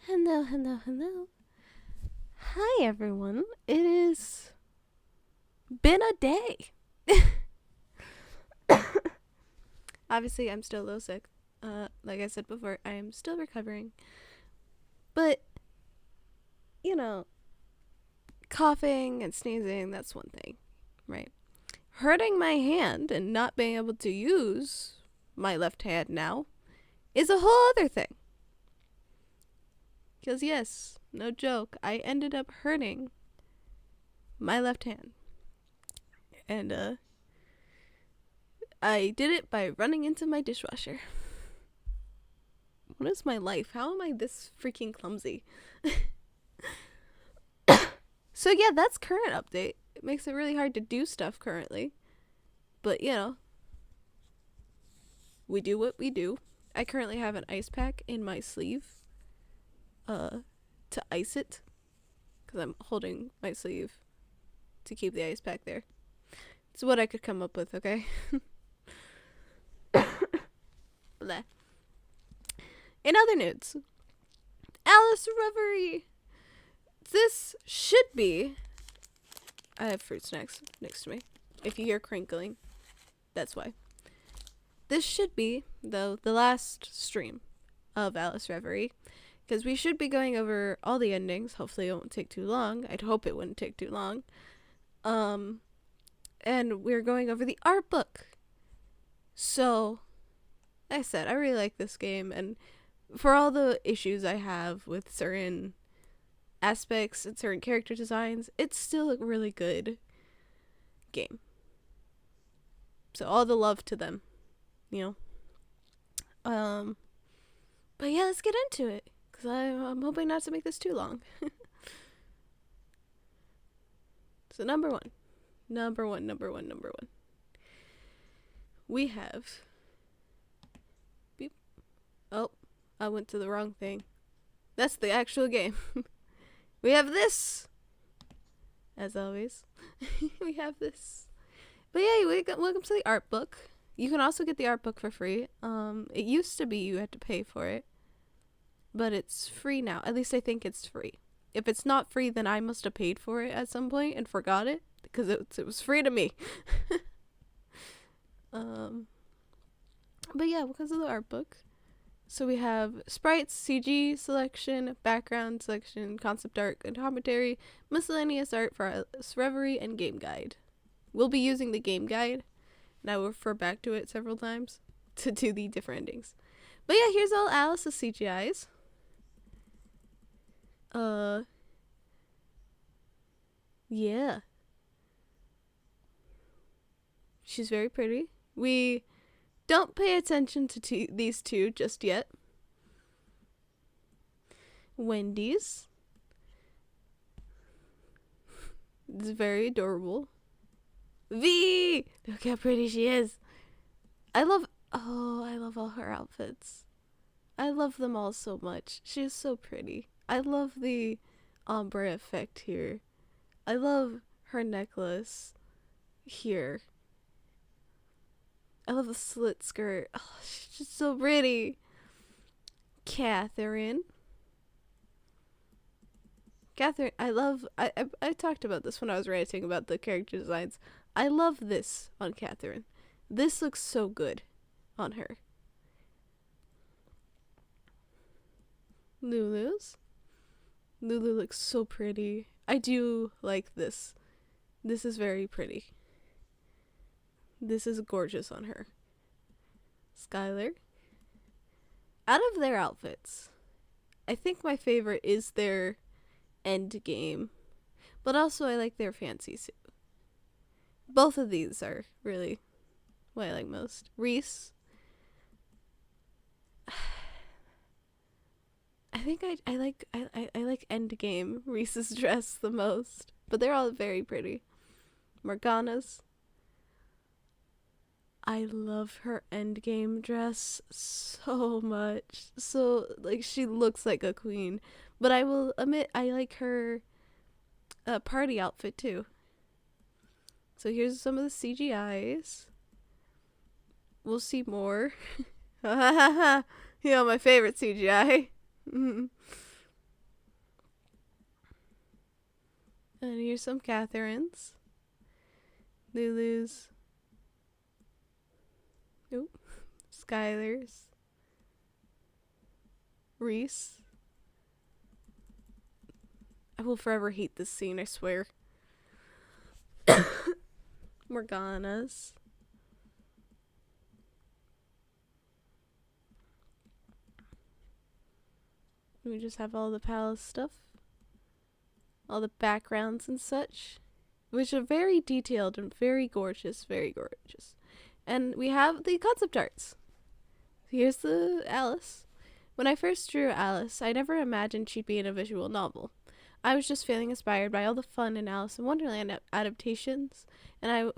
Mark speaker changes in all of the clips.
Speaker 1: Hello, hello, hello. Hi, everyone. It is been a day. Obviously, I'm still a little sick. Like I said before, I am still recovering. But, you know, coughing and sneezing, that's one thing, right? Hurting my hand and not being able to use my left hand now is a whole other thing. Because, yes, no joke, I ended up hurting my left hand. And, I did it by running into my dishwasher. What is my life? How am I this freaking clumsy? So yeah, that's current update. It makes it really hard to do stuff currently. But, we do what we do. I currently have an ice pack in my sleeve to ice it. Because I'm holding my sleeve to keep the ice pack there. It's what I could come up with, okay? Blah. In other news, Alice Reverie. This should be... I have fruit snacks next to me. If you hear crinkling, that's why. This should be, though, the last stream of Alice Reverie. Because we should be going over all the endings. Hopefully it won't take too long. I'd hope it wouldn't take too long. And we're going over the art book. So, like I said, I really like this game. And for all the issues I have with certain aspects and certain character designs, it's still a really good game. So all the love to them, But yeah, let's get into it, because I'm hoping not to make this too long. So number one. We have... Beep. Oh, I went to the wrong thing. That's the actual game. We have this. As always. We have this. But yeah, welcome to the art book. You can also get the art book for free. It used to be you had to pay for it. But it's free now. At least I think it's free. If it's not free, then I must have paid for it at some point and forgot it. Because it was free to me. But yeah, welcome to the art book. So we have sprites, CG selection, background selection, concept art, and commentary, miscellaneous art for Alice Reverie, and game guide. We'll be using the game guide, and I will refer back to it several times to do the different endings. But yeah, here's all Alice's CGIs. Yeah. She's very pretty. We don't pay attention to these two just yet. Wendy's. It's very adorable. V! Look how pretty she is. I love all her outfits. I love them all so much. She is so pretty. I love the ombre effect here. I love her necklace here. I love the slit skirt. Oh, she's just so pretty. Catherine, I talked about this when I was ranting about the character designs. I love this on Catherine. This looks so good on her. Lulu looks so pretty. I do like this. This is very pretty. This is gorgeous on her. Skylar. Out of their outfits, I think my favorite is their end game, but also I like their fancy suit. Both of these are really what I like most. Reese. I think I like Endgame Reese's dress the most, but they're all very pretty. Morgana's. I love her Endgame dress so much. So, she looks like a queen. But I will admit, I like her party outfit too. So here's some of the CGIs. We'll see more. My favorite CGI. And here's some Catherines. Lulu's. Nope. Skylar's. Reese. I will forever hate this scene, I swear. Morgana's. We just have all the palace stuff. All the backgrounds and such. Which are very detailed and very gorgeous. Very gorgeous. And we have the concept arts. Here's the Alice. When I first drew Alice, I never imagined she'd be in a visual novel. I was just feeling inspired by all the fun in Alice in Wonderland adaptations, and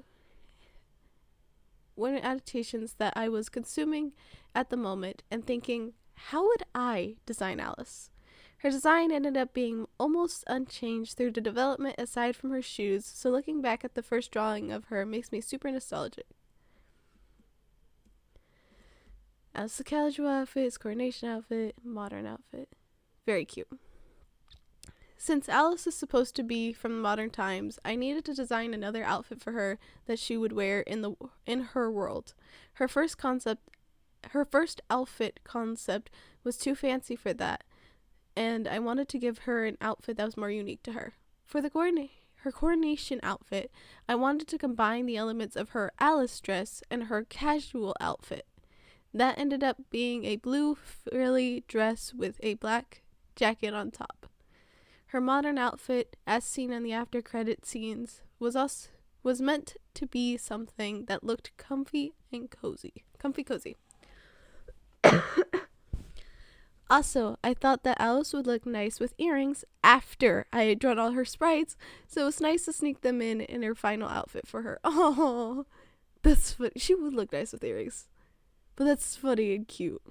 Speaker 1: adaptations that I was consuming at the moment, and thinking, how would I design Alice? Her design ended up being almost unchanged through the development aside from her shoes, so looking back at the first drawing of her makes me super nostalgic. Alice's casual outfit, coronation outfit, modern outfit. Very cute. Since Alice is supposed to be from modern times, I needed to design another outfit for her that she would wear in her world. Her first outfit concept was too fancy for that, and I wanted to give her an outfit that was more unique to her. For her coronation outfit, I wanted to combine the elements of her Alice dress and her casual outfit. That ended up being a blue frilly dress with a black jacket on top. Her modern outfit, as seen in the after credit scenes, was meant to be something that looked comfy and cozy. Comfy. Also, I thought that Alice would look nice with earrings after I had drawn all her sprites, so it was nice to sneak them in her final outfit for her. Oh, that's funny. She would look nice with earrings, but that's funny and cute.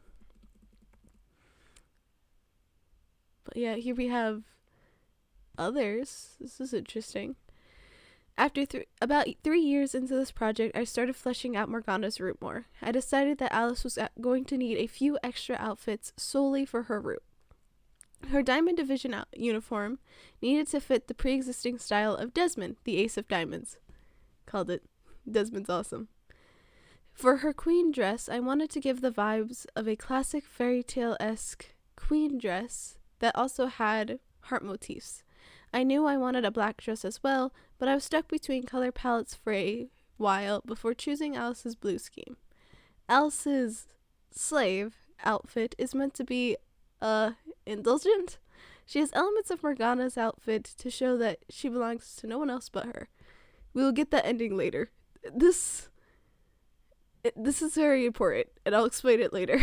Speaker 1: But yeah, here we have others. This is interesting. After about 3 years into this project, I started fleshing out Morgana's route more. I decided that Alice was going to need a few extra outfits solely for her route. Her Diamond Division uniform needed to fit the pre-existing style of Desmond, the Ace of Diamonds. Called it. Desmond's awesome. For her queen dress, I wanted to give the vibes of a classic fairy tale-esque queen dress that also had heart motifs. I knew I wanted a black dress as well, but I was stuck between color palettes for a while before choosing Alice's blue scheme. Alice's slave outfit is meant to be, indulgent. She has elements of Morgana's outfit to show that she belongs to no one else but her. We will get that ending later. This is very important, and I'll explain it later.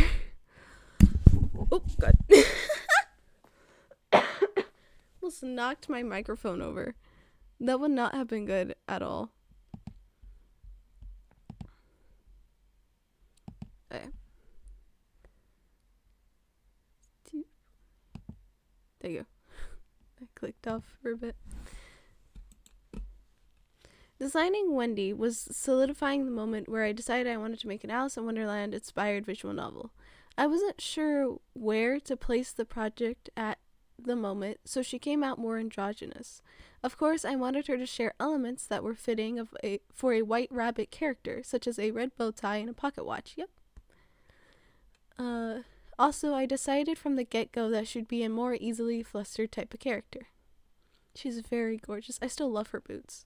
Speaker 1: Oh, God. Almost knocked my microphone over. That would not have been good at all. Okay. There you go. I clicked off for a bit. Designing Wendy was solidifying the moment where I decided I wanted to make an Alice in Wonderland inspired visual novel. I wasn't sure where to place the project at the moment, so she came out more androgynous. Of course, I wanted her to share elements that were fitting for a white rabbit character, such as a red bow tie and a pocket watch. Yep. Also, I decided from the get-go that she'd be a more easily flustered type of character. She's very gorgeous. I still love her boots.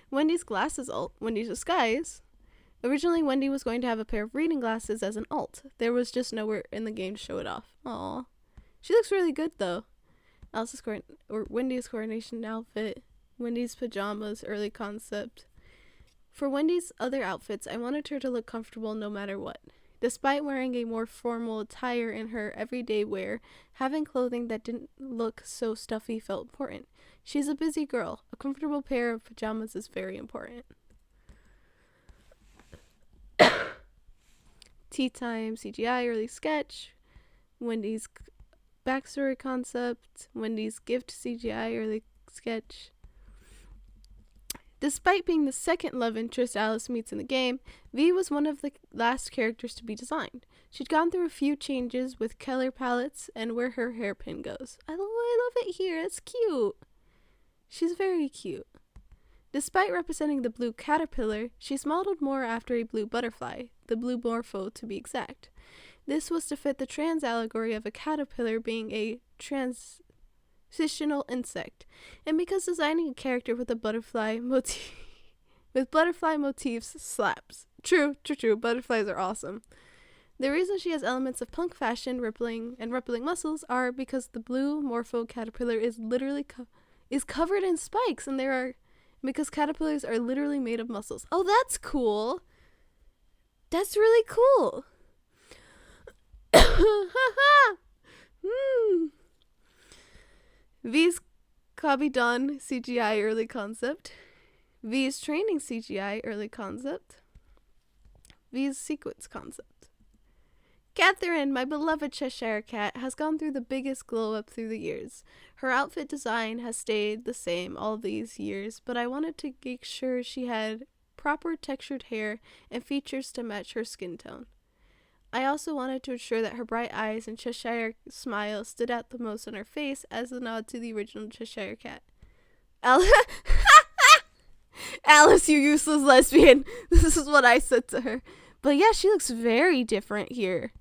Speaker 1: Wendy's glasses alt, Wendy's disguise. Originally, Wendy was going to have a pair of reading glasses as an alt. There was just nowhere in the game to show it off. Aww. She looks really good, though. Wendy's coronation outfit. Wendy's pajamas, early concept. For Wendy's other outfits, I wanted her to look comfortable no matter what. Despite wearing a more formal attire in her everyday wear, having clothing that didn't look so stuffy felt important. She's a busy girl. A comfortable pair of pajamas is very important. Tea time, CGI, early sketch. Wendy's backstory concept. Wendy's gift, CGI, early sketch. Despite being the second love interest Alice meets in the game, V was one of the last characters to be designed. She'd gone through a few changes with color palettes and where her hairpin goes. I love it here. It's cute. She's very cute. Despite representing the blue caterpillar, she's modeled more after a blue butterfly, the blue morpho to be exact. This was to fit the trans allegory of a caterpillar being a transitional insect, and because designing a character with a butterfly motif slaps. True, butterflies are awesome. The reason she has elements of punk fashion, rippling muscles are because the blue morpho caterpillar is literally covered in spikes, and because caterpillars are literally made of muscles. Oh, that's cool. That's really cool. V's Kabidon CGI early concept. V's training CGI early concept. V's sequence concept. Catherine, my beloved Cheshire cat, has gone through the biggest glow up through the years. Her outfit design has stayed the same all these years, but I wanted to make sure she had proper textured hair and features to match her skin tone. I also wanted to ensure that her bright eyes and Cheshire smile stood out the most on her face as a nod to the original Cheshire cat. Alice, you useless lesbian. This is what I said to her. But yeah, she looks very different here.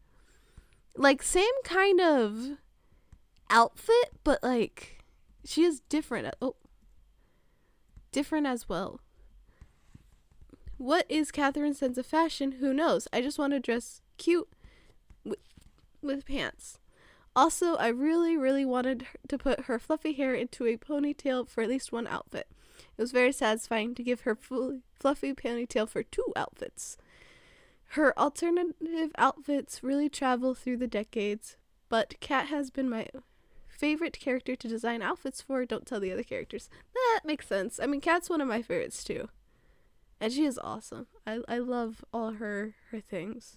Speaker 1: Like, same kind of outfit, but like, she is different. Different as well. What is Catherine's sense of fashion? Who knows? I just want to dress cute with pants. Also, I really wanted to put her fluffy hair into a ponytail for at least one outfit. It was very satisfying to give her fluffy ponytail for 2 outfits. Her alternative outfits really travel through the decades, but Cat has been my favorite character to design outfits for. Don't tell the other characters. That makes sense. I mean, Cat's one of my favorites too. And she is awesome. I love all her things.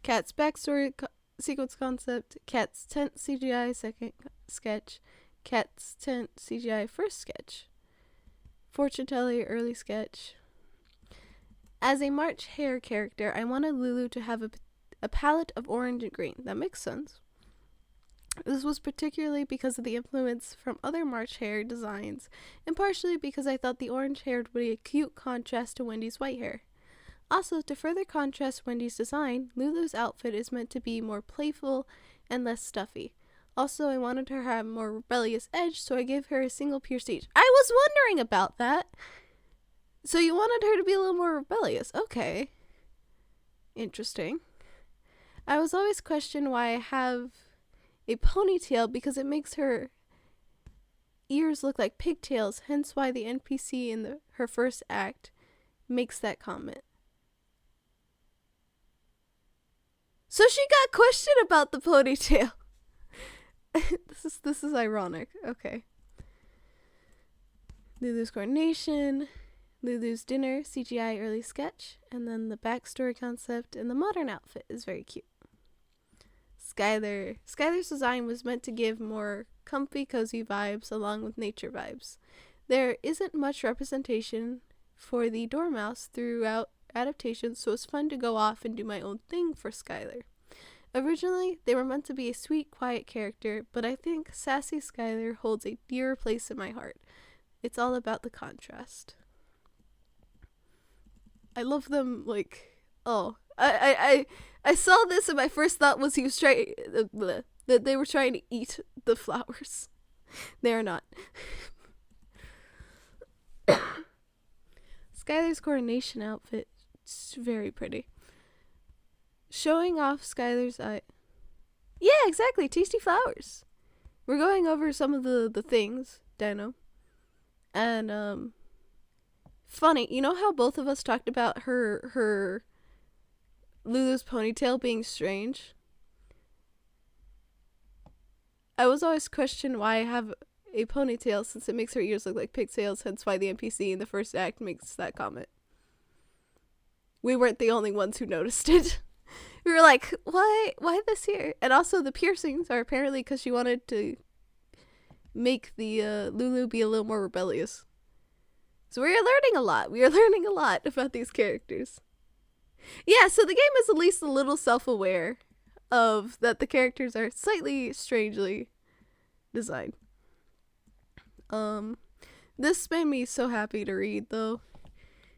Speaker 1: Cat's backstory sequence concept. Cat's tent CGI second sketch. Cat's tent CGI first sketch. Fortune teller early sketch. As a March Hare character, I wanted Lulu to have a palette of orange and green. That makes sense. This was particularly because of the influence from other March Hare designs, and partially because I thought the orange hair would be a cute contrast to Wendy's white hair. Also, to further contrast Wendy's design, Lulu's outfit is meant to be more playful and less stuffy. Also, I wanted her to have a more rebellious edge, so I gave her a single pure stage. I was wondering about that! So you wanted her to be a little more rebellious. Okay. Interesting. I was always questioned why I have a ponytail because it makes her ears look like pigtails, hence why the NPC in her first act makes that comment. So she got questioned about the ponytail. This is ironic. Okay. Lulu's coordination, Lulu's dinner, CGI early sketch, and then the backstory concept and the modern outfit is very cute. Skylar's design was meant to give more comfy, cozy vibes along with nature vibes. There isn't much representation for the Dormouse throughout adaptations, so it's fun to go off and do my own thing for Skylar. Originally, they were meant to be a sweet, quiet character, but I think sassy Skylar holds a dearer place in my heart. It's all about the contrast. I love them, like, oh, I saw this and my first thought was he was trying, that they were trying to eat the flowers. They are not. Skylar's coronation outfit is very pretty. Showing off Skylar's eye. Yeah, exactly, tasty flowers. We're going over some of the things, Dano. And, funny, you know how both of us talked about her Lulu's ponytail being strange? I was always questioned why I have a ponytail since it makes her ears look like pigtails, hence why the NPC in the first act makes that comment. We weren't the only ones who noticed it. We were like, why this here? And also the piercings are apparently because she wanted to make the Lulu be a little more rebellious. So we are learning a lot. We are learning a lot about these characters. Yeah, so the game is at least a little self-aware of that the characters are slightly strangely designed. This made me so happy to read though.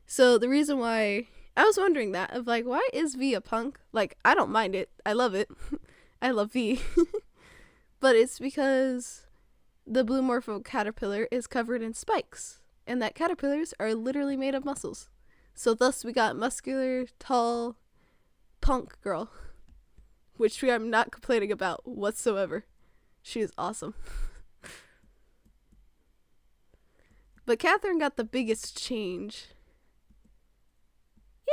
Speaker 1: So the reason why I was wondering that of like, why is V a punk? Like, I don't mind it. I love it. I love V. But it's because the blue morpho caterpillar is covered in spikes, and that caterpillars are literally made of muscles. So thus we got muscular, tall, punk girl, which I'm not complaining about whatsoever. She is awesome. But Catherine got the biggest change.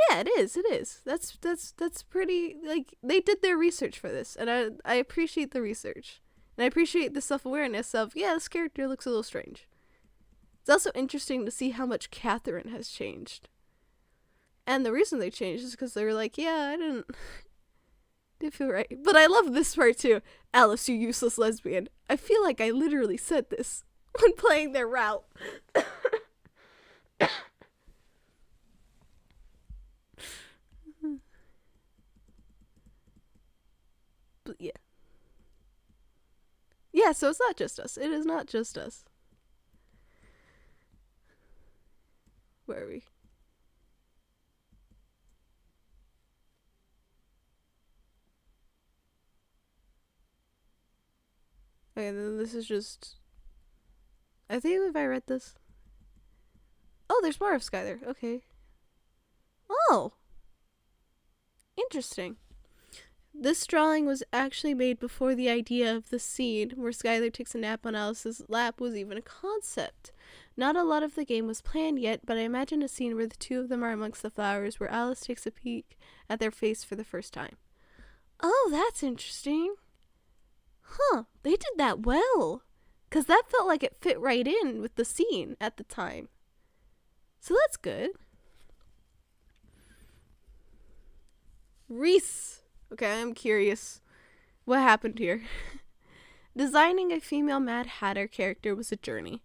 Speaker 1: Yeah, it is. That's pretty, like, they did their research for this, and I appreciate the research. And I appreciate the self-awareness of, yeah, this character looks a little strange. It's also interesting to see how much Catherine has changed. And the reason they changed is because they were like, yeah, I didn't feel right. But I love this part too. Alice, you useless lesbian. I feel like I literally said this when playing their route. But yeah. Yeah, so it's not just us. It is not just us. Where are we? Okay, then this is just... I think if I read this... Oh, there's more of Skylar. Okay. Oh! Interesting. This drawing was actually made before the idea of the scene where Skylar takes a nap on Alice's lap was even a concept. Not a lot of the game was planned yet, but I imagine a scene where the two of them are amongst the flowers where Alice takes a peek at their face for the first time. Oh, that's interesting. Huh, they did that well. Because that felt like it fit right in with the scene at the time. So that's good. Reese. Okay, I'm curious. What happened here? Designing a female Mad Hatter character was a journey.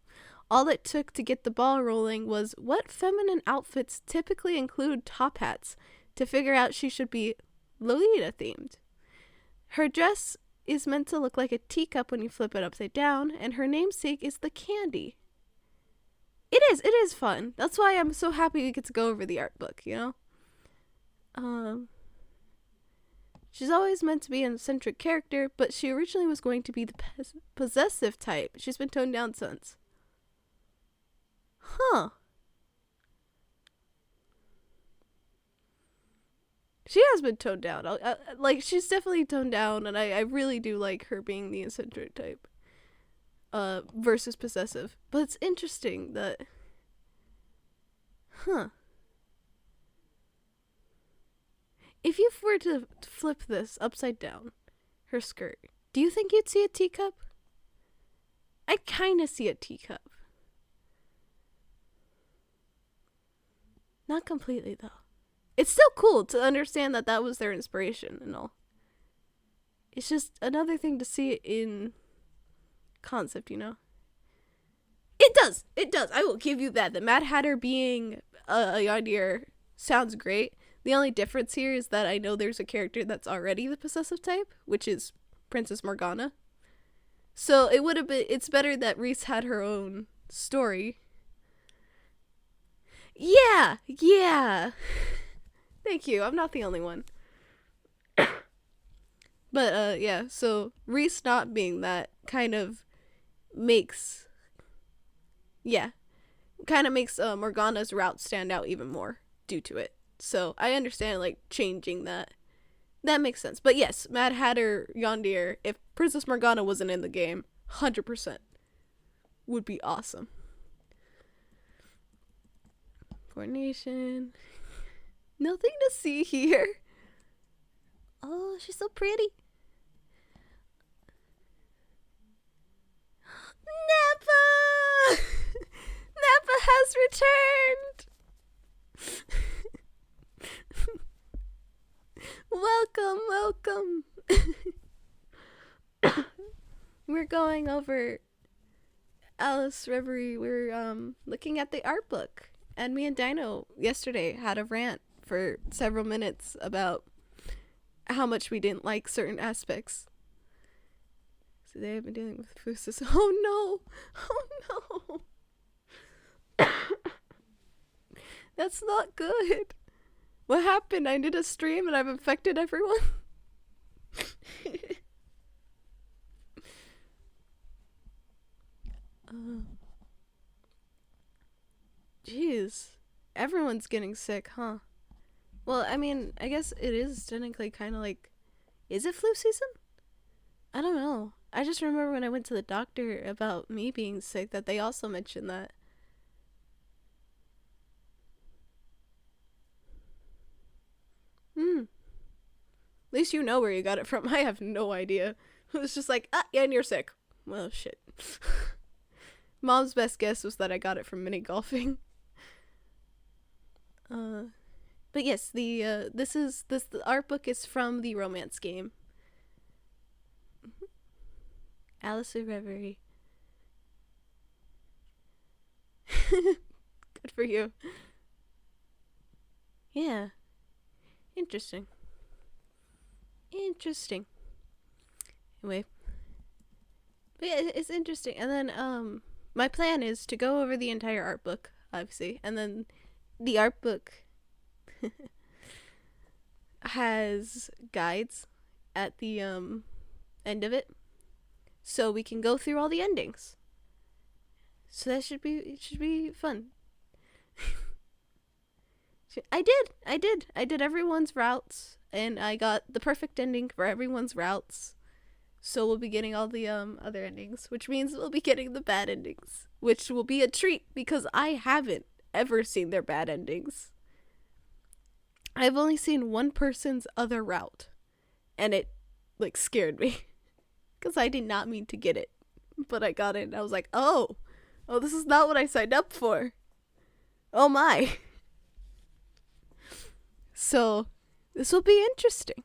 Speaker 1: All it took to get the ball rolling was what feminine outfits typically include top hats to figure out she should be Lolita themed. Her dress is meant to look like a teacup when you flip it upside down, and her namesake is the candy. It is fun. That's why I'm so happy we get to go over the art book, you know? She's always meant to be an eccentric character, but she originally was going to be the possessive type. She's been toned down since. Huh. She has been toned down. Like, she's definitely toned down, and I really do like her being the eccentric type. Versus possessive. But it's interesting that... Huh. If you were to flip this upside down, her skirt, do you think you'd see a teacup? I kind of see a teacup. Not completely, though. It's still cool to understand that that was their inspiration and all. It's just another thing to see it in concept, you know? It does! It does! I will give you that. The Mad Hatter being a yondier sounds great. The only difference here is that I know there's a character that's already the possessive type, which is Princess Morgana. So it would have been, it's better that Reese had her own story. Yeah! Thank you, I'm not the only one. But, yeah, so Reese not being that kind of makes, Morgana's route stand out even more due to it. So I understand, like, changing that. That makes sense. But yes, Mad Hatter Yondier, if Princess Morgana wasn't in the game, 100% would be awesome. Coordination. Nothing to see here. Oh, she's so pretty. Nappa! Nappa has returned! Welcome. We're going over Alice Reverie, we're looking at the art book, and me and Dino yesterday had a rant for several minutes about how much we didn't like certain aspects. So they have been dealing with Fusus. Oh no! Oh no! That's not good. What happened? I did a stream and I've infected everyone. Jeez. Everyone's getting sick, huh? Well, I mean, I guess it is technically kind of like... Is it flu season? I don't know. I just remember when I went to the doctor about me being sick that they also mentioned that. At least you know where you got it from. I have no idea. It was just like, yeah, and you're sick. Well, shit. Mom's best guess was that I got it from mini golfing. But yes, the art book is from the romance game. Alice Reverie. Good for you. Yeah. Interesting. Anyway. But yeah, it's interesting. And then, my plan is to go over the entire art book, obviously. And then the art book has guides at the, end of it. So we can go through all the endings. So that should be fun. I did everyone's routes, and I got the perfect ending for everyone's routes. So we'll be getting all the other endings, which means we'll be getting the bad endings, which will be a treat because I haven't ever seen their bad endings. I've only seen one person's other route, and it like scared me because I did not mean to get it, but I got it and I was like, oh, this is not what I signed up for. Oh my. So, this will be interesting.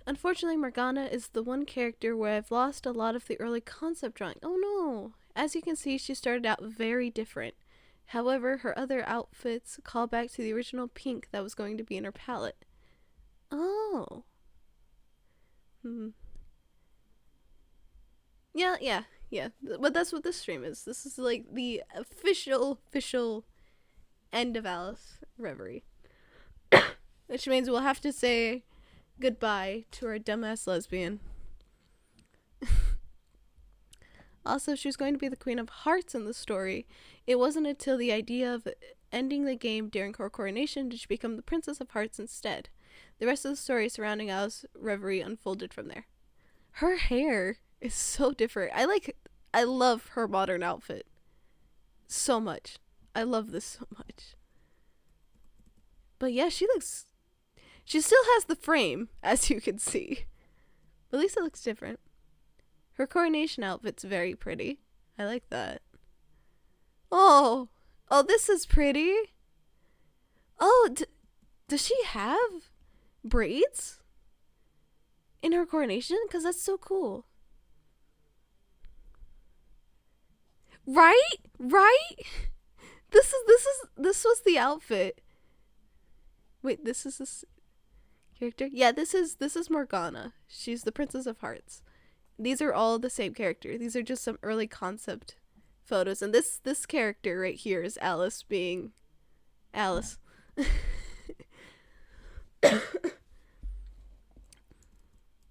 Speaker 1: Unfortunately, Morgana is the one character where I've lost a lot of the early concept drawing. Oh no! As you can see, she started out very different. However, her other outfits call back to the original pink that was going to be in her palette. Oh. Yeah. But that's what this stream is. This is like the official end of Alice Reverie. Which means we'll have to say goodbye to our dumbass lesbian. Also, she was going to be the Queen of Hearts in the story. It wasn't until the idea of ending the game during her coronation did she become the Princess of Hearts instead. The rest of the story surrounding Alice Reverie unfolded from there. Her hair is so different. I love her modern outfit so much. I love this so much. But yeah, she still has the frame, as you can see. But at least it looks different. Her coronation outfit's very pretty. I like that. Oh, this is pretty. Oh, does she have braids in her coronation? Because that's so cool. Right? This was the outfit. Wait, this is this character? Yeah, this is Morgana. She's the Princess of Hearts. These are all the same character. These are just some early concept photos, and this character right here is Alice being Alice.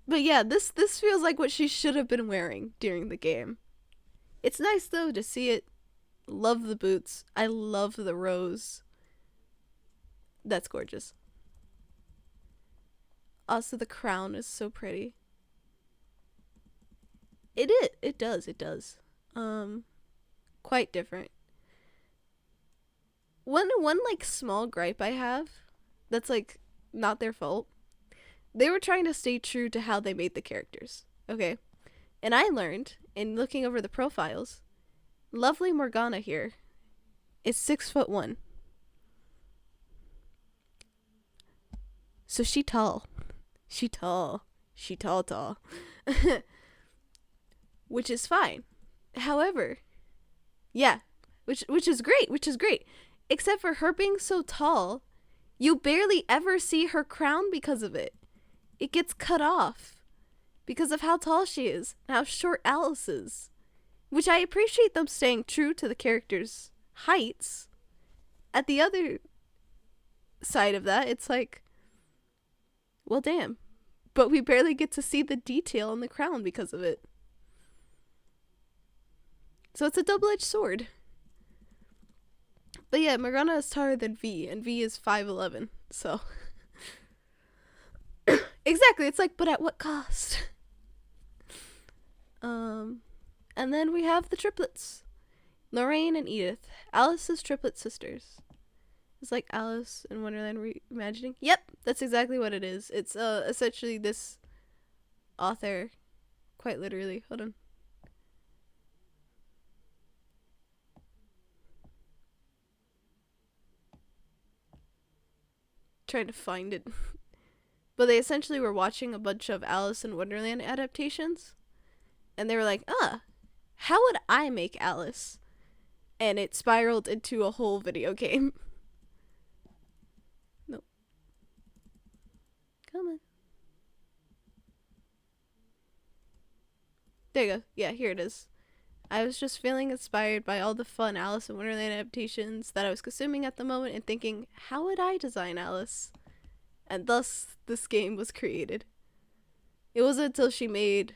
Speaker 1: But yeah, this feels like what she should have been wearing during the game. It's nice though to see it. Love the boots. I love the rose. That's gorgeous. Also, the crown is so pretty. It does. Quite different. One like small gripe I have that's like not their fault. They were trying to stay true to how they made the characters. Okay? And I learned in looking over the profiles, lovely Morgana here is 6'1". So she tall. she tall. Which is fine. However, yeah, which is great. Except for her being so tall, you barely ever see her crown because of it. It gets cut off because of how tall she is and how short Alice is. Which I appreciate them staying true to the character's heights. At the other side of that, it's like, well, damn. But we barely get to see the detail in the crown because of it. So it's a double-edged sword. But yeah, Morgana is taller than V, and V is 5'11", so... Exactly, it's like, but at what cost? And then we have the triplets. Lorraine and Edith, Alice's triplet sisters. It's like Alice in Wonderland reimagining. Yep, that's exactly what it is. It's essentially this author, quite literally. Hold on. Trying to find it. But they essentially were watching a bunch of Alice in Wonderland adaptations. And they were like, how would I make Alice? And it spiraled into a whole video game. Nope. Come on. There you go. Yeah, here it is. I was just feeling inspired by all the fun Alice in Wonderland adaptations that I was consuming at the moment and thinking, how would I design Alice? And thus, this game was created. It wasn't until she made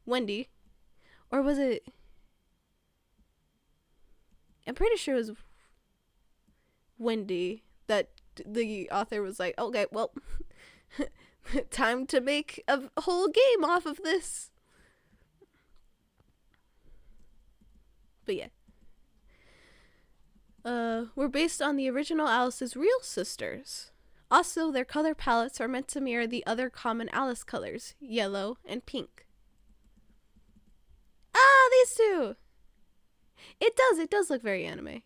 Speaker 1: Wendy, or was it... I'm pretty sure it was Wendy that the author was like, okay, well, time to make a whole game off of this. But yeah. We're based on the original Alice's real sisters. Also, their color palettes are meant to mirror the other common Alice colors, yellow and pink. Ah, these two! It does look very anime. I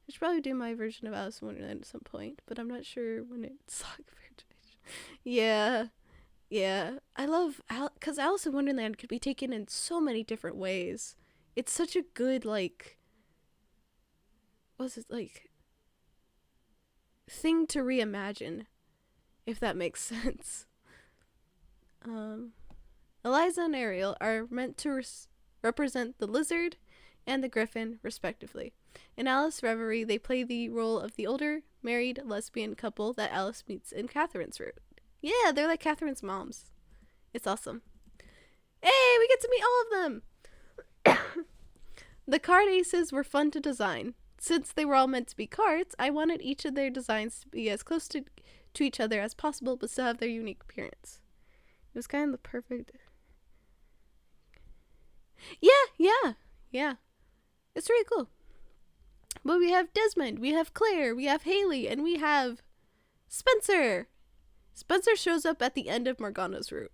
Speaker 1: should probably do my version of Alice in Wonderland at some point, but I'm not sure when it's Yeah. I love, because Alice in Wonderland could be taken in so many different ways. It's such a good, like, what's it, like, thing to reimagine, if that makes sense. Eliza and Ariel are meant to represent the lizard and the griffin, respectively. In Alice Reverie, they play the role of the older, married lesbian couple that Alice meets in Catherine's route. Yeah, they're like Catherine's moms. It's awesome. Hey, we get to meet all of them! The card aces were fun to design. Since they were all meant to be cards, I wanted each of their designs to be as close to each other as possible, but still have their unique appearance. It was kind of the perfect... Yeah. It's really cool. But we have Desmond, we have Claire, we have Haley, and we have Spencer. Spencer shows up at the end of Morgana's route.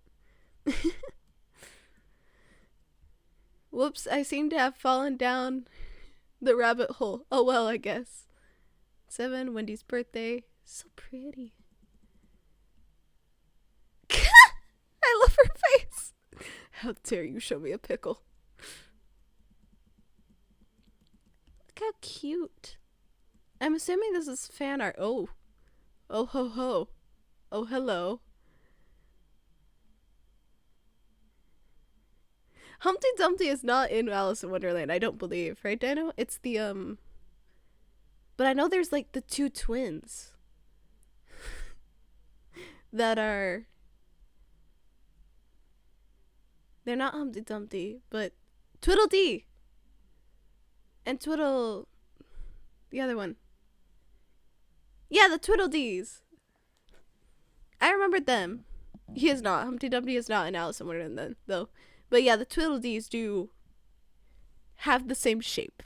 Speaker 1: Whoops, I seem to have fallen down the rabbit hole. Oh well, I guess. 7, Wendy's birthday. So pretty. I love her face. How dare you show me a pickle. Look how cute. I'm assuming this is fan art. Oh. Oh ho ho. Oh hello. Humpty Dumpty is not in Alice in Wonderland, I don't believe. Right, Dino? It's the, but I know there's, like, the two twins that are... They're not Humpty Dumpty, but Tweedledee! And Twiddle... The other one. Yeah, the Tweedledees! I remembered them. He is not. Humpty Dumpty is not in Alice in Wonderland, then, though. But yeah, the Tweedledees do have the same shape.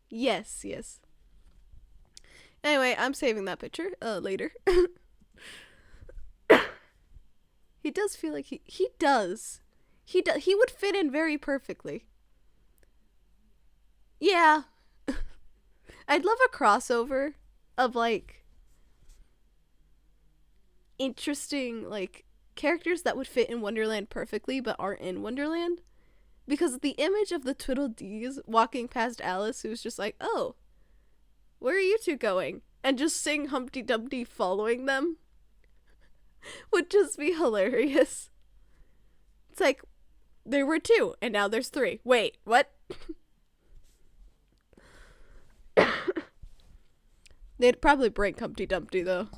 Speaker 1: Yes. Anyway, I'm saving that picture later. He does feel like he does. He would fit in very perfectly. Yeah. I'd love a crossover of, like, interesting, like, characters that would fit in Wonderland perfectly but aren't in Wonderland. Because the image of the Twiddledees walking past Alice, who's just like, oh, where are you two going? And just seeing Humpty Dumpty following them would just be hilarious. It's like, there were 2, and now there's 3. Wait, what? They'd probably break Humpty Dumpty, though.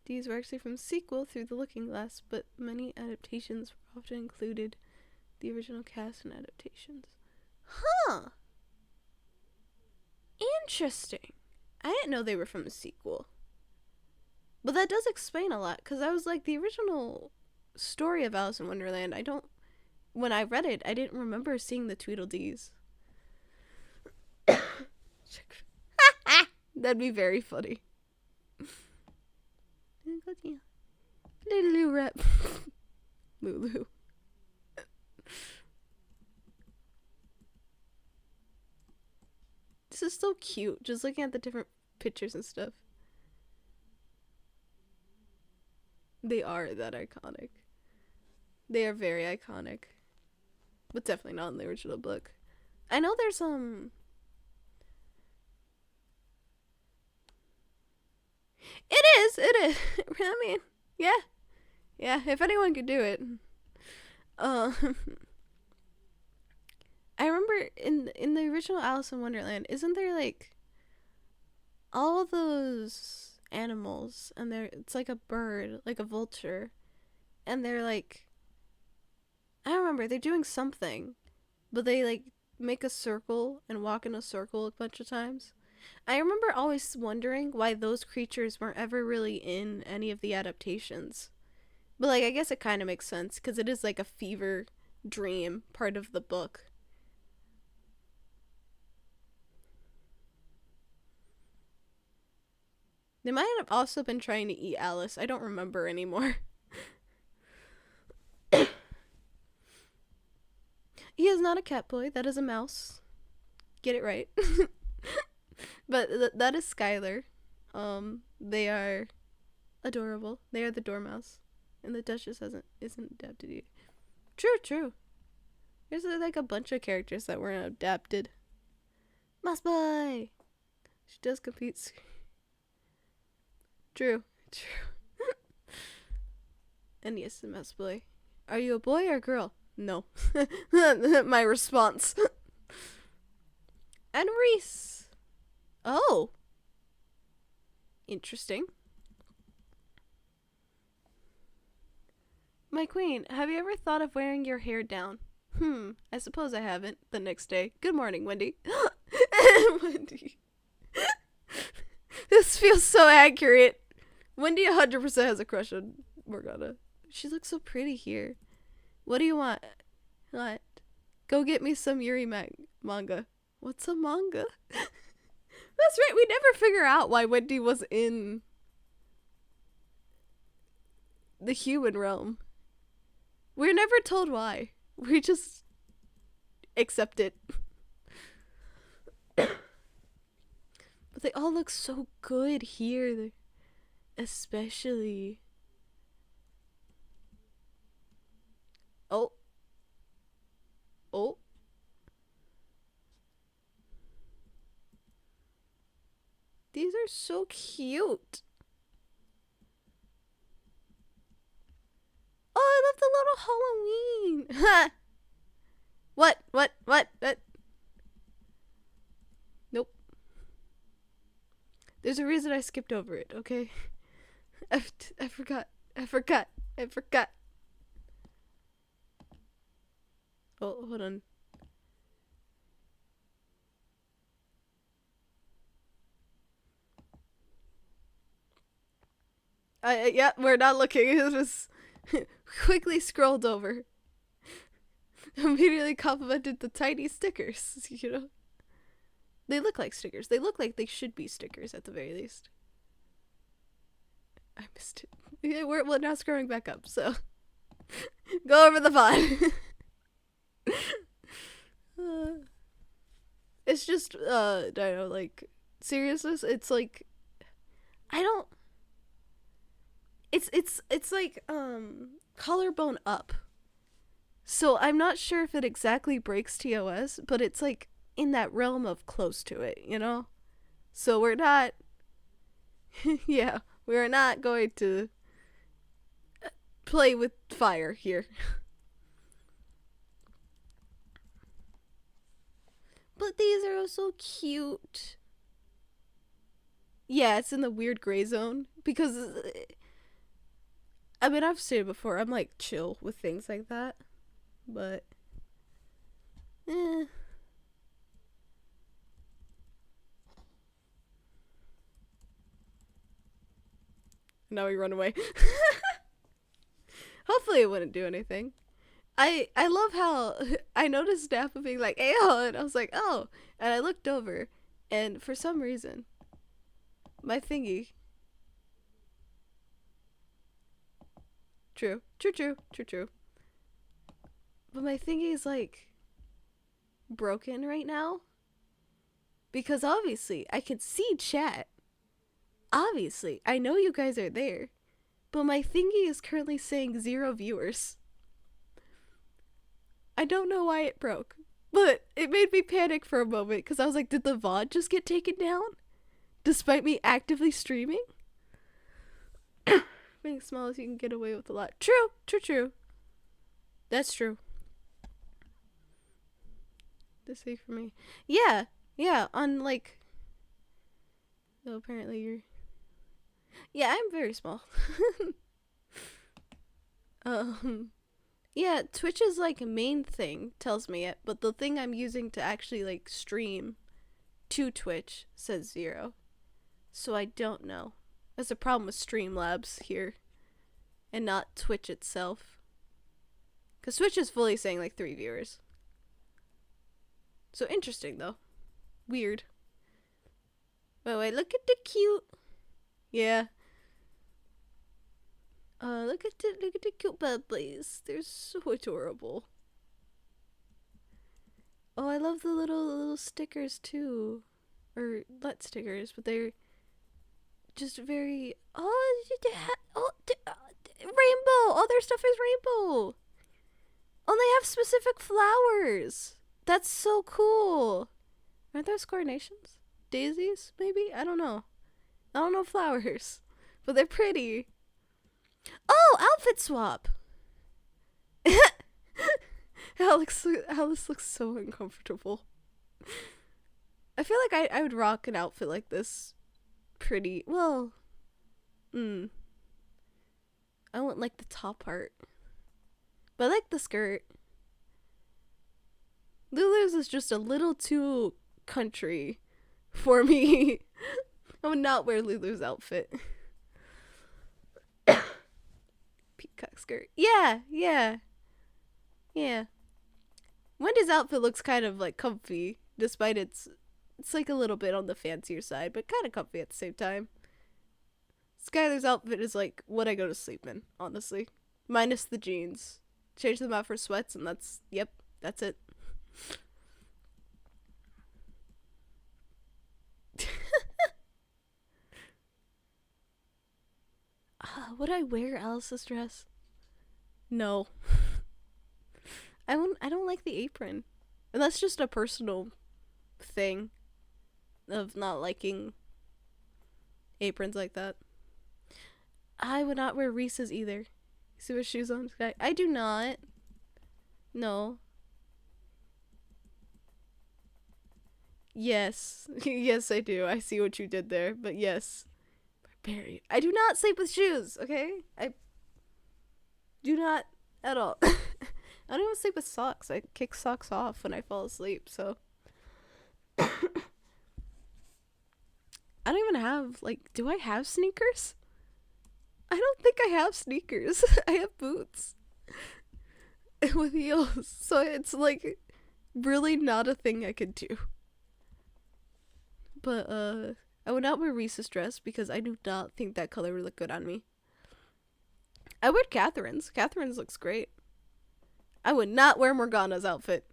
Speaker 1: These were actually from sequel through the Looking Glass, but many adaptations were often included the original cast and adaptations. Huh. Interesting. I didn't know they were from a sequel. But that does explain a lot, because I was like, the original story of Alice in Wonderland, when I read it, I didn't remember seeing the Tweedledees. That'd be very funny. Lulu rep. Lulu. This is so cute, just looking at the different pictures and stuff. They are that iconic. They are very iconic. But definitely not in the original book. I know there's It is. I mean, yeah. Yeah, if anyone could do it. I remember in the original Alice in Wonderland, isn't there like all those animals, and it's like a bird, like a vulture, and they're like, I don't remember, they're doing something, but they like make a circle and walk in a circle a bunch of times. I remember always wondering why those creatures weren't ever really in any of the adaptations. But like, I guess it kind of makes sense, because it is like a fever dream part of the book. They might have also been trying to eat Alice. I don't remember anymore. He is not a cat boy. That is a mouse. Get it right. But that is Skylar. They are adorable. They are the Dormouse. And the Duchess isn't adapted either. True. There's like a bunch of characters that weren't adapted. Mouse boy! She does compete. True. And yes, the mouse boy. Are you a boy or a girl? No. My response. And Reese. Oh. Interesting. My queen, have you ever thought of wearing your hair down? I suppose I haven't. The next day. Good morning, Wendy. Wendy. This feels so accurate. Wendy 100% has a crush on Morgana. She looks so pretty here. What do you want? What? Go get me some Yuri manga. What's a manga? That's right, we never figure out why Wendy was in the human realm. We're never told why. We just accept it. But they all look so good here. Especially... Oh. These are so cute. Oh, I love the little Halloween. What? Nope. There's a reason I skipped over it, okay? I forgot. Oh, hold on. Yeah, we're not looking. It was quickly scrolled over. Immediately complimented the tiny stickers, you know? They look like stickers. They look like they should be stickers at the very least. I missed it. Yeah, we're now scrolling back up, so go over the font. It's just I don't know, like seriousness. It's like It's like collarbone up. So I'm not sure if it exactly breaks TOS, but it's like in that realm of close to it, you know? So we're not yeah, we are not going to play with fire here. But these are so cute. Yeah, it's in the weird gray zone because I mean, I've said it before, I'm like chill with things like that. But now we run away. Hopefully it wouldn't do anything. I love how I noticed Nappa being like, "Ayo," and I was like, "Oh," and I looked over, and for some reason, my thingy. True. But my thingy is like broken right now because obviously I can see chat. Obviously, I know you guys are there, but my thingy is currently saying 0 viewers. I don't know why it broke, but it made me panic for a moment because I was like, did the VOD just get taken down? Despite me actively streaming? Being small as you can get away with a lot. True. That's true. That's safe for me. Yeah, on like... Oh, apparently you're... Yeah, I'm very small. Yeah, Twitch's like main thing tells me it, but the thing I'm using to actually like stream to Twitch says 0. So I don't know. That's a problem with Streamlabs here and not Twitch itself. Because Twitch is fully saying like 3 viewers. So interesting though. Weird. Wait, look at the cute. Yeah. Look at the cute puppies. They're so adorable. Oh, I love the little stickers too. Or not stickers, but they're just very... rainbow! All their stuff is rainbow! Oh, they have specific flowers! That's so cool! Aren't those carnations? Daisies, maybe? I don't know. I don't know flowers. But they're pretty. Oh, outfit swap! Alex looks so uncomfortable. I feel like I would rock an outfit like this pretty well. I wouldn't like the top part, but I like the skirt. Lulu's is just a little too country for me. I would not wear Lulu's outfit. Peacock skirt. Yeah. Wendy's outfit looks kind of like comfy, despite it's like a little bit on the fancier side, but kind of comfy at the same time. Skylar's outfit is like what I go to sleep in, honestly. Minus the jeans. Change them out for sweats and that's it. Would I wear Alice's dress? No. I don't like the apron. And that's just a personal thing of not liking aprons like that. I would not wear Reese's either. See what shoes on, Sky? I do not. No. Yes. Yes, I do. I see what you did there, but yes. Barbarian. I do not sleep with shoes, okay? I do not at all. I don't even sleep with socks. I kick socks off when I fall asleep, so. I don't even have, like, do I have sneakers? I don't think I have sneakers. I have boots. With heels. So it's, like, really not a thing I could do. But, I would not wear Reese's dress because I do not think that color would look good on me. I wear Catherine's. Catherine's looks great. I would not wear Morgana's outfit.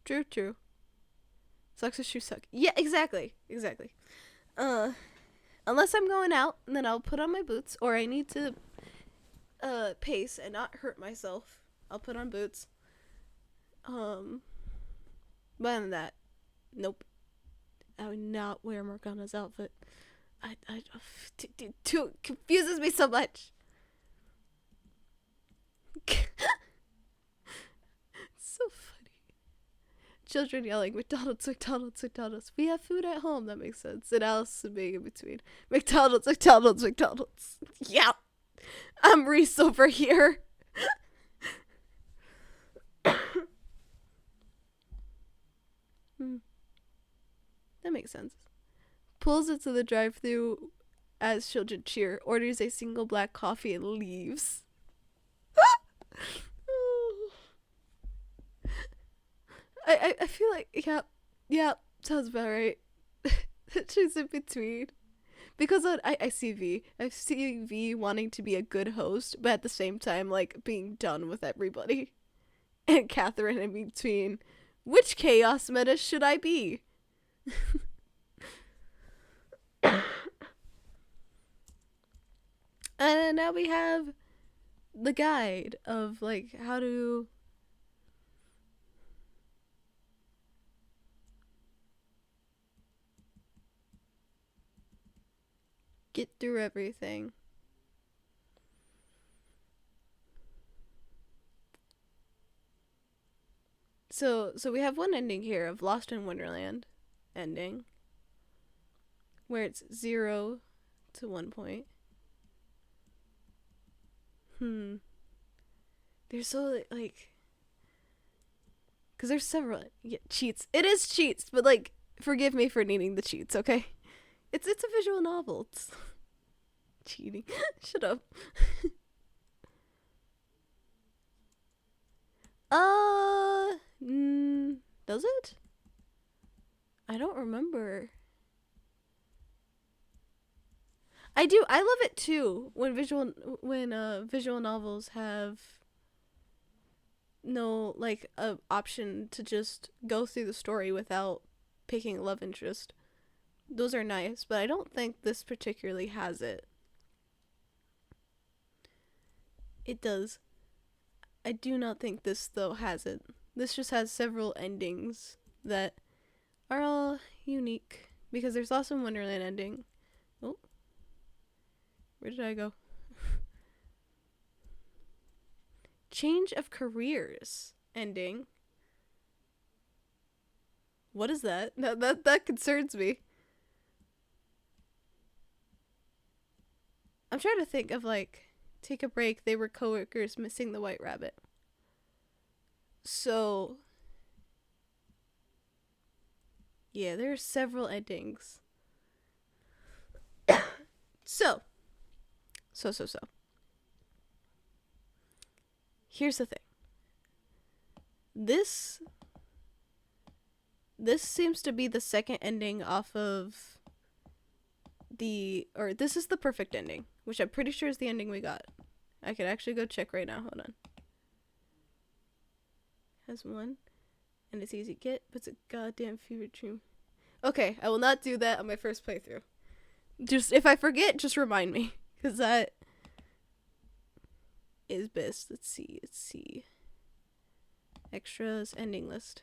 Speaker 1: True. Socks or shoes suck. Yeah, exactly. Exactly. Unless I'm going out, and then I'll put on my boots, or I need to pace and not hurt myself. I'll put on boots. But other than that, nope. I would not wear Morgana's outfit. Too confuses me so much. So funny. Children yelling, McDonald's, McDonald's, McDonald's. We have food at home. That makes sense. And Alice being in between. McDonald's, McDonald's, McDonald's. Yeah. I'm Reese over here. That makes sense. Pulls into the drive-thru as children cheer. Orders a single black coffee and leaves. I feel like, yeah, sounds about right. She's in between. Because I see V. I see V wanting to be a good host, but at the same time, like, being done with everybody. And Catherine in between. Which chaos meta should I be? And now we have the guide of, like, how to... get through everything. So we have one ending here of Lost in Wonderland ending, where it's 0 to 1 point. There's so, like, because there's several cheats. It is cheats, but, like, forgive me for needing the cheats, okay? It's a visual novel. It's cheating. Shut up. Does it? I don't remember. I do. I love it too when visual novels have no, like, a option to just go through the story without picking a love interest. Those are nice, but I don't think this particularly has it. It does. I do not think this, though, has it. This just has several endings that are all unique. Because there's also a Wonderland ending. Oh. Where did I go? Change of careers ending. What is that? That concerns me. I'm trying to think of, like, take a break. They were coworkers missing the white rabbit. So, yeah, there are several endings. So. Here's the thing. This seems to be the second ending off of this is the perfect ending, which I'm pretty sure is the ending we got. I could actually go check right now. Hold on. Has one, and it's easy to get, but it's a goddamn fever dream. Okay, I will not do that on my first playthrough. Just, if I forget, just remind me, because that is best. Let's see. Extras, ending list.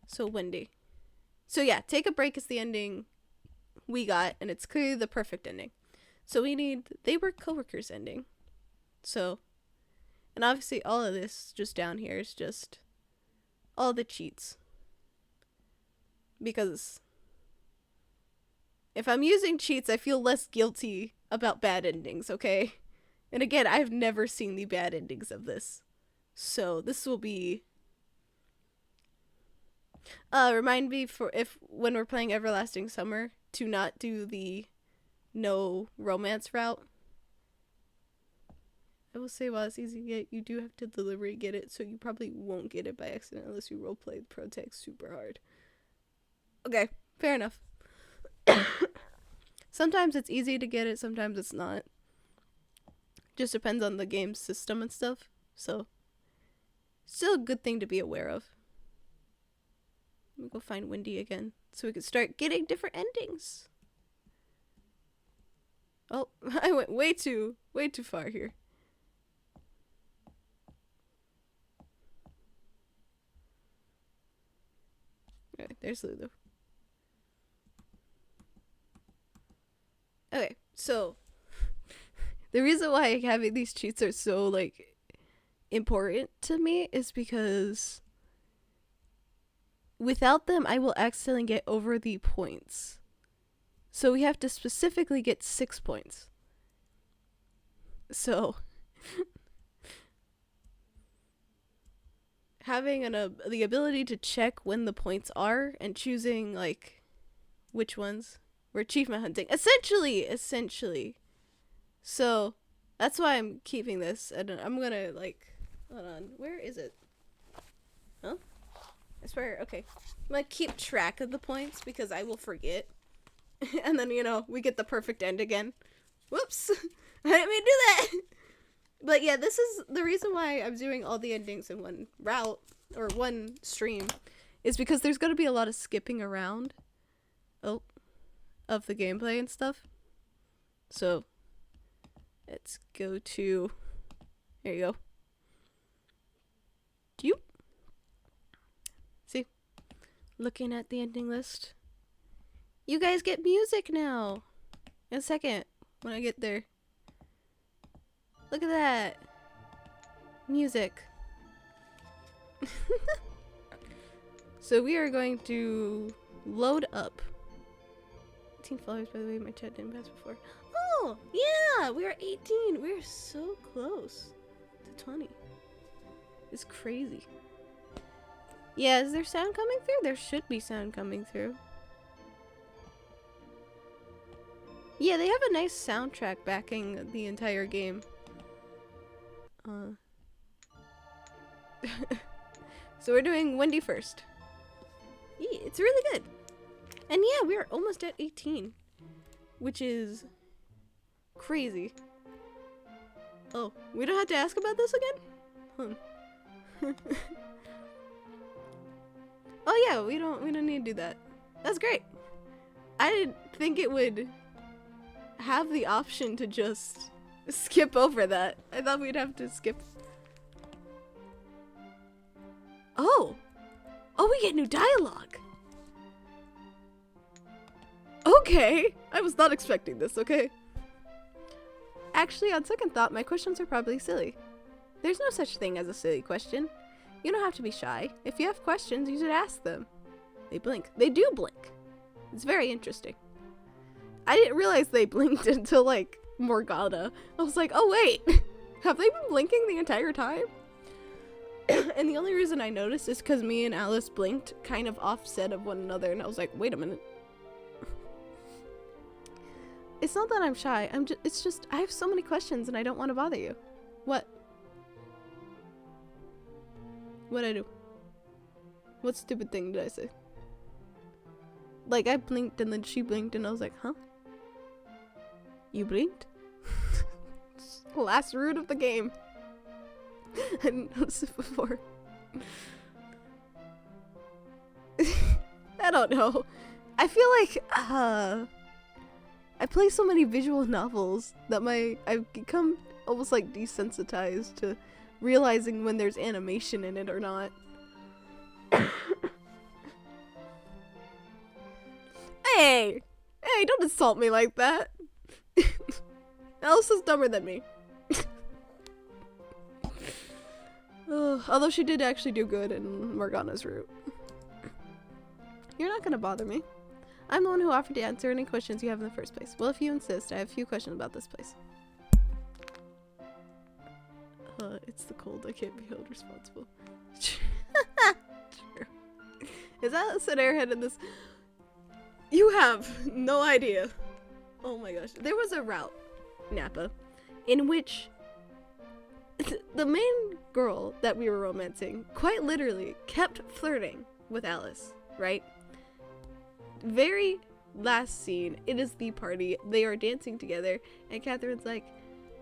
Speaker 1: So, Wendy. So, yeah, take a break is the ending we got, and it's clearly the perfect ending. So, we need, they were coworkers ending. So, and obviously all of this just down here is just all the cheats. Because if I'm using cheats, I feel less guilty about bad endings, okay? And again, I've never seen the bad endings of this. So this will be... remind me when we're playing Everlasting Summer to not do the no romance route. I will say while it's easy to get, you do have to deliberately get it, so you probably won't get it by accident unless you roleplay the pro text super hard. Okay, fair enough. Sometimes it's easy to get it, sometimes it's not. Just depends on the game's system and stuff, so still a good thing to be aware of. Let me go find Wendy again so we can start getting different endings. Oh, I went way too far here. Okay, there's Lulu. Okay, so the reason why having these cheats are so like important to me is because without them I will accidentally get over the points. So we have to specifically get 6 points. So having the ability to check when the points are and choosing like which ones we're achievement hunting essentially. So that's why I'm keeping this, and I'm gonna like, hold on, where is it? Huh? I swear. Okay, I'm gonna keep track of the points because I will forget. And then, you know, we get the perfect end again. Whoops. I didn't mean to do that. But yeah, this is the reason why I'm doing all the endings in one route, or one stream, is because there's going to be a lot of skipping around of the gameplay and stuff. So, let's go to, there you go. See? Looking at the ending list. You guys get music now. In a second, when I get there. Look at that. Music. So we are going to load up. 18 followers, by the way, my chat didn't pass before. Oh, yeah, we are 18. We are so close to 20. It's crazy. Yeah, is there sound coming through? There should be sound coming through. Yeah, they have a nice soundtrack backing the entire game. So we're doing Wendy first. Yeah, it's really good. And yeah, we're almost at 18. Which is crazy. Oh, we don't have to ask about this again? Oh yeah, we don't need to do that. That's great. I didn't think it would have the option to just skip over that. I thought we'd have to skip. Oh, we get new dialogue. Okay, I was not expecting this. Okay. Actually, on second thought, my questions are probably silly. There's no such thing as a silly question. You don't have to be shy. If you have questions, you should ask them. They blink. They do blink. It's very interesting. I didn't realize they blinked until, like, Morgana. I was like, oh wait, have they been blinking the entire time? And the only reason I noticed is because me and Alice blinked kind of offset of one another, and I was like, wait a minute. It's not that I'm shy, it's just, I have so many questions and I don't want to bother you. What? What'd I do? What stupid thing did I say? Like, I blinked and then she blinked and I was like, huh? You blinked? Last root of the game. I didn't notice it before. I don't know. I feel like, I play so many visual novels that I've become almost like desensitized to realizing when there's animation in it or not. Hey! Hey, don't insult me like that. Alice is dumber than me. Although she did actually do good in Morgana's route. You're not gonna bother me. I'm the one who offered to answer any questions you have in the first place. Well, if you insist, I have a few questions about this place. It's the cold. I can't be held responsible. True. Is Alice an airhead in this? You have no idea. Oh my gosh. There was a route, Napa, in which the main girl that we were romancing quite literally kept flirting with Alice, right? Very last scene, it is the party. They are dancing together, and Catherine's like,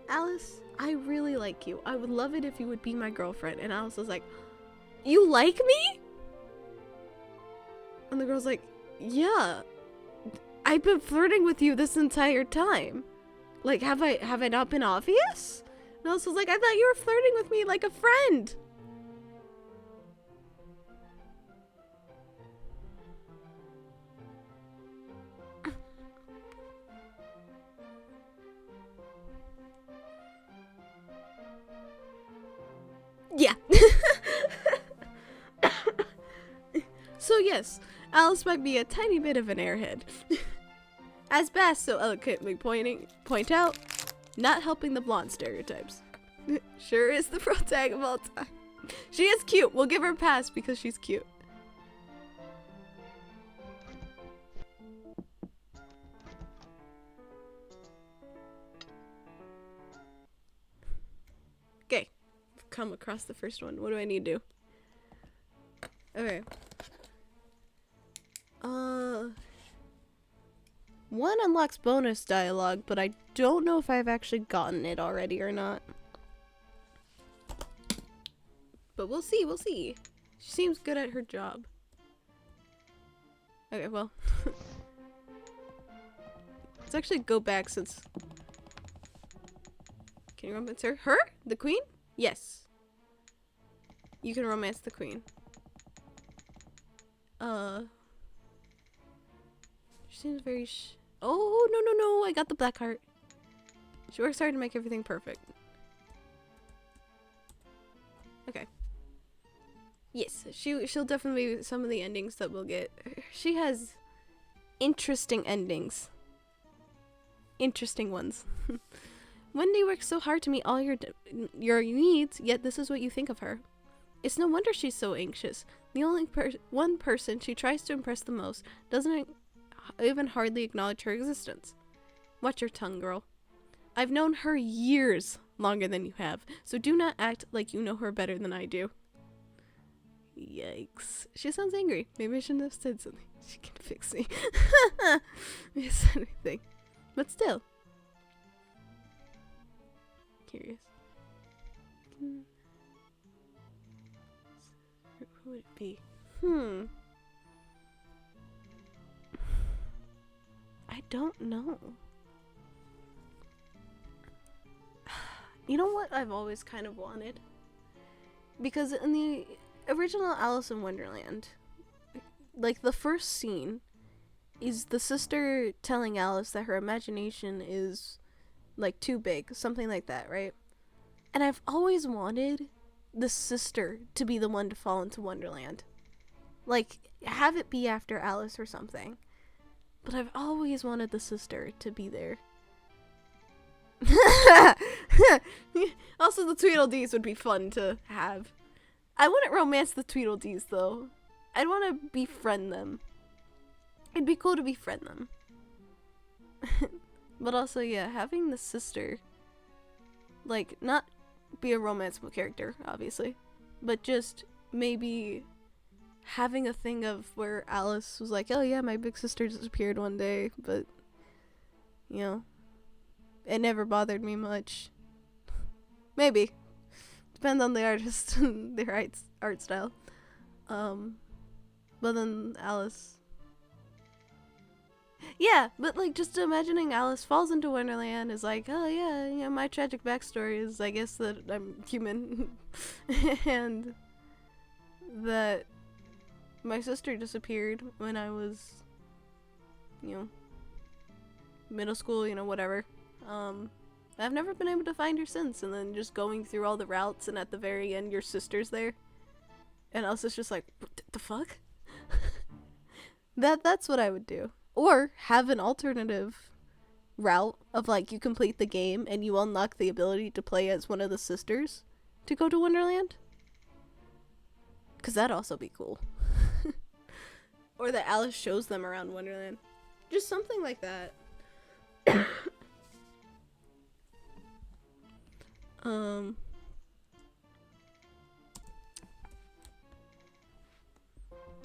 Speaker 1: Alice, I really like you. I would love it if you would be my girlfriend. And Alice was like, you like me? And the girl's like, yeah, I've been flirting with you this entire time. Like, have I not been obvious? And Alice was like, I thought you were flirting with me like a friend. Yeah. So yes, Alice might be a tiny bit of an airhead. As Bass so eloquently point out, not helping the blonde stereotypes. Sure is the pro tag of all time. She is cute. We'll give her a pass because she's cute. Okay. I've come across the first one. What do I need to do? Okay. One unlocks bonus dialogue, but I don't know if I've actually gotten it already or not. But we'll see, we'll see. She seems good at her job. Okay, well. Let's actually go back since... Can you romance her? Her? The queen? Yes. You can romance the queen. She seems very oh, no, I got the black heart. She works hard to make everything perfect. Okay. Yes, she'll definitely be some of the endings that we'll get. She has interesting endings. Interesting ones. Wendy works so hard to meet all your needs, yet this is what you think of her. It's no wonder she's so anxious. The only one person she tries to impress the most doesn't even hardly acknowledge her existence. Watch your tongue, girl. I've known her years longer than you have, so do not act like you know her better than I do. Yikes. She sounds angry. Maybe I shouldn't have said something. She can fix me. Maybe I said anything. But still. Curious. Who would it be? I don't know. You know what I've always kind of wanted? Because in the original Alice in Wonderland, like the first scene is the sister telling Alice that her imagination is like too big, something like that, right? And I've always wanted the sister to be the one to fall into Wonderland. Like, have it be after Alice or something. But I've always wanted the sister to be there. Also, the Tweedledees would be fun to have. I wouldn't romance the Tweedledees, though. I'd want to befriend them. It'd be cool to befriend them. But also, yeah, having the sister, like, not be a romanceable character, obviously, but just maybe having a thing of where Alice was like, oh yeah, my big sister disappeared one day, but, you know, it never bothered me much. Maybe. Depends on the artist and their art style. But then Alice... Yeah, but like just imagining Alice falls into Wonderland is like, oh yeah, you know, my tragic backstory is I guess that I'm human and that my sister disappeared when I was, you know, middle school, you know, whatever. I've never been able to find her since, and then just going through all the routes and at the very end your sister's there. And Alice just like, what the fuck? That's what I would do. Or have an alternative route of like you complete the game and you unlock the ability to play as one of the sisters to go to Wonderland. Because that'd also be cool. Or that Alice shows them around Wonderland. Just something like that. But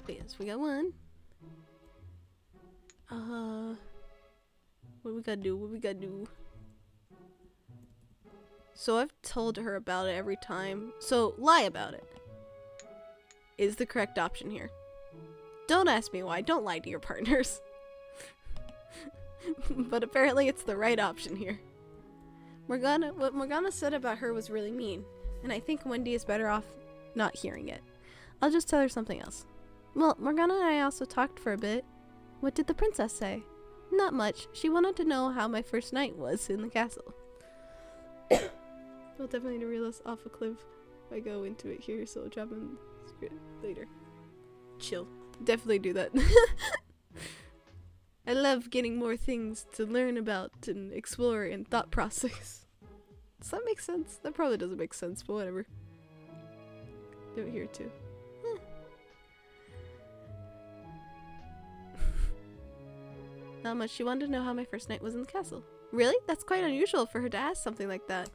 Speaker 1: yes, we got one. What we gotta do? What we gotta do? So I've told her about it every time. So lie about it is the correct option here. Don't ask me why. Don't lie to your partners. But apparently it's the right option here. What Morgana said about her was really mean, and I think Wendy is better off not hearing it. I'll just tell her something else. Well, Morgana and I also talked for a bit. What did the princess say? Not much. She wanted to know how my first night was in the castle. I'll definitely reel us off a cliff if I go into it here, so I'll drop in the script later. Chill. Definitely do that. I love getting more things to learn about and explore and thought process. Does that make sense? That probably doesn't make sense, but whatever. Do it here too. Not much. She wanted to know how my first night was in the castle. Really? That's quite unusual for her to ask something like that.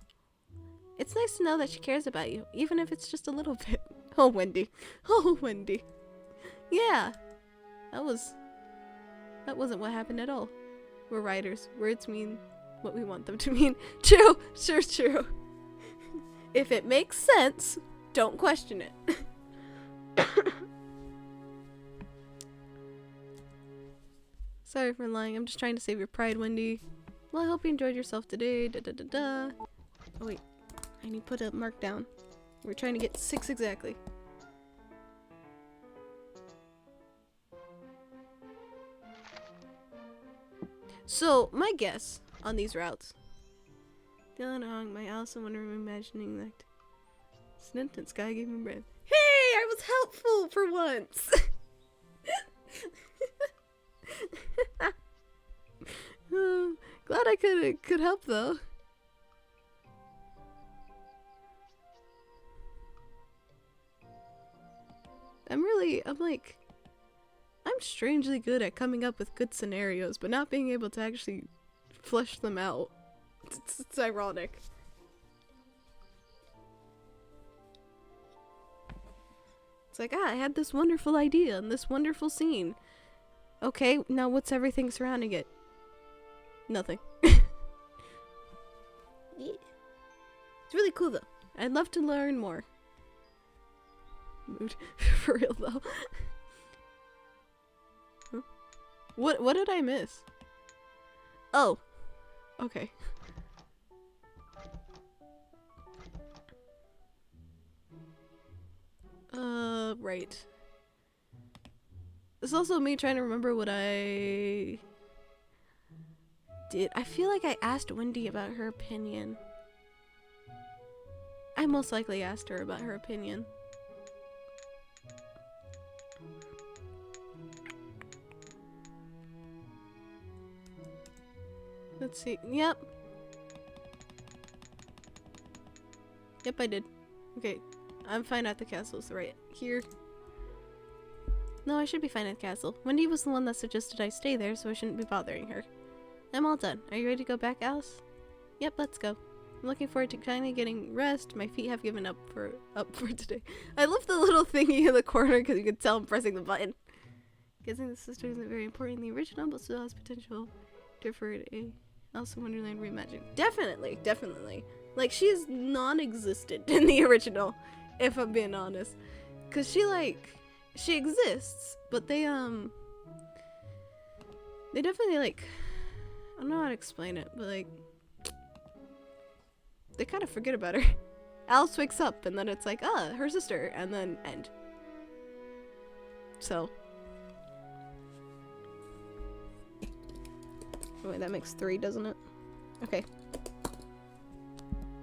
Speaker 1: It's nice to know that she cares about you, even if it's just a little bit. Oh, Wendy. Oh, Wendy. Yeah. That wasn't what happened at all. We're writers. Words mean what we want them to mean. True. Sure, true. If it makes sense, don't question it. Sorry for lying. I'm just trying to save your pride, Wendy. Well, I hope you enjoyed yourself today. Da da da da. Oh wait, I need to put a mark down. We're trying to get 6 exactly. So my guess on these routes. Dylan Ong, my Allison Wonder imagining that Snint Sky gave me bread. Hey, I was helpful for once. Glad I could help though. I'm strangely good at coming up with good scenarios, but not being able to actually flesh them out. It's ironic. It's like, I had this wonderful idea and this wonderful scene. Okay, now what's everything surrounding it? Nothing. Yeah. It's really cool though. I'd love to learn more. Mood. For real though. Huh? What did I miss? Oh. Okay. Right. It's also me trying to remember what I did. I feel like I asked Wendy about her opinion. I most likely asked her about her opinion. Let's see. Yep. Yep, I did. Okay. I'm fine at the castle, so right here. No, I should be fine at the castle. Wendy was the one that suggested I stay there, so I shouldn't be bothering her. I'm all done. Are you ready to go back, Alice? Yep, let's go. I'm looking forward to kinda getting rest. My feet have given up for today. I love the little thingy in the corner because you can tell I'm pressing the button. Guessing the sister isn't very important in the original, but still has potential for a Alice in Wonderland reimagining. Definitely, definitely. Like, she is non-existent in the original, if I'm being honest. Cause she exists, but they definitely, like, I don't know how to explain it, but, like, they kind of forget about her. Alice wakes up, and then it's like, her sister, and then end. So. Oh, wait, that makes 3, doesn't it? Okay.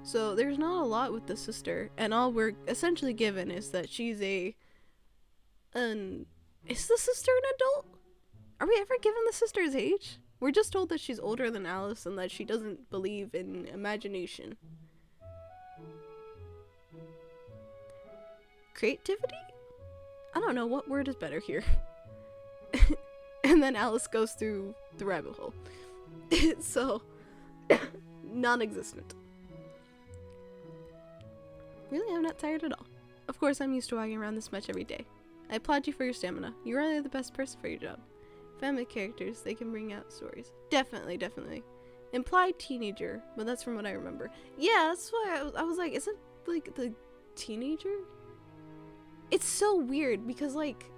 Speaker 1: So, there's not a lot with the sister, and all we're essentially given is that she's is the sister an adult? Are we ever given the sister's age? We're just told that she's older than Alice and that she doesn't believe in imagination. Creativity? I don't know, what word is better here? And then Alice goes through the rabbit hole. So, non-existent. Really, I'm not tired at all. Of course, I'm used to walking around this much every day. I applaud you for your stamina. You're really the best person for your job. Family characters, they can bring out stories. Definitely, definitely. Implied teenager, but that's from what I remember. Yeah, that's why I was like, isn't, like, the teenager? It's so weird, because, like,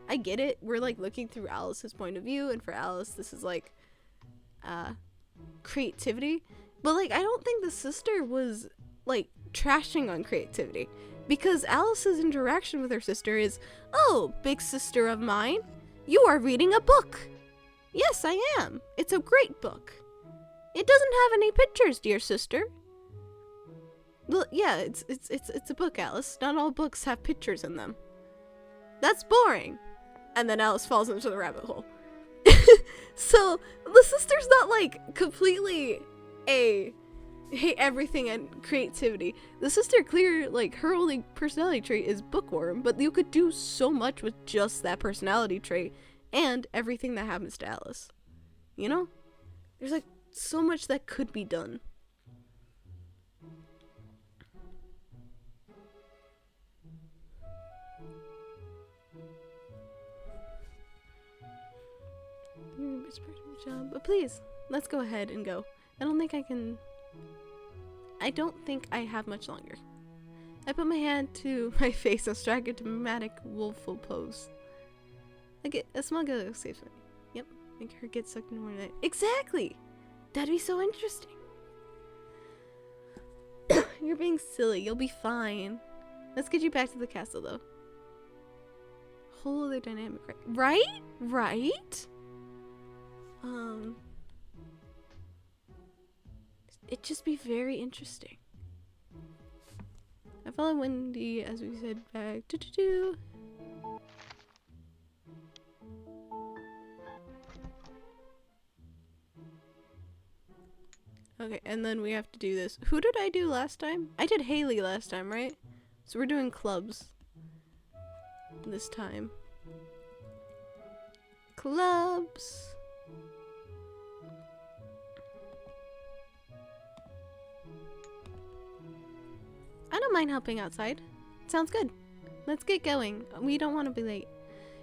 Speaker 1: I get it. We're like looking through Alice's point of view, and for Alice, this is like creativity. But like, I don't think the sister was like trashing on creativity, because Alice's interaction with her sister is, "Oh, big sister of mine, you are reading a book." "Yes, I am. It's a great book." "It doesn't have any pictures, dear sister." "Well, yeah, it's a book, Alice. Not all books have pictures in them." "That's boring." And then Alice falls into the rabbit hole. So the sister's not like completely hate everything and creativity. The sister like her only personality trait is bookworm, but you could do so much with just that personality trait and everything that happens to Alice. You know? There's like so much that could be done. You're a best part of the job, but please, let's go ahead and go. I don't think I have much longer. I put my hand to my face and strike a dramatic wolfful pose. I get a small girl escapes me. Yep, make her get sucked into more night. Exactly! That'd be so interesting. You're being silly. You'll be fine. Let's get you back to the castle, though. Whole other dynamic, right? Right? It'd just be very interesting. I follow Wendy as we said back. Okay, and then we have to do this. Who did I do last time? I did Haley last time, right? So we're doing clubs this time. Clubs. I don't mind helping outside. Sounds good. Let's get going. We don't want to be late.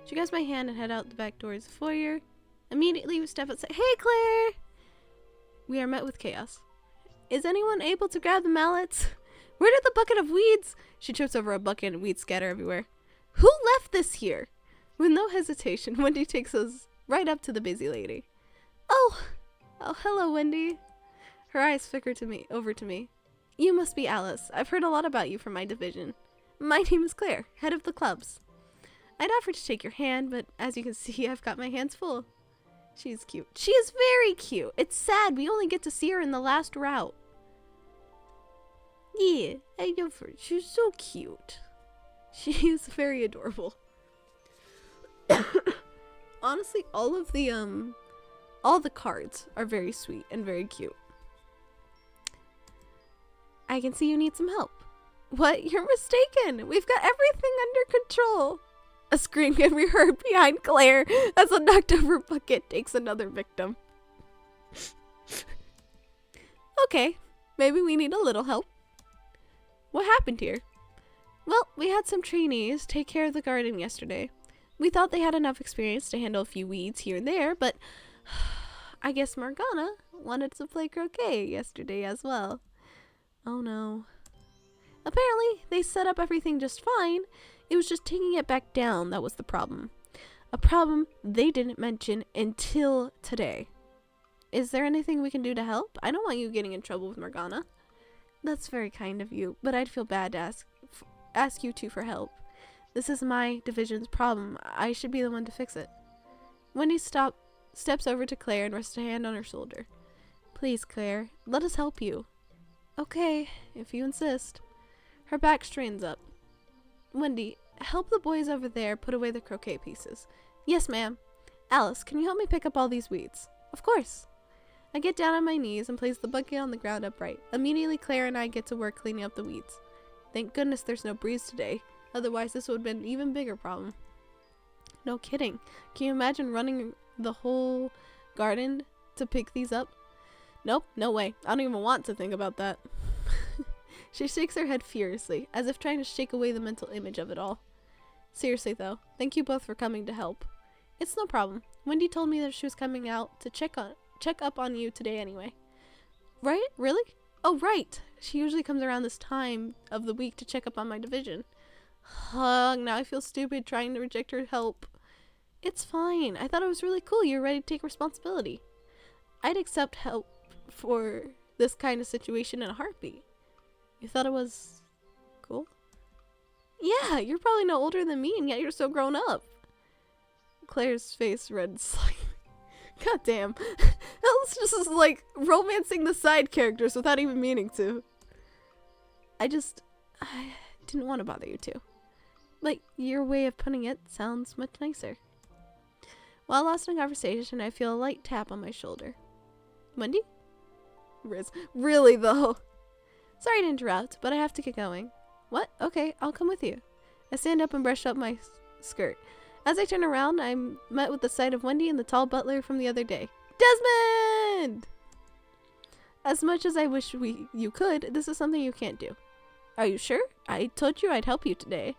Speaker 1: She grabs my hand and head out the back doors of the foyer. Immediately we step outside. Hey, Claire! We are met with chaos. Is anyone able to grab the mallets? Where did the bucket of weeds? She trips over a bucket and weeds scatter everywhere. Who left this here? With no hesitation, Wendy takes us right up to the busy lady. Oh, hello, Wendy. Her eyes flicker over to me. You must be Alice. I've heard a lot about you from my division. My name is Claire, head of the clubs. I'd offer to shake your hand, but as you can see, I've got my hands full. She's cute. She is very cute. It's sad we only get to see her in the last route. Yeah, I love her. She's so cute. She is very adorable. Honestly, all the cards are very sweet and very cute. I can see you need some help. What? You're mistaken. We've got everything under control. A scream can be heard behind Claire as a knocked over bucket takes another victim. Okay, maybe we need a little help. What happened here? Well, we had some trainees take care of the garden yesterday. We thought they had enough experience to handle a few weeds here and there, but I guess Morgana wanted to play croquet yesterday as well. Oh no. Apparently, they set up everything just fine. It was just taking it back down that was the problem. A problem they didn't mention until today. Is there anything we can do to help? I don't want you getting in trouble with Morgana. That's very kind of you, but I'd feel bad to ask you two for help. This is my division's problem. I should be the one to fix it. Wendy steps over to Claire and rests a hand on her shoulder. Please, Claire, let us help you. Okay, if you insist. Her back straightens up. Wendy, help the boys over there put away the croquet pieces. Yes, ma'am. Alice, can you help me pick up all these weeds? Of course. I get down on my knees and place the bucket on the ground upright. Immediately, Claire and I get to work cleaning up the weeds. Thank goodness there's no breeze today. Otherwise, this would have been an even bigger problem. No kidding. Can you imagine running the whole garden to pick these up? Nope, no way. I don't even want to think about that. She shakes her head furiously, as if trying to shake away the mental image of it all. Seriously, though, thank you both for coming to help. It's no problem. Wendy told me that she was coming out to check up on you today anyway. Right? Really? Oh, right. She usually comes around this time of the week to check up on my division. Now I feel stupid trying to reject her help. It's fine. I thought it was really cool. You're ready to take responsibility. I'd accept help for this kind of situation in a heartbeat. You thought it was cool? Yeah, you're probably no older than me and yet you're so grown up. Claire's face reddened slightly. God damn. That was just like romancing the side characters without even meaning to. I didn't want to bother you too. Like, your way of putting it sounds much nicer. While lost in conversation, I feel a light tap on my shoulder. Wendy? Riz. Really, though? Sorry to interrupt, but I have to get going. What? Okay, I'll come with you. I stand up and brush up my skirt. As I turn around, I'm met with the sight of Wendy and the tall butler from the other day. Desmond! As much as I wish you could, this is something you can't do. Are you sure? I told you I'd help you today.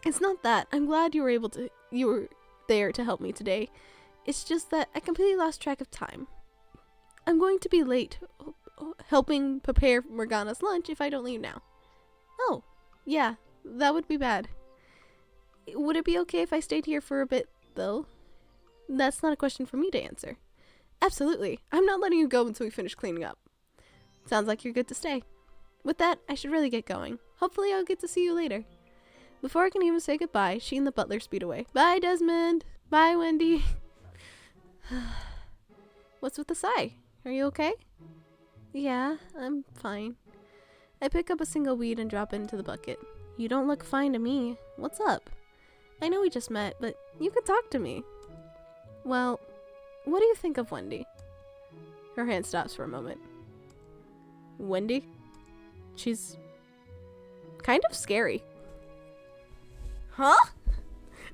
Speaker 1: It's not that. I'm glad you were there to help me today. It's just that I completely lost track of time. I'm going to be late helping prepare Morgana's lunch if I don't leave now. Oh, yeah, that would be bad. Would it be okay if I stayed here for a bit, though? That's not a question for me to answer. Absolutely. I'm not letting you go until we finish cleaning up. Sounds like you're good to stay. With that, I should really get going. Hopefully I'll get to see you later. Before I can even say goodbye, she and the butler speed away. Bye, Desmond. Bye, Wendy. What's with the sigh? Are you okay? Yeah, I'm fine. I pick up a single weed and drop it into the bucket. You don't look fine to me. What's up? I know we just met, but you could talk to me. Well, what do you think of Wendy? Her hand stops for a moment. Wendy? She's kind of scary. Huh?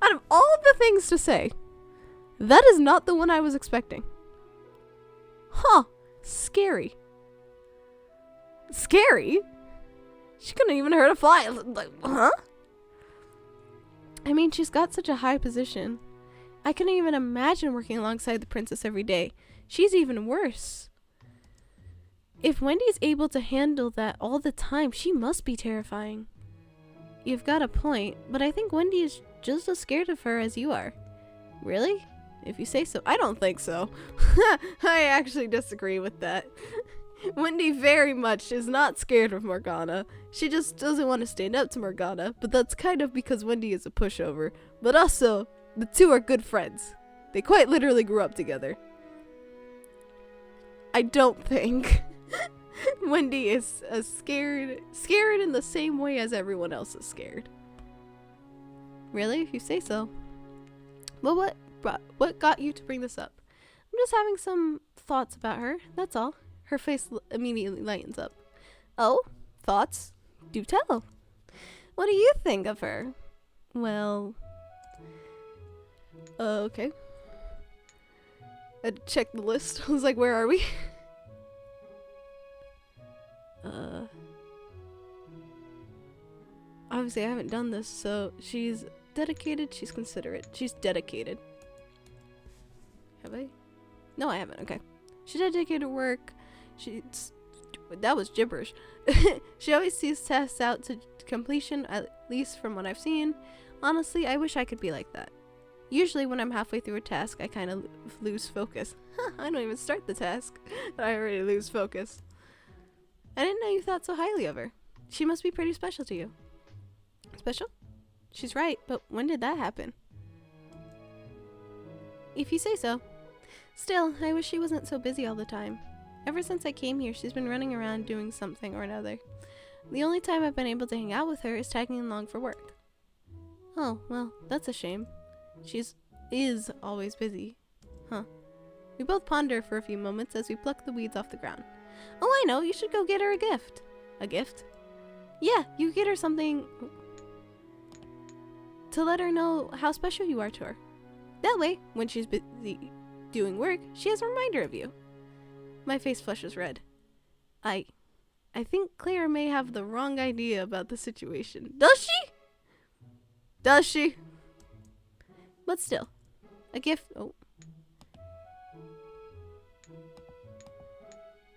Speaker 1: Out of all the things to say, that is not the one I was expecting. Huh. Scary. Scary? She couldn't even hurt a fly. Like, huh? I mean, she's got such a high position. I couldn't even imagine working alongside the princess every day. She's even worse. If Wendy's able to handle that all the time, she must be terrifying. You've got a point, but I think Wendy is just as scared of her as you are. Really? If you say so. I don't think so. I actually disagree with that. Wendy very much is not scared of Morgana. She just doesn't want to stand up to Morgana, but that's kind of because Wendy is a pushover. But also, the two are good friends. They quite literally grew up together. I don't think Wendy is as scared in the same way as everyone else is scared. Really? If you say so. Well, what got you to bring this up? I'm just having some thoughts about her, that's all. Her face immediately lightens up. Oh, thoughts? Do tell. What do you think of her? Well, okay. I had to check the list. I was like, where are we? Obviously I haven't done this, so she's dedicated, she's considerate, she's dedicated. Have I? No, I haven't, okay. She's dedicated to work. That was gibberish. She always sees tasks out to completion, at least from what I've seen. Honestly, I wish I could be like that. Usually when I'm halfway through a task, I kind of lose focus. I don't even start the task. I already lose focus. I didn't know you thought so highly of her. She must be pretty special to you. Special? She's right, but when did that happen? If you say so. Still, I wish she wasn't so busy all the time. Ever since I came here, she's been running around doing something or another. The only time I've been able to hang out with her is tagging along for work. Oh, well, that's a shame. Is always busy. Huh. We both ponder for a few moments as we pluck the weeds off the ground. Oh, I know, you should go get her a gift. A gift? Yeah, you get her something to let her know how special you are to her. That way, when she's busy doing work, she has a reminder of you. My face flushes red. I think Claire may have the wrong idea about the situation. Does she? Does she? But still, a gift. Oh.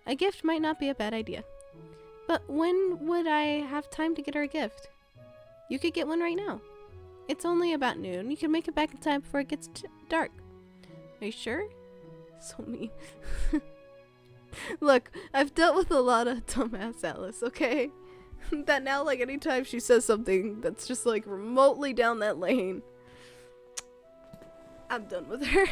Speaker 1: A gift might not be a bad idea. But when would I have time to get her a gift? You could get one right now. It's only about noon. You can make it back in time before it gets dark. Are you sure? So mean. Look, I've dealt with a lot of dumbass Alice, okay? That now, like, anytime she says something that's just, like, remotely down that lane, I'm done with her.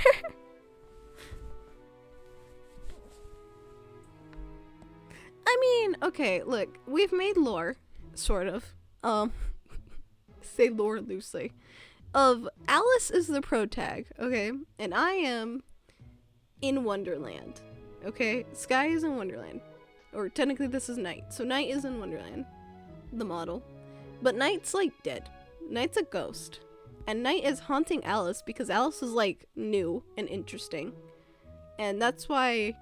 Speaker 1: I mean, okay, look, we've made lore, sort of, say lore loosely, of Alice is the protag, okay? And I am in Wonderland. Okay, Sky is in Wonderland. Or technically this is Night. So Night is in Wonderland, the model. But Night's like dead. Night's a ghost. And Night is haunting Alice because Alice is like new and interesting. And that's why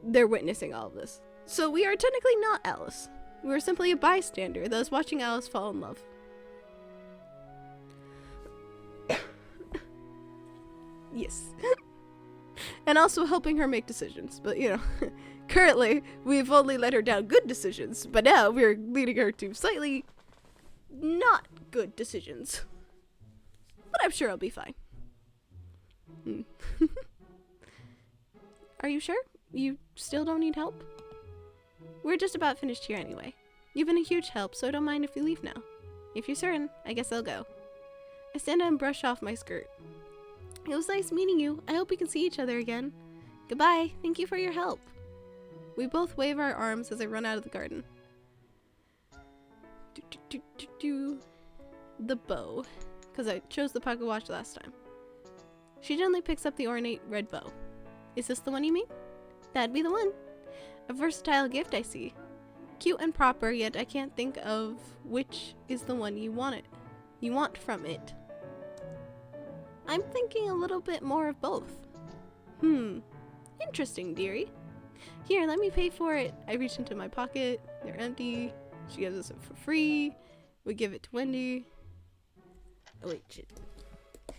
Speaker 1: they're witnessing all of this. So we are technically not Alice. We are simply a bystander that is watching Alice fall in love. Yes. And also helping her make decisions. But, you know, currently, we've only let her down good decisions. But now we're leading her to slightly not good decisions. But I'm sure I'll be fine. Are you sure? You still don't need help? We're just about finished here anyway. You've been a huge help, so I don't mind if you leave now. If you're certain, I guess I'll go. I stand up and brush off my skirt. It was nice meeting you. I hope we can see each other again. Goodbye. Thank you for your help. We both wave our arms as I run out of the garden. The bow. Because I chose the pocket watch last time. She gently picks up the ornate red bow. Is this the one you mean? That'd be the one. A versatile gift, I see. Cute and proper, yet I can't think of which is the one you want from it. I'm thinking a little bit more of both. Interesting, dearie. Here, let me pay for it. I reach into my pocket. They're empty. She gives us it for free. We give it to Wendy. Oh, wait, shit. 1,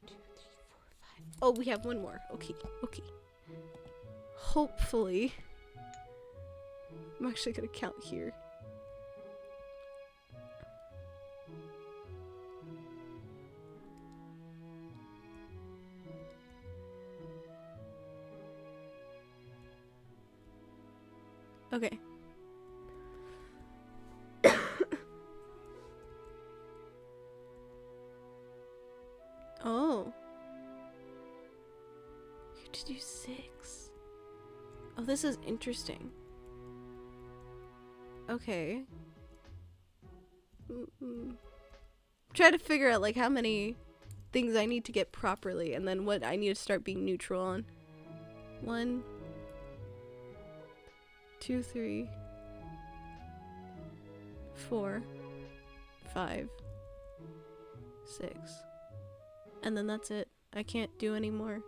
Speaker 1: 2, 3, 4, 5. Oh, we have one more. Okay, okay. Hopefully. I'm actually gonna count here. Okay. Oh. You have to do 6. Oh, this is interesting. Okay. Try to figure out like how many things I need to get properly and then what I need to start being neutral on. 1, 2, 3, 4, 5, 6. And then that's it. I can't do any more.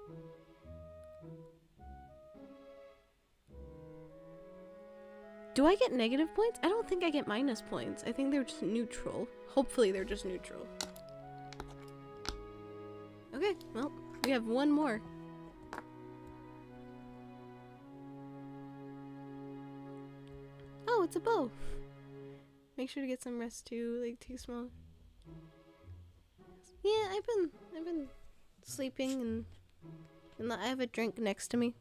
Speaker 1: Do I get negative points? I don't think I get minus points. I think they're just neutral. Hopefully they're just neutral. Okay, well, we have one more. Oh, it's a bow. Make sure to get some rest too, like too small. Yeah, I've been sleeping and I have a drink next to me.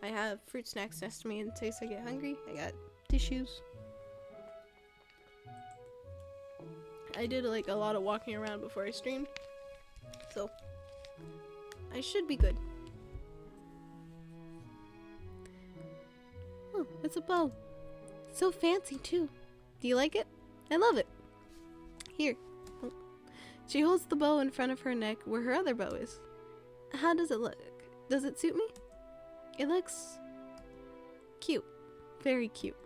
Speaker 1: I have fruit snacks next to me in case I get hungry. I got tissues. I did like a lot of walking around before I streamed, so I should be good. Oh, it's a bow. So fancy too. Do you like it? I love it. Here. Oh. She holds the bow in front of her neck where her other bow is. How does it look? Does it suit me? It looks cute. Very cute.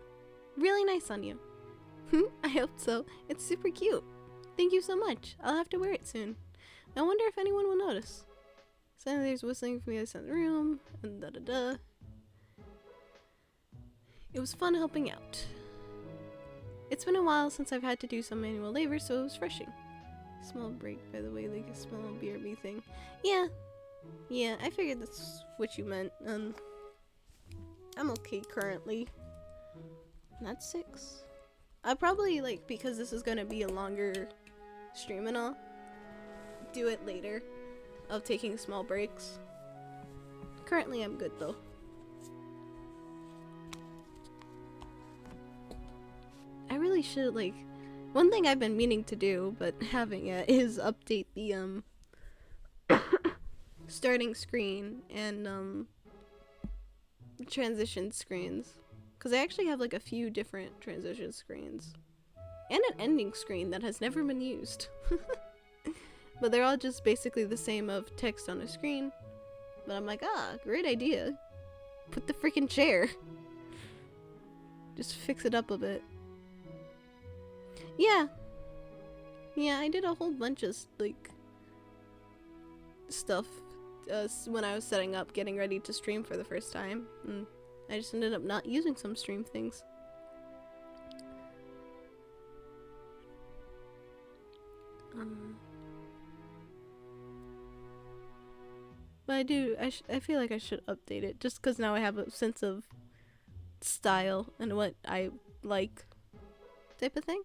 Speaker 1: Really nice on you. I hope so. It's super cute. Thank you so much. I'll have to wear it soon. I wonder if anyone will notice. Suddenly there's whistling from the other side of the room, and da-da-da. It was fun helping out. It's been a while since I've had to do some manual labor, so it was refreshing. Small break, by the way, like a small BRB thing. Yeah, I figured that's what you meant. I'm okay currently. That's 6. I probably, like, because this is gonna be a longer stream and all, do it later, of taking small breaks. Currently, I'm good though. I really should, like, one thing I've been meaning to do, but haven't yet, is update the, starting screen and, transition screens. Because I actually have, like, a few different transition screens. And an ending screen that has never been used. But they're all just basically the same of text on a screen. But I'm like, ah, great idea. Put the freaking chair. Just fix it up a bit. Yeah. Yeah, I did a whole bunch of, like, stuff when I was setting up, getting ready to stream for the first time. And I just ended up not using some stream things. But I feel like I should update it, just because now I have a sense of style and what I like type of thing.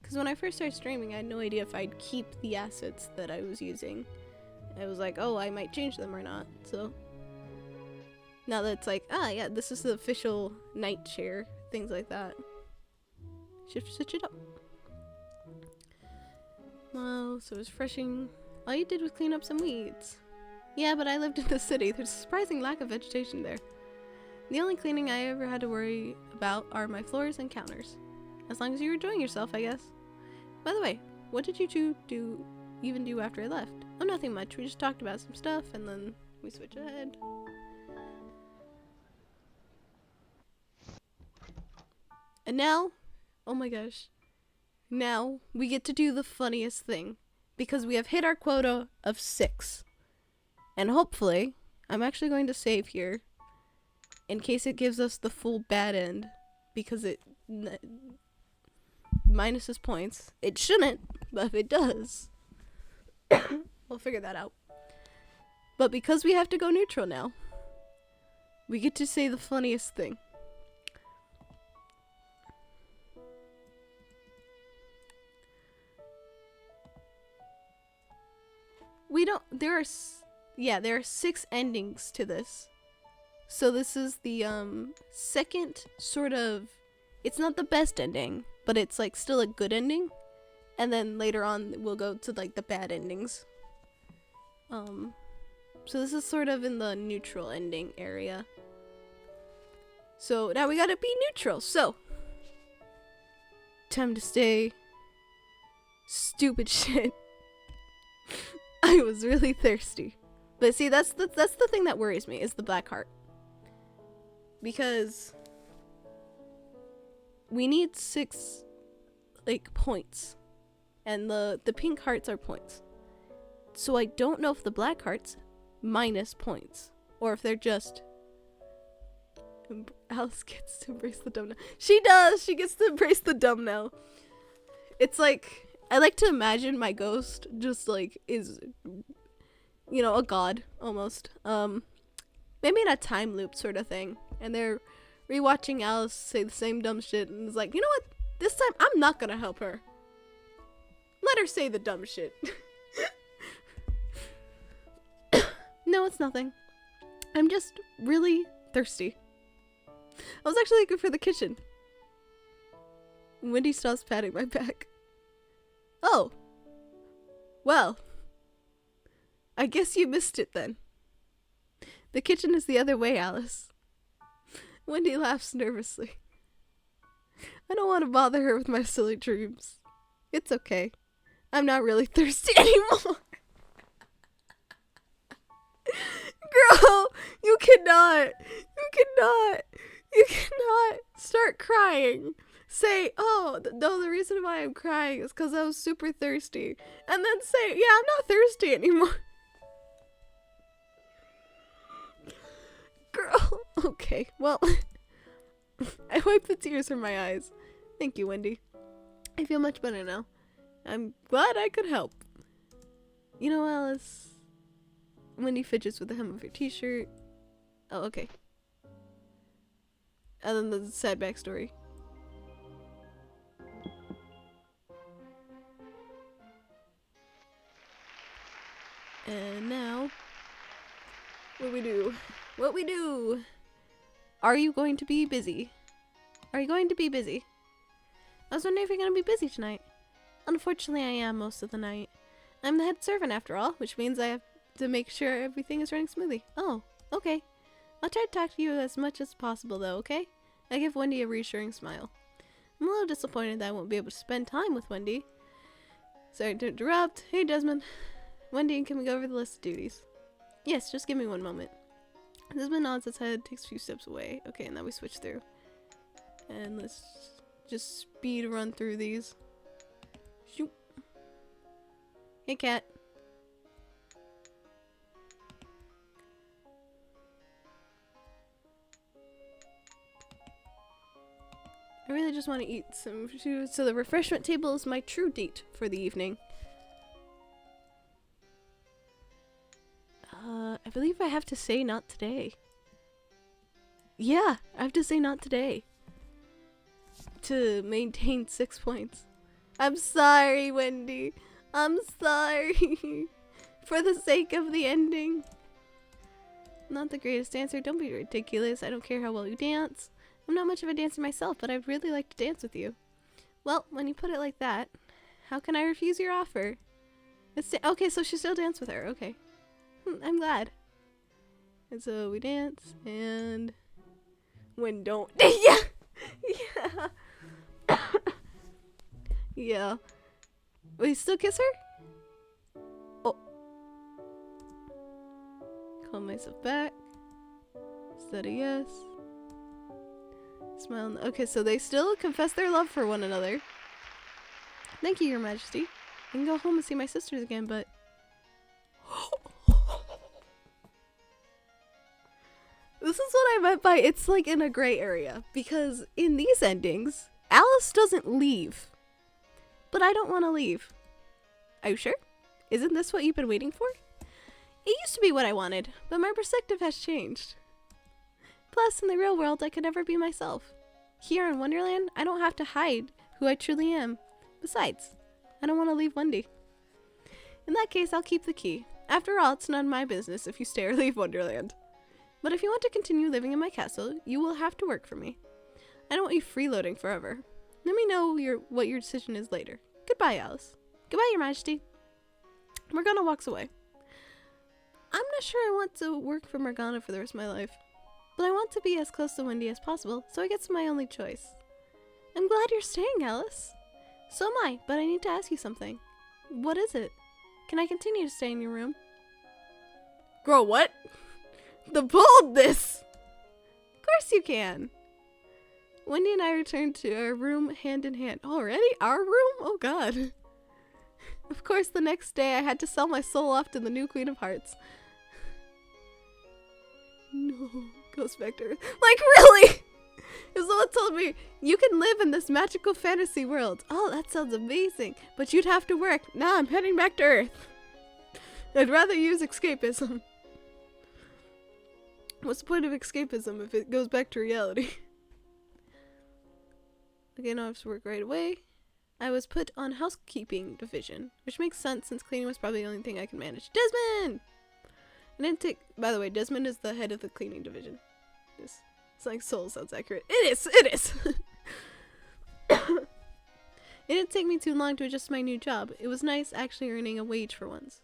Speaker 1: Because when I first started streaming, I had no idea if I'd keep the assets that I was using. I was like, oh, I might change them or not. So now that it's like, ah, yeah, this is the official night chair, things like that. Should switch it up. Wow, so it was freshing. All you did was clean up some weeds. Yeah, but I lived in the city. There's a surprising lack of vegetation there. The only cleaning I ever had to worry about are my floors and counters. As long as you were enjoying yourself, I guess. By the way, what did you two do after I left? Oh, nothing much. We just talked about some stuff and then we switched ahead. And now, oh my gosh, now we get to do the funniest thing because we have hit our quota of 6. And hopefully, I'm actually going to save here in case it gives us the full bad end because it minuses points. It shouldn't, but if it does, we'll figure that out. But because we have to go neutral now, we get to say the funniest thing. There are 6 endings to this. So this is the second sort of, it's not the best ending, but it's like still a good ending. And then later on we'll go to like the bad endings. So this is sort of in the neutral ending area. So now we gotta be neutral. So time to stay stupid shit. I was really thirsty. But see, that's the thing that worries me, is the black heart. Because we need 6 like points. And the pink hearts are points. So I don't know if the black hearts minus points. Or if they're just Alice gets to embrace the dumb now. She does! She gets to embrace the dumb now. It's like, I like to imagine my ghost just like is, you know, a god almost. Maybe in a time loop sort of thing. And they're rewatching Alice say the same dumb shit and is like, you know what? This time I'm not gonna help her. Let her say the dumb shit. No, it's nothing. I'm just really thirsty. I was actually looking for the kitchen. Wendy stops patting my back. Oh. Well. I guess you missed it then. The kitchen is the other way, Alice. Wendy laughs nervously. I don't want to bother her with my silly dreams. It's okay. I'm not really thirsty anymore. Girl, you cannot start crying. Say, oh, no, the reason why I'm crying is because I was super thirsty. And then say, yeah, I'm not thirsty anymore. Girl, okay, well, I wiped the tears from my eyes. Thank you, Wendy. I feel much better now. I'm glad I could help. You know, Alice, Wendy fidgets with the hem of her t-shirt. Oh, okay. And then the sad backstory. now, what we do? What we do? Are you going to be busy? Are you going to be busy? I was wondering if you're going to be busy tonight. Unfortunately, I am most of the night. I'm the head servant after all, which means I have to make sure everything is running smoothly. Oh, okay. I'll try to talk to you as much as possible though, okay? I give Wendy a reassuring smile. I'm a little disappointed that I won't be able to spend time with Wendy. Sorry to interrupt. Hey Desmond. Wendy, can we go over the list of duties? Yes, just give me one moment. Desmond nods his head, takes a few steps away. Okay, and now we switch through. And let's just speed run through these. Shoot. Hey cat. I really just want to eat some food, so the refreshment table is my true date for the evening. I believe I have to say not today. Yeah, I have to say not today. To maintain 6 points. I'm sorry, Wendy. I'm sorry. For the sake of the ending. Not the greatest dancer. Don't be ridiculous. I don't care how well you dance. I'm not much of a dancer myself, but I'd really like to dance with you. Well, when you put it like that, how can I refuse your offer? Okay, so she still danced with her. Okay. I'm glad. And so we dance, and when don't. Yeah! Yeah! Yeah. Wait, still kiss her? Oh. Calm myself back. Is that a yes? Smile. Okay, so they still confess their love for one another. Thank you, Your Majesty. I can go home and see my sisters again, but... This is what I meant by it's like in a gray area. Because in these endings, Alice doesn't leave. But I don't want to leave. Are you sure? Isn't this what you've been waiting for? It used to be what I wanted, but my perspective has changed. Plus, in the real world, I could never be myself. Here in Wonderland, I don't have to hide who I truly am. Besides, I don't want to leave Wendy. In that case, I'll keep the key. After all, it's none of my business if you stay or leave Wonderland. But if you want to continue living in my castle, you will have to work for me. I don't want you freeloading forever. Let me know what your decision is later. Goodbye, Alice. Goodbye, Your Majesty. Morgana walks away. I'm not sure I want to work for Morgana for the rest of my life. But I want to be as close to Wendy as possible, so I guess it's my only choice. I'm glad you're staying, Alice. So am I, but I need to ask you something. What is it? Can I continue to stay in your room? Girl, what? The boldness! Of course you can. Wendy and I returned to our room hand in hand. Already? Our room? Oh god. Of course, the next day I had to sell my soul off to the new Queen of Hearts. No, goes back to Earth. Like, really? If someone told me, you can live in this magical fantasy world. Oh, that sounds amazing. But you'd have to work. Nah, I'm heading back to Earth. I'd rather use escapism. What's the point of escapism if it goes back to reality? Okay, now I have to work right away. I was put on housekeeping division, which makes sense since cleaning was probably the only thing I could manage. Desmond! I didn't take... By the way, Desmond is the head of the cleaning division. It's like Soul sounds accurate. It is! It is! It didn't take me too long to adjust to my new job. It was nice actually earning a wage for once.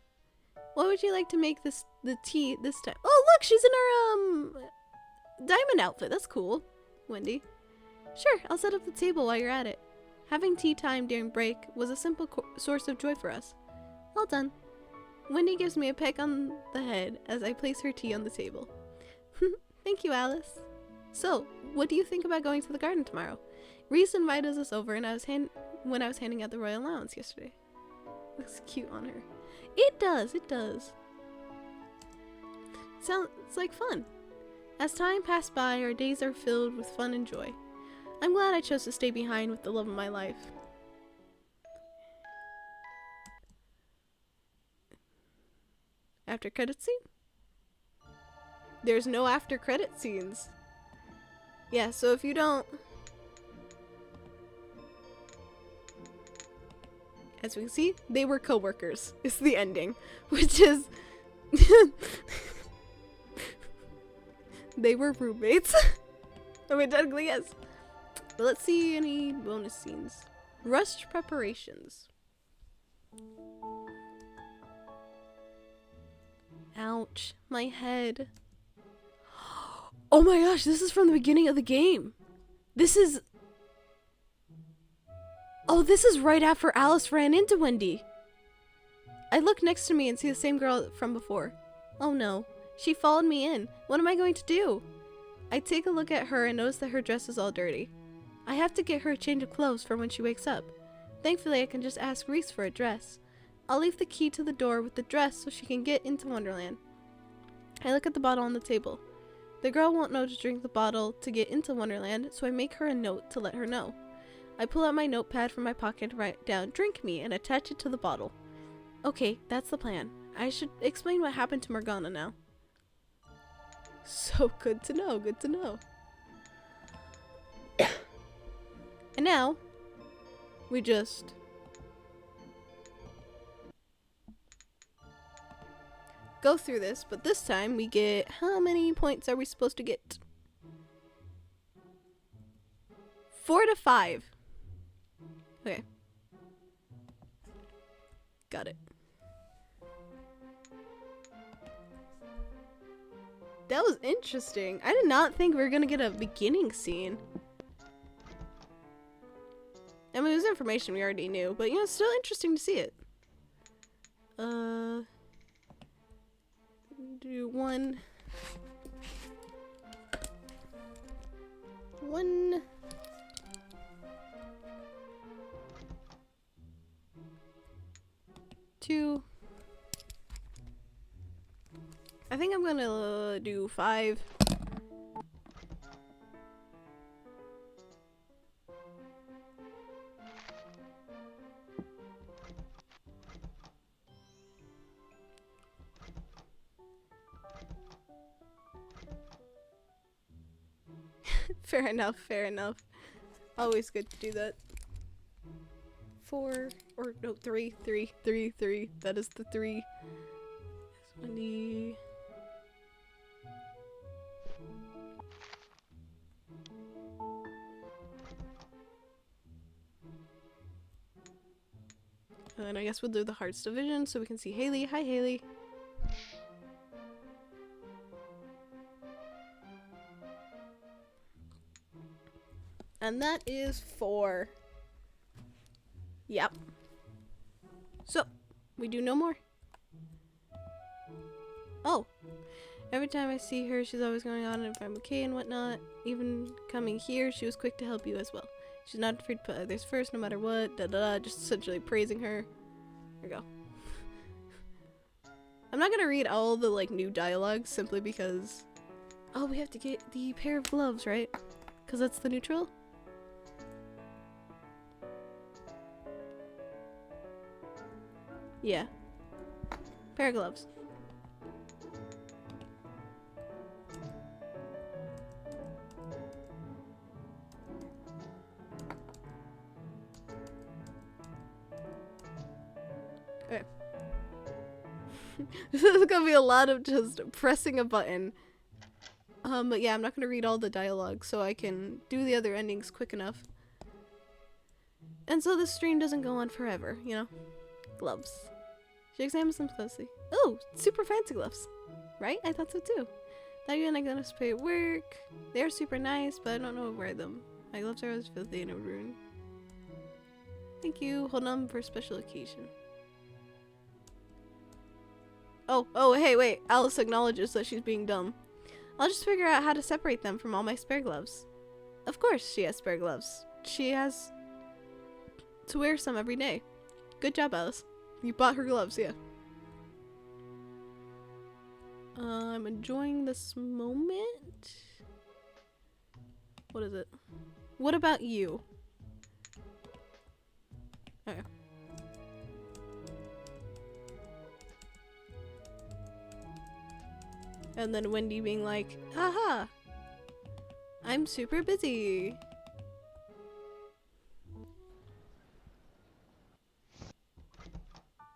Speaker 1: What would you like to make the tea this time? Oh, look! She's in her, diamond outfit. That's cool. Wendy. Sure, I'll set up the table while you're at it. Having tea time during break was a simple source of joy for us. All done. Wendy gives me a peck on the head as I place her tea on the table. Thank you, Alice. So, what do you think about going to the garden tomorrow? Reese invited us over and when I was handing out the royal allowance yesterday. Looks cute on her. It does, it does. Sounds like fun. As time passed by, our days are filled with fun and joy. I'm glad I chose to stay behind with the love of my life. After credit scene? There's no after credit scenes. Yeah, so if you don't... As we can see, they were co-workers, is the ending. Which is They were roommates. I mean, technically, yes. But let's see any bonus scenes. Rushed preparations. Ouch. My head. Oh my gosh, this is from the beginning of the game. This is... Oh, this is right after Alice ran into Wendy. I look next to me and see the same girl from before. Oh no. She followed me in. What am I going to do? I take a look at her and notice that her dress is all dirty. I have to get her a change of clothes for when she wakes up. Thankfully, I can just ask Reese for a dress. I'll leave the key to the door with the dress so she can get into Wonderland. I look at the bottle on the table. The girl won't know to drink the bottle to get into Wonderland, so I make her a note to let her know. I pull out my notepad from my pocket and write down "Drink me" and attach it to the bottle. Okay, that's the plan. I should explain what happened to Morgana now. So good to know, good to know. And now, we just go through this, but this time we get, how many points are we supposed to get? 4 to 5. Okay. Got it. That was interesting. I did not think we were gonna get a beginning scene. I mean, it was information we already knew, but you know, it's still interesting to see it. Do one. Two. I think I'm gonna do 5. Fair enough, fair enough. Always good to do that. 4, or no, 3. That is the 3. Wendy. And then I guess we'll do the Hearts division so we can see Haley. Hi, Haley. And that is 4. Yep. So, we do no more. Oh. Every time I see her, she's always going on if I'm okay and whatnot. Even coming here, she was quick to help you as well. She's not afraid to put others first no matter what. Just essentially praising her. There we go. I'm not gonna read all the like new dialogue simply because... Oh, we have to get the pair of gloves, right? Because that's the neutral? Yeah. Pair of gloves. Okay. This is gonna be a lot of just pressing a button. But yeah, I'm not gonna read all the dialogue so I can do the other endings quick enough. And so this stream doesn't go on forever, you know? Gloves. She examines them closely. Oh, super fancy gloves. Right? I thought so too. Thought you and I gonna spray at work. They're super nice, but I don't know how to wear them. My gloves are always filthy and it would ruin. Thank you. Hold on for a special occasion. Oh, hey, wait. Alice acknowledges that she's being dumb. I'll just figure out how to separate them from all my spare gloves. Of course she has spare gloves. She has to wear some every day. Good job, Alice. You bought her gloves, yeah. I'm enjoying this moment. What is it? What about you? Okay. And then Wendy being like, haha, I'm super busy.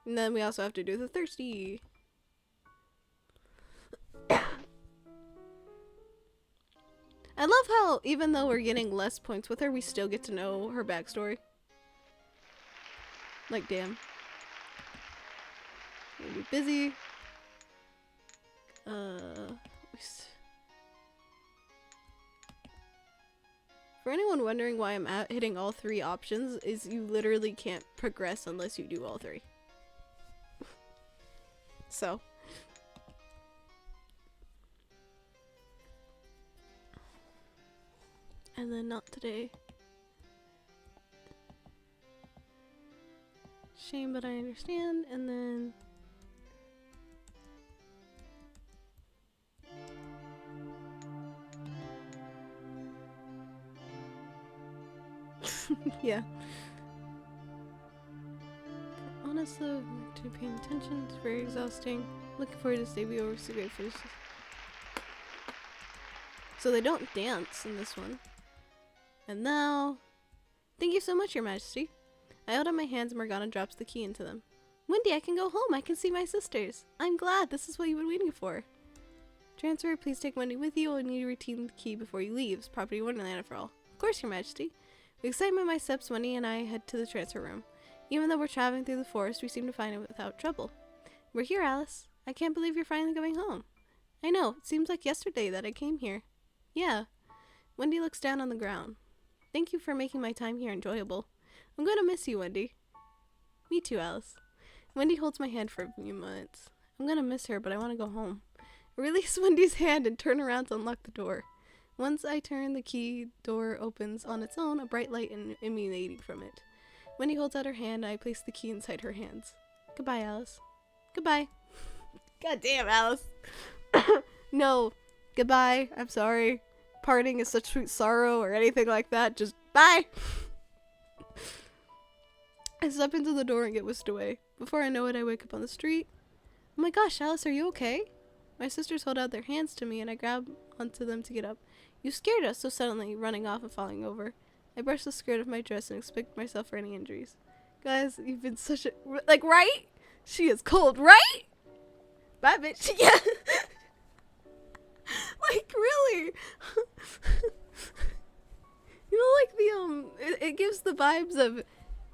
Speaker 1: And then we also have to do the thirsty. I love how even though we're getting less points with her, we still get to know her backstory. Like, damn. Gonna be busy. For anyone wondering why I'm hitting all 3 options, is you literally can't progress unless you do all 3. So. And then not today. Shame, but I understand. And then yeah. Honestly, to paying attention, it's very exhausting. Looking forward to this day. We over so great finishes. So they don't dance in this one. And now, thank you so much, Your Majesty. I hold up my hands and Morgana drops the key into them. Wendy, I can go home. I can see my sisters. I'm glad. This is what you've been waiting for. Transfer, please take Wendy with you. I'll need to retain the key before you leave. Property Wonderland for all. Of course, Your Majesty. With excitement, my steps, Wendy and I head to the transfer room. Even though we're traveling through the forest, we seem to find it without trouble. We're here, Alice. I can't believe you're finally going home. I know. It seems like yesterday that I came here. Yeah. Wendy looks down on the ground. Thank you for making my time here enjoyable. I'm going to miss you, Wendy. Me too, Alice. Wendy holds my hand for a few minutes. I'm going to miss her, but I want to go home. I release Wendy's hand and turn around to unlock the door. Once I turn the key, door opens on its own, a bright light emanating from it. Wendy holds out her hand, and I place the key inside her hands. Goodbye, Alice. Goodbye. God damn, Alice. No. Goodbye. I'm sorry. Parting is such sweet sorrow or anything like that. Just bye. I step into the door and get whisked away. Before I know it, I wake up on the street. Oh my gosh, Alice, are you okay? My sisters hold out their hands to me and I grab onto them to get up. You scared us so suddenly, running off and falling over. I brush the skirt of my dress and expect myself for any injuries. Guys, you've been such a... Like, right? She is cold, right? Bye, bitch. Yeah. Like, really? You know, like the, it gives the vibes of,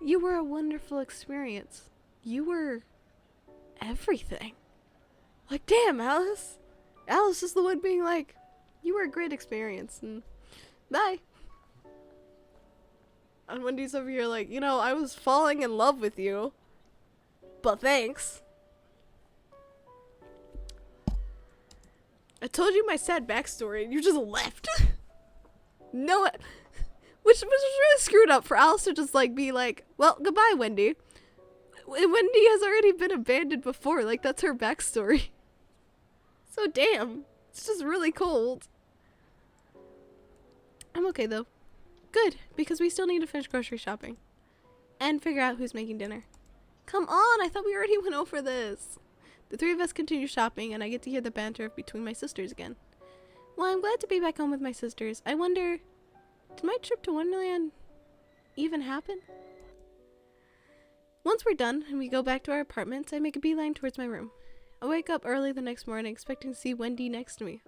Speaker 1: you were a wonderful experience. You were everything. Like, damn, Alice. Alice is the one being like, you were a great experience, and bye. And Wendy's over here like, you know, I was falling in love with you, but thanks. I told you my sad backstory, and you just left. No, which was really screwed up for Alice to just, like, be like, well, goodbye, Wendy. Wendy has already been abandoned before, like, that's her backstory. So, damn. It's just really cold. I'm okay, though. Good, because we still need to finish grocery shopping. And figure out who's making dinner. Come on, I thought we already went over this. The three of us continue shopping, and I get to hear the banter between my sisters again. Well, I'm glad to be back home with my sisters. I wonder, did my trip to Wonderland even happen? Once we're done and we go back to our apartments, I make a beeline towards my room. I wake up early the next morning expecting to see Wendy next to me.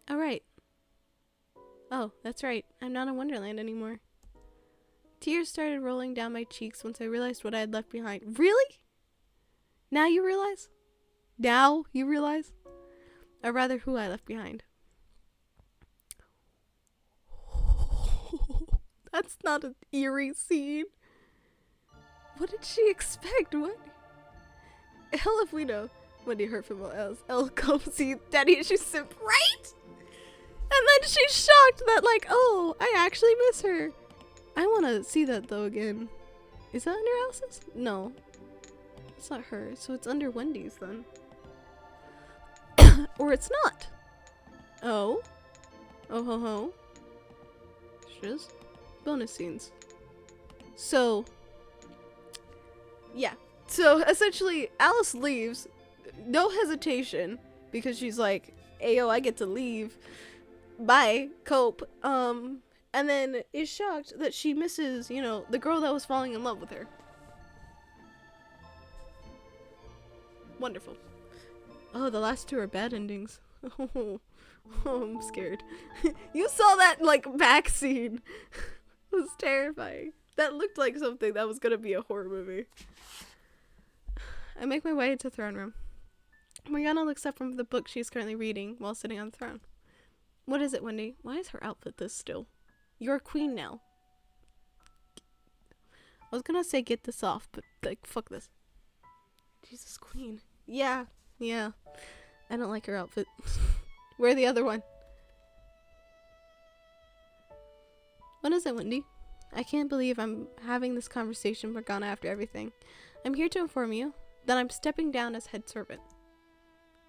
Speaker 1: Oh, right. Oh, that's right. I'm not in Wonderland anymore. Tears started rolling down my cheeks once I realized what I had left behind. Really? Now you realize? Now you realize? Or rather, who I left behind. That's not an eerie scene. What did she expect? What? Hell if we know. Wendy heard from else. Elle comes see daddy issues simp, right? And then she's shocked that, like, oh, I actually miss her. I want to see that though again. Is that under Alice's? No. It's not her, so it's under Wendy's then. Or it's not. Oh. Oh ho ho. Shiz. Bonus scenes. So. Yeah. So essentially, Alice leaves. No hesitation. Because she's like, ayo, I get to leave. Bye. Cope. And then is shocked that she misses, you know, the girl that was falling in love with her. Wonderful. Oh, the last two are bad endings. Oh, I'm scared. You saw that, like, back scene. It was terrifying. That looked like something that was gonna be a horror movie. I make my way into the throne room. Morgana looks up from the book she's currently reading while sitting on the throne. What is it, Wendy? Why is her outfit this still? You're a queen now. I was gonna say get this off, but, like, fuck this. Jesus, queen. Yeah. I don't like her outfit. Where's the other one? What is it, Wendy? I can't believe I'm having this conversation with Morgana after everything. I'm here to inform you that I'm stepping down as head servant.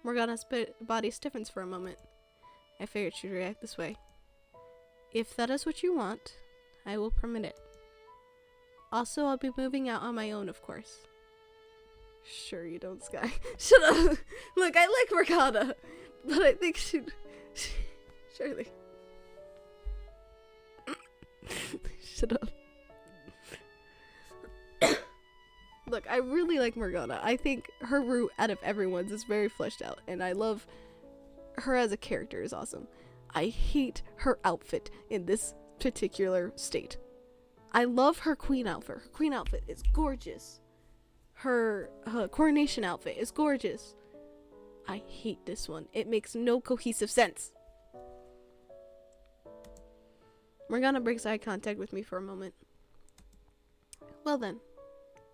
Speaker 1: Morgana's body stiffens for a moment. I figured she'd react this way. If that is what you want, I will permit it. Also, I'll be moving out on my own, of course. Sure you don't, Sky. Shut up! Look, I like Morgana, but I think she'd... Surely. Shut up. Look, I really like Morgana. I think her route out of everyone's is very fleshed out, and I love her as a character is awesome. I hate her outfit in this particular state. I love her queen outfit. Her queen outfit is gorgeous. Her coronation outfit is gorgeous. I hate this one. It makes no cohesive sense. Morgana breaks eye contact with me for a moment. Well then,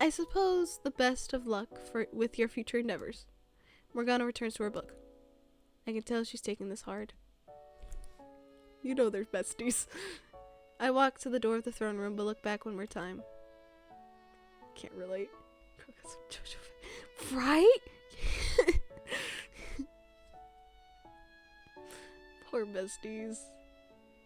Speaker 1: I suppose the best of luck with your future endeavors. Morgana returns to her book. I can tell she's taking this hard. You know they're besties. I walk to the door of the throne room, but look back one more time. Can't relate. Right? Poor besties.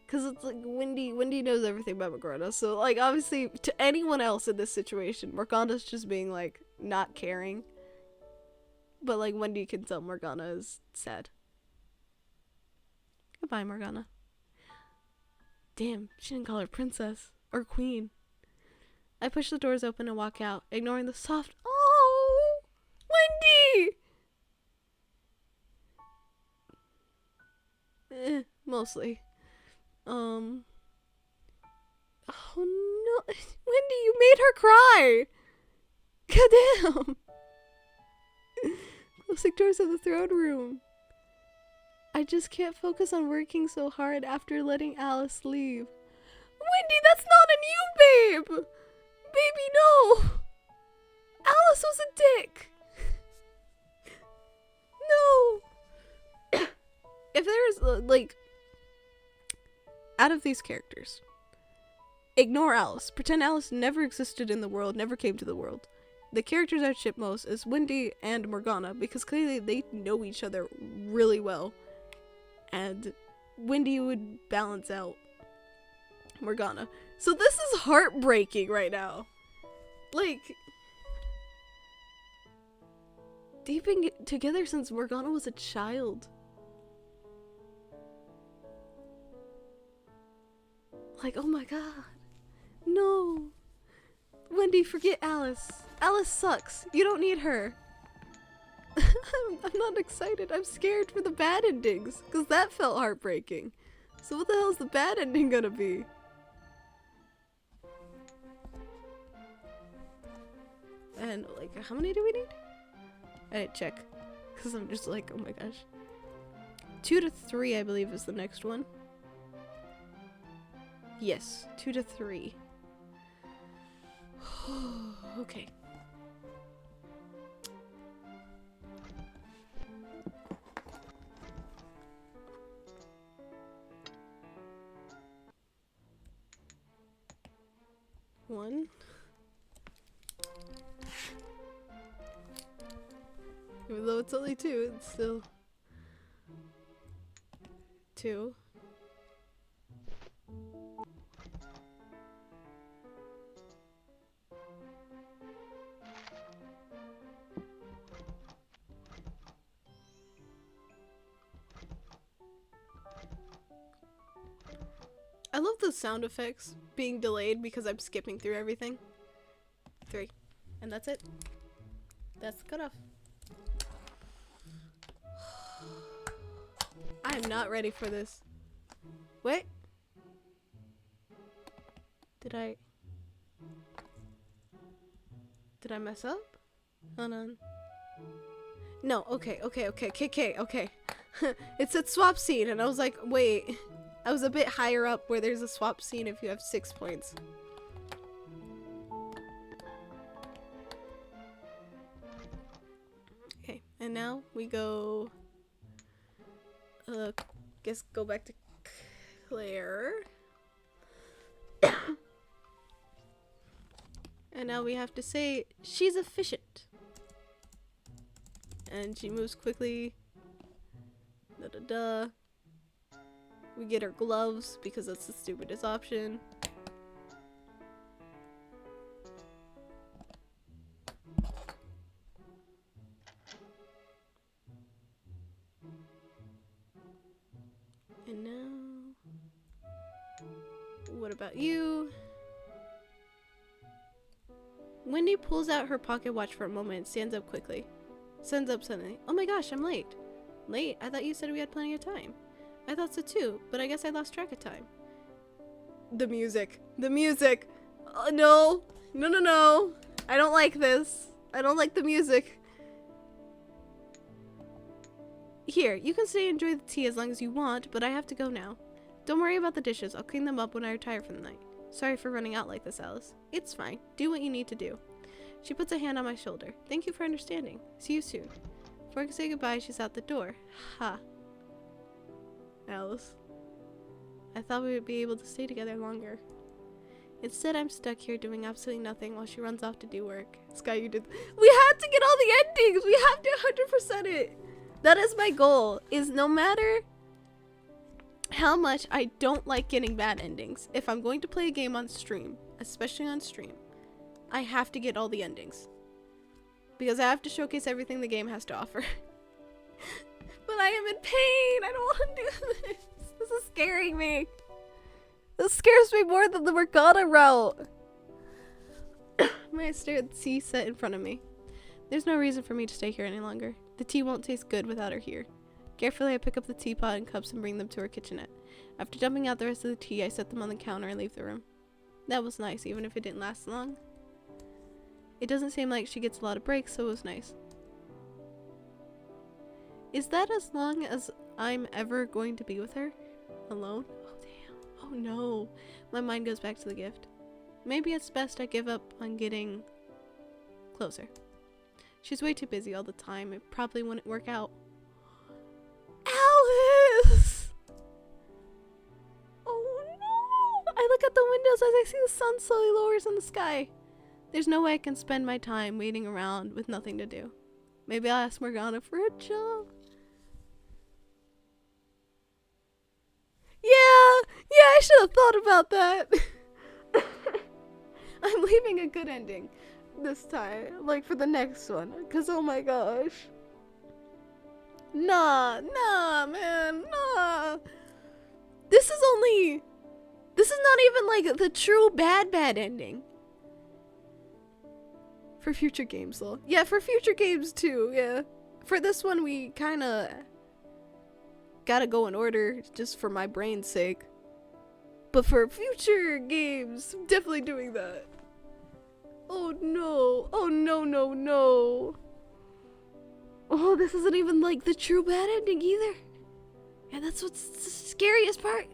Speaker 1: Because it's like Wendy knows everything about Morgana. So, like, obviously, to anyone else in this situation, Morgana's just being, like, not caring. But, like, Wendy can tell Morgana is sad. Goodbye, Morgana. Damn, she didn't call her princess. Or queen. I push the doors open and walk out, ignoring the soft, oh, Wendy! Mostly. Oh no, Wendy, you made her cry! Goddamn! Closing doors of the throne room. I just can't focus on working so hard after letting Alice leave. Wendy, that's not on you, babe! Baby, no! Alice was a dick! No! If there's, like, out of these characters, ignore Alice. Pretend Alice never existed in the world, never came to the world. The characters I ship most is Wendy and Morgana, because clearly they know each other really well. And Wendy would balance out Morgana. So this is heartbreaking right now. Like, they've been together since Morgana was a child. Like, oh my god. No. Wendy, forget Alice. Alice sucks. You don't need her. I'm not excited. I'm scared for the bad endings, because that felt heartbreaking. So what the hell is the bad ending gonna be? And, like, how many do we need? I didn't check, because I'm just like, oh my gosh. 2 to 3, I believe, is the next one. Yes, 2 to 3. Okay. One. Even though it's only 2, it's still 2. I love the sound effects being delayed because I'm skipping through everything. 3. And that's it. That's the cutoff. I'm not ready for this. Wait. Did I mess up? Hold on. No, okay. It said swap scene, and I was like, wait. I was a bit higher up where there's a swap scene if you have 6 points. Okay, and now we go... guess go back to Claire. And now we have to say, she's efficient. And she moves quickly. Da-da-da. We get her gloves, because that's the stupidest option. And now... what about you? Wendy pulls out her pocket watch for a moment and stands up quickly. Stands up suddenly. Oh my gosh, I'm late. Late? I thought you said we had plenty of time. I thought so too, but I guess I lost track of time. The music. The music! No! No. I don't like this. I don't like the music. Here, you can stay and enjoy the tea as long as you want, but I have to go now. Don't worry about the dishes. I'll clean them up when I retire for the night. Sorry for running out like this, Alice. It's fine. Do what you need to do. She puts a hand on my shoulder. Thank you for understanding. See you soon. Before I can say goodbye, she's out the door. Ha. Alice. I thought we would be able to stay together longer. Instead, I'm stuck here doing absolutely nothing while she runs off to do work. Sky, you did. We have to get all the endings! We have to 100% it! That is my goal, is no matter how much I don't like getting bad endings, if I'm going to play a game on stream, especially on stream, I have to get all the endings. Because I have to showcase everything the game has to offer. But I am in pain! I don't want to do this! This is scaring me! This scares me more than the Morgana route! I stare at the tea set in front of me. There's no reason for me to stay here any longer. The tea won't taste good without her here. Carefully, I pick up the teapot and cups and bring them to her kitchenette. After dumping out the rest of the tea, I set them on the counter and leave the room. That was nice, even if it didn't last long. It doesn't seem like she gets a lot of breaks, so it was nice. Is that as long as I'm ever going to be with her? Alone? Oh, damn. Oh, no. My mind goes back to the gift. Maybe it's best I give up on getting closer. She's way too busy all the time. It probably wouldn't work out. Alice! Oh no! I look at the windows as I see the sun slowly lowers in the sky. There's no way I can spend my time waiting around with nothing to do. Maybe I'll ask Morgana for a job. Yeah, I should have thought about that. I'm leaving a good ending this time, like for the next one, because oh my gosh. Nah, man, nah. This is not even like the true bad ending. For future games though. Yeah, for future games too, yeah. For this one we kinda gotta go in order just for my brain's sake. But for future games, I'm definitely doing that. Oh no. Oh no. Oh, this isn't even like the true bad ending either. Yeah, that's what's the scariest part.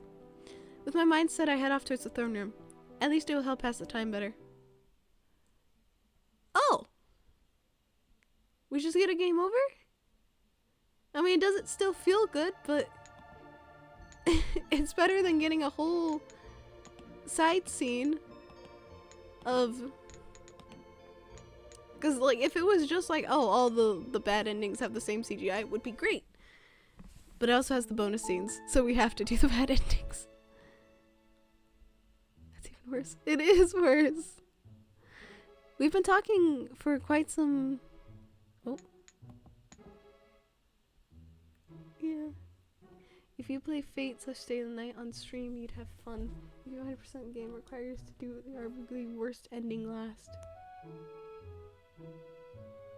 Speaker 1: With my mind set, I head off towards the throne room. At least it will help pass the time better. Oh! We just get a game over? I mean, does it still feel good, but it's better than getting a whole side scene of... Because, like, if it was just like, oh, all the bad endings have the same CGI, it would be great. But it also has the bonus scenes, so we have to do the bad endings. That's even worse. It is worse. We've been talking for quite some... Oh. Yeah. If you play Fate/Stay the Night on stream, you'd have fun. If your 100% game requires to do the arguably worst ending last.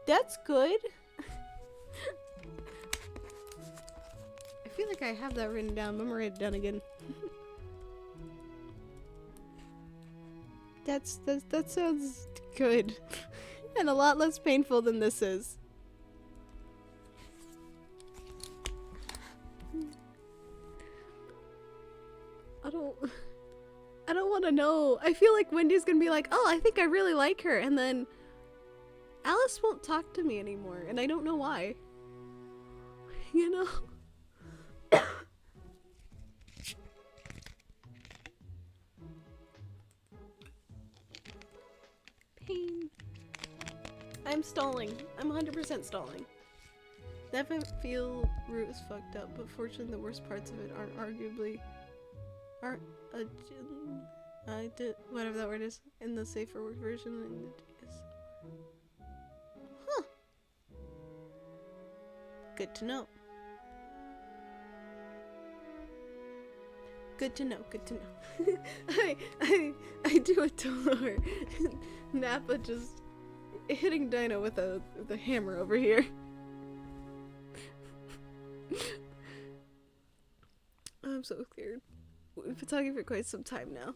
Speaker 1: That's good. I feel like I have that written down, but I'm gonna write it down again. That sounds good. And a lot less painful than this is. I don't want to know. I feel like Wendy's gonna be like, oh, I think I really like her, and then Alice won't talk to me anymore, and I don't know why. You know? Pain. I'm stalling. I'm 100% stalling. That feel root is fucked up, but fortunately the worst parts of it aren't I did whatever that word is in the safer word version in the DS. Huh. Good to know. Good to know, good to know. I do adore Nappa just hitting Dino with a hammer over here. I'm so scared. We've been talking for quite some time now.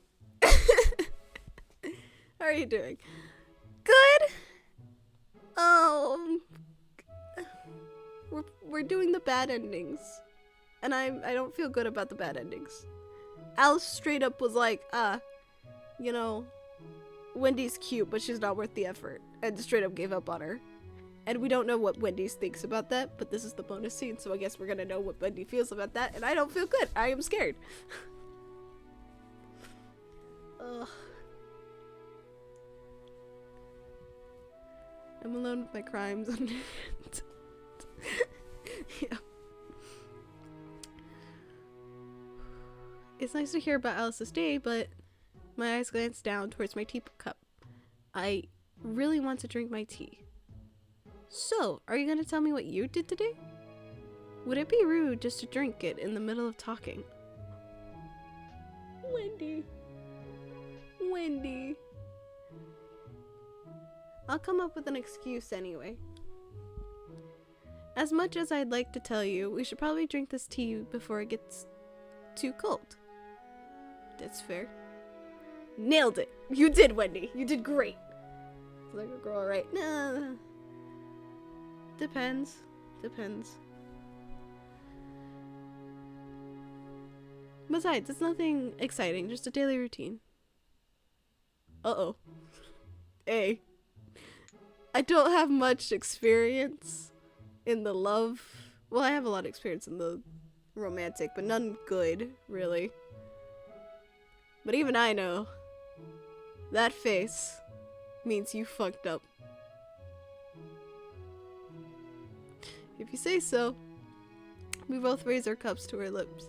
Speaker 1: How are you doing? Good. We're doing the bad endings, and I don't feel good about the bad endings. Alice straight up was like, you know, Wendy's cute, but she's not worth the effort, and straight up gave up on her. And we don't know what Wendy thinks about that, but this is the bonus scene, so I guess we're gonna know what Wendy feels about that, and I don't feel good. I am scared. Ugh. I'm alone with my crimes. Yeah. It's nice to hear about Alice's day, but my eyes glance down towards my teacup. I really want to drink my tea. So, are you going to tell me what you did today? Would it be rude just to drink it in the middle of talking? Wendy. Wendy. I'll come up with an excuse anyway. As much as I'd like to tell you, we should probably drink this tea before it gets too cold. That's fair. Nailed it. You did, Wendy. You did great. It's like a girl, right? Nah. Depends. Besides, it's nothing exciting, just a daily routine. Uh-oh. Hey. I don't have much experience in the love. Well, I have a lot of experience in the romantic, but none good, really. But even I know that face means you fucked up. If you say so. We both raise our cups to our lips.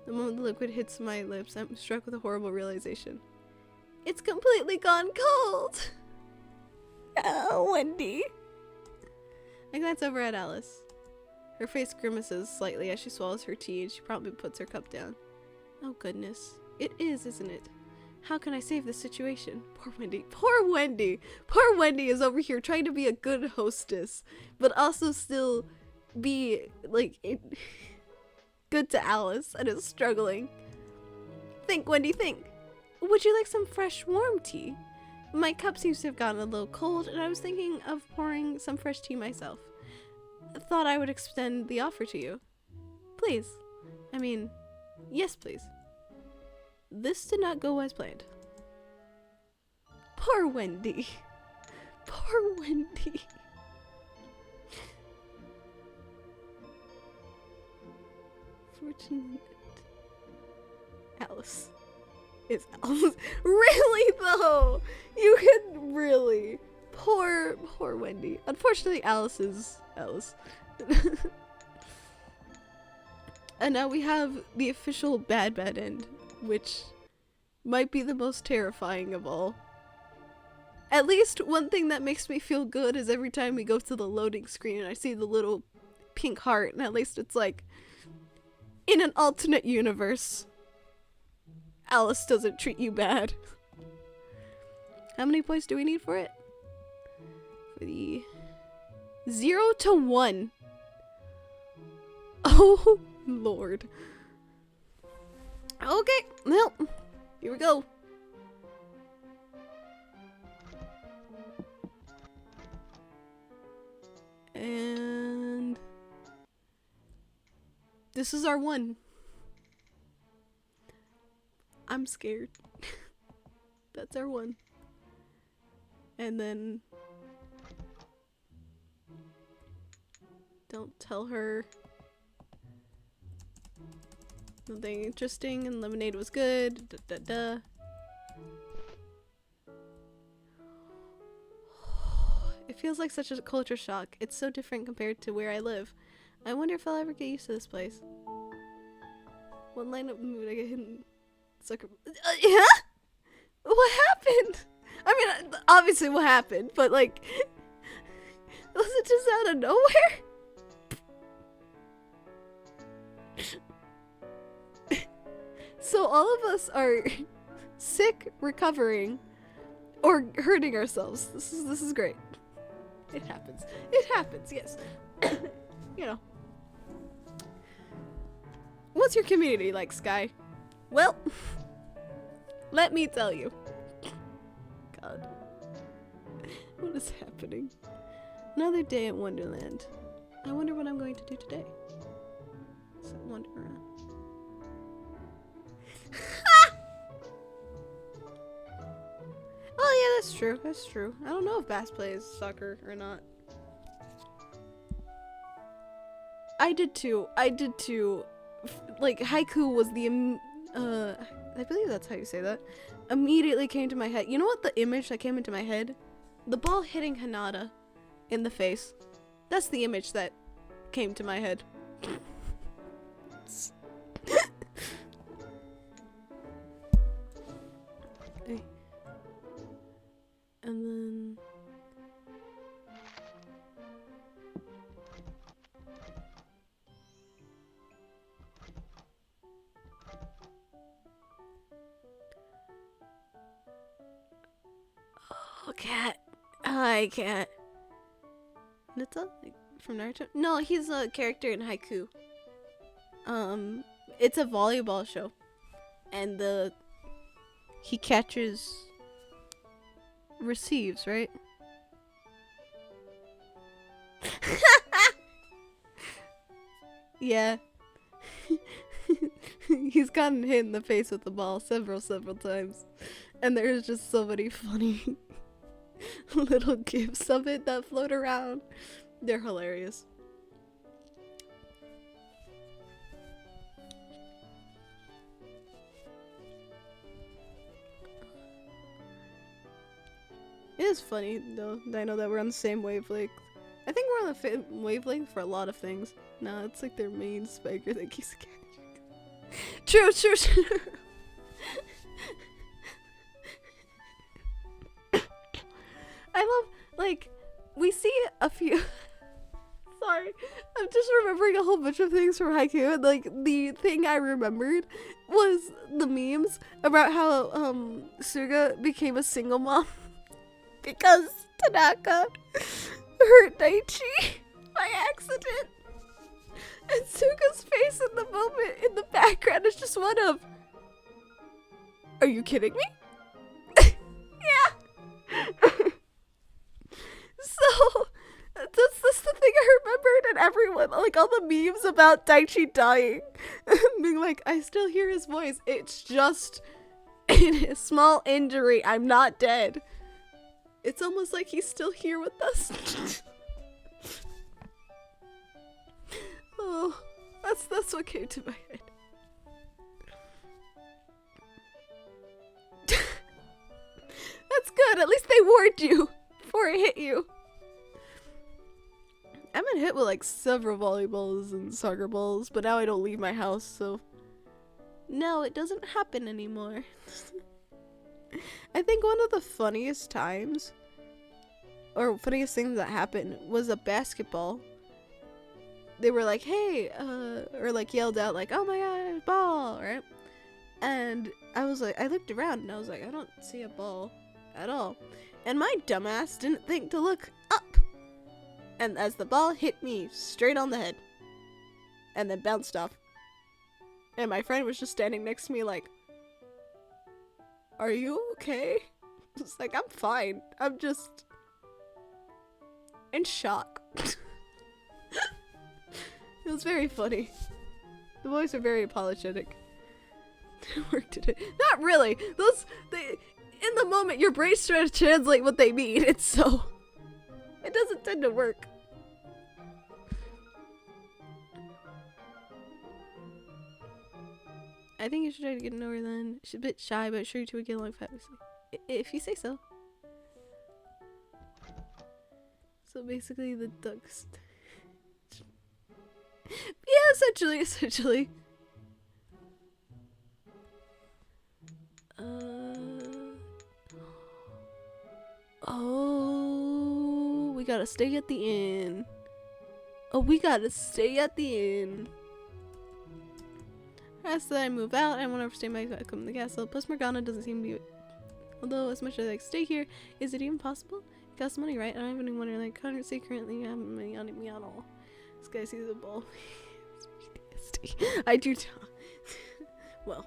Speaker 1: The moment the liquid hits my lips, I'm struck with a horrible realization. It's completely gone cold! Oh, Wendy. I glance over at Alice. Her face grimaces slightly as she swallows her tea, and she promptly puts her cup down. Oh goodness. It is, isn't it? How can I save this situation? Poor Wendy. Poor Wendy! Poor Wendy is over here trying to be a good hostess, but also still be, like, good to Alice and is struggling. Think, Wendy, think. Would you like some fresh, warm tea? My cup seems to have gotten a little cold, and I was thinking of pouring some fresh tea myself. Thought I would extend the offer to you. Please. I mean, yes, please. This did not go as planned. Poor Wendy. Poor Wendy. Fortunate. Alice. Is Alice. Really, though? You could really. Poor Wendy. Unfortunately, Alice is Alice. And now we have the official bad end, which might be the most terrifying of all. At least one thing that makes me feel good is every time we go to the loading screen and I see the little pink heart, and at least it's like, in an alternate universe, Alice doesn't treat you bad. How many points do we need for it? For the 0 to 1. Oh Lord. Okay, well, here we go. And this is our one. I'm scared. That's our one. And then don't tell her nothing interesting and lemonade was good. Da, da, da. It feels like such a culture shock. It's so different compared to where I live. I wonder if I'll ever get used to this place. One line of mood I get hidden. Sucker. Yeah? What happened? I mean, obviously what happened, but like, was it just out of nowhere? So all of us are sick, recovering, or hurting ourselves. This is great. It happens. It happens, yes. You know. What's your community like, Sky? Well, let me tell you. God. What is happening? Another day at Wonderland. I wonder what I'm going to do today. So wander around. Oh yeah, that's true. That's true. I don't know if Bass plays soccer or not. I did too. Like, haiku was the I believe that's how you say that. Immediately came to my head. You know what the image that came into my head? The ball hitting Hanada in the face. That's the image that came to my head. Okay. And then oh, cat. Hi, cat. Nita? Like, from Naruto? No, he's a character in Haiku. It's a volleyball show. And he catches, receives, right? Yeah. He's gotten hit in the face with the ball several times. And there's just so many funny little gifs of it that float around. They're hilarious. It is funny though, I know that we're on the same wavelength. I think we're on the wavelength for a lot of things. No, it's like their main spiker that keeps catching. True. I love, like, we see a few. Sorry, I'm just remembering a whole bunch of things from Haiku, and like the thing I remembered was the memes about how Suga became a single mom because Tanaka hurt Daichi by accident, and Suga's face in the moment in the background is just one of, "Are you kidding me?" Yeah. So that's the thing I remembered, and everyone, like, all the memes about Daichi dying, being like, I still hear his voice. It's just a small injury. I'm not dead. It's almost like he's still here with us. Oh, that's what came to my head. That's good. At least they warned you before it hit you. I've been hit with like several volleyballs and soccer balls, but now I don't leave my house, so no, it doesn't happen anymore. I think one of the funniest times, or funniest things that happened, was a basketball. They were like, hey, or like yelled out like, oh my god, ball, right? And I was like, I looked around and I was like, I don't see a ball at all. And my dumbass didn't think to look up. And as the ball hit me straight on the head and then bounced off And my friend was just standing next to me like, are you okay? It's like, I'm fine. I'm just in shock. It was very funny. The boys are very apologetic. Work today. Not really. In the moment, your brain's trying to translate what they mean. It's so... It doesn't tend to work. I think you should try to get to know her then. She's a bit shy, but sure you two would get along fabulously. If you say so. So basically the ducks... Yeah, essentially. Oh, we gotta stay at the inn. After that I move out, I won't ever stay back in the castle. Plus Morgana doesn't seem to be... Although as much as I like stay here, is it even possible? It costs money, right? I don't even wonder, like, can't say currently I have money on me at all. This guy sees a ball. I do not. Well,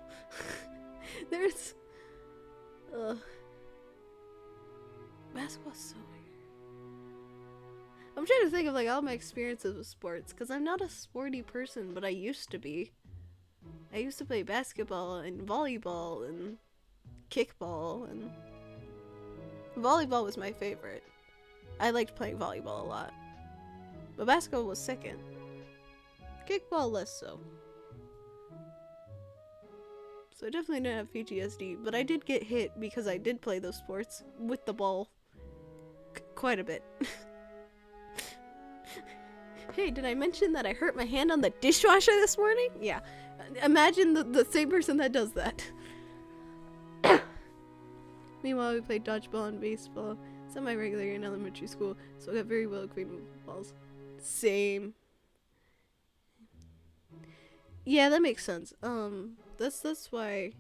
Speaker 1: there's... Basketball's so weird. I'm trying to think of like all my experiences with sports, because I'm not a sporty person, but I used to be. I used to play basketball and volleyball and kickball, and volleyball was my favorite. I liked playing volleyball a lot. But basketball was second. Kickball less so. So I definitely didn't have PTSD, but I did get hit because I did play those sports with the ball quite a bit. Hey, did I mention that I hurt my hand on the dishwasher this morning? Yeah. Imagine the same person that does that. Meanwhile, we played dodgeball and baseball semi-regularly in elementary school, so I got very well acquainted with balls. Same. Yeah, that makes sense. That's why,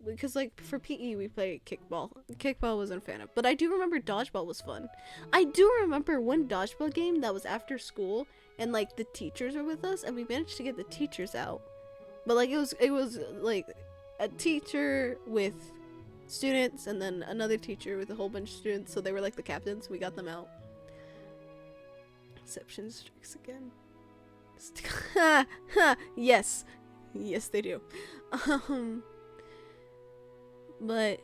Speaker 1: because like for PE we played kickball. Kickball wasn't a fan of, but I do remember dodgeball was fun. I do remember one dodgeball game that was after school, and like the teachers were with us, and we managed to get the teachers out. But like it was like a teacher with students, and then another teacher with a whole bunch of students. So they were like the captains. We got them out. Exception strikes again. Yes, they do. But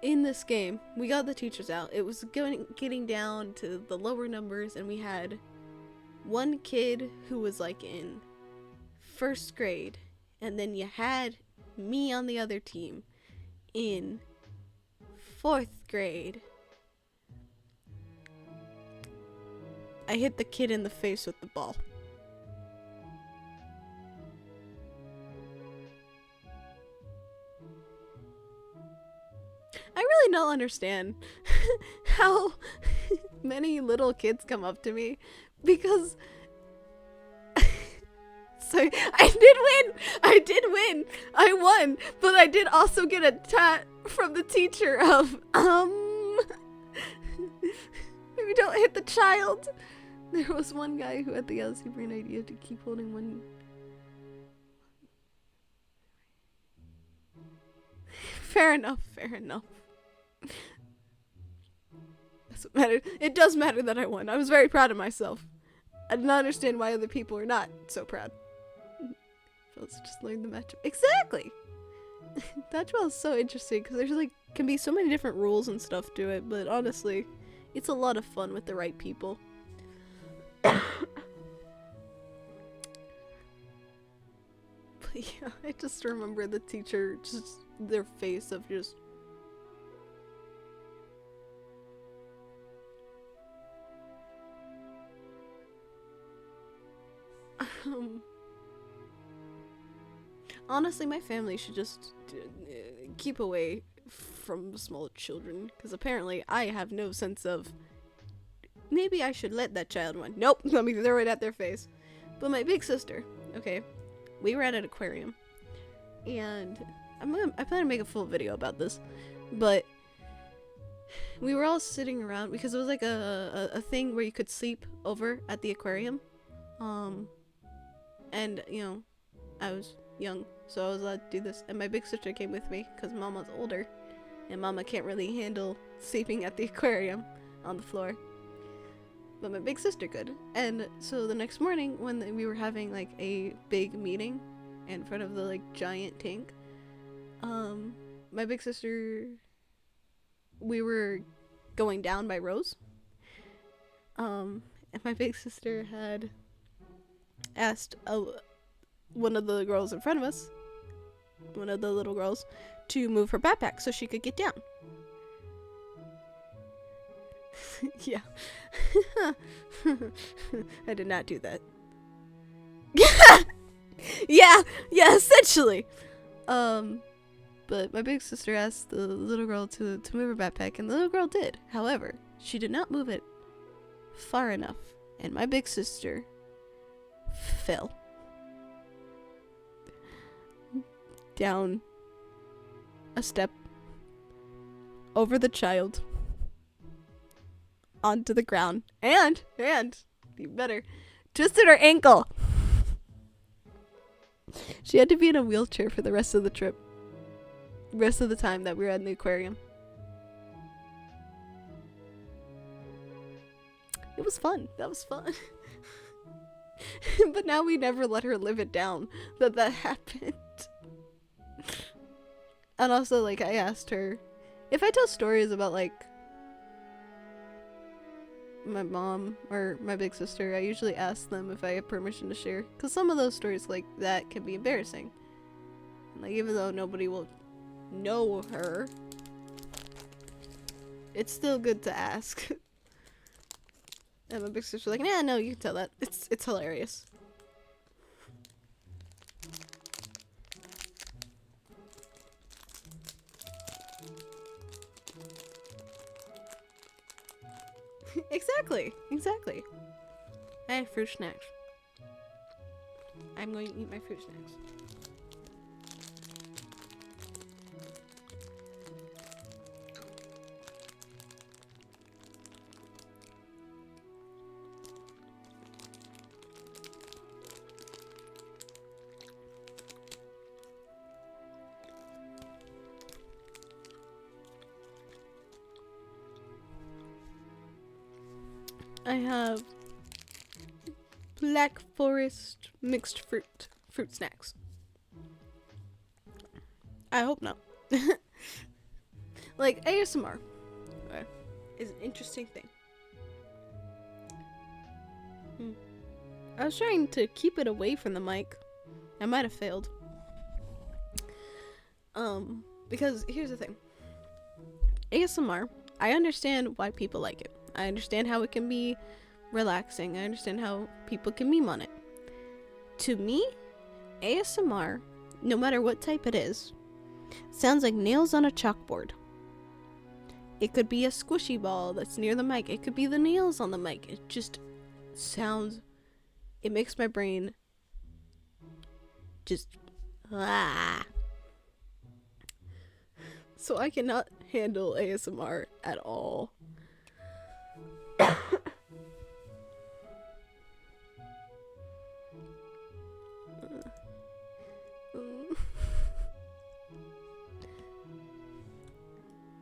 Speaker 1: in this game, we got the teachers out. It was getting down to the lower numbers, and we had one kid who was like in first grade, and then you had me on the other team in fourth grade. I hit the kid in the face with the ball. I really don't understand how many little kids come up to me, because so I did win, I won, but I did also get a tat from the teacher of maybe don't hit the child. There was one guy who had the super idea to keep holding one. Fair enough. That's what mattered. It does matter that I won. I was very proud of myself. I did not understand why other people were not so proud. Let's just learn the matchup. Exactly! Dodgeball is so interesting because there's like can be so many different rules and stuff to it, but honestly, it's a lot of fun with the right people. But yeah, I just remember the teacher, just their face of just... Honestly, my family should just keep away from small children, because apparently I have no sense of... Maybe I should let that child win. Nope, let me throw it at their face. But my big sister, okay, we were at an aquarium, and I plan to make a full video about this, but we were all sitting around because it was like a thing where you could sleep over at the aquarium, and you know, I was young, so I was allowed to do this. And my big sister came with me because Mama's older, and Mama can't really handle sleeping at the aquarium on the floor. But my big sister could. And so the next morning, when we were having like a big meeting in front of the like giant tank, my big sister, we were going down by rows. And my big sister had asked one of the girls in front of us, one of the little girls, to move her backpack so she could get down. Yeah. I did not do that. yeah, essentially. But my big sister asked the little girl to move her backpack, and the little girl did. However, she did not move it far enough, and my big sister fell down a step, over the child, onto the ground, and be better, twisted her ankle. She had to be in a wheelchair for the rest of the trip, the rest of the time that we were at the aquarium. It was fun. That was fun. But now we never let her live it down that happened. And also, like, I asked her if I tell stories about like my mom or my big sister, I usually ask them if I have permission to share, because some of those stories like that can be embarrassing. Like, even though nobody will know her, it's still good to ask. And my big sister's like, nah, no, you can tell that. It's hilarious. Exactly. I have fruit snacks. I'm going to eat my fruit snacks. I have Black Forest mixed fruit snacks. I hope not. Like, ASMR is an interesting thing. I was trying to keep it away from the mic. I might have failed. Because here's the thing. ASMR, I understand why people like it. I understand how it can be relaxing. I understand how people can meme on it. To me, ASMR, no matter what type it is, sounds like nails on a chalkboard. It could be a squishy ball that's near the mic. It could be the nails on the mic. It just sounds... It makes my brain just... So I cannot handle ASMR at all.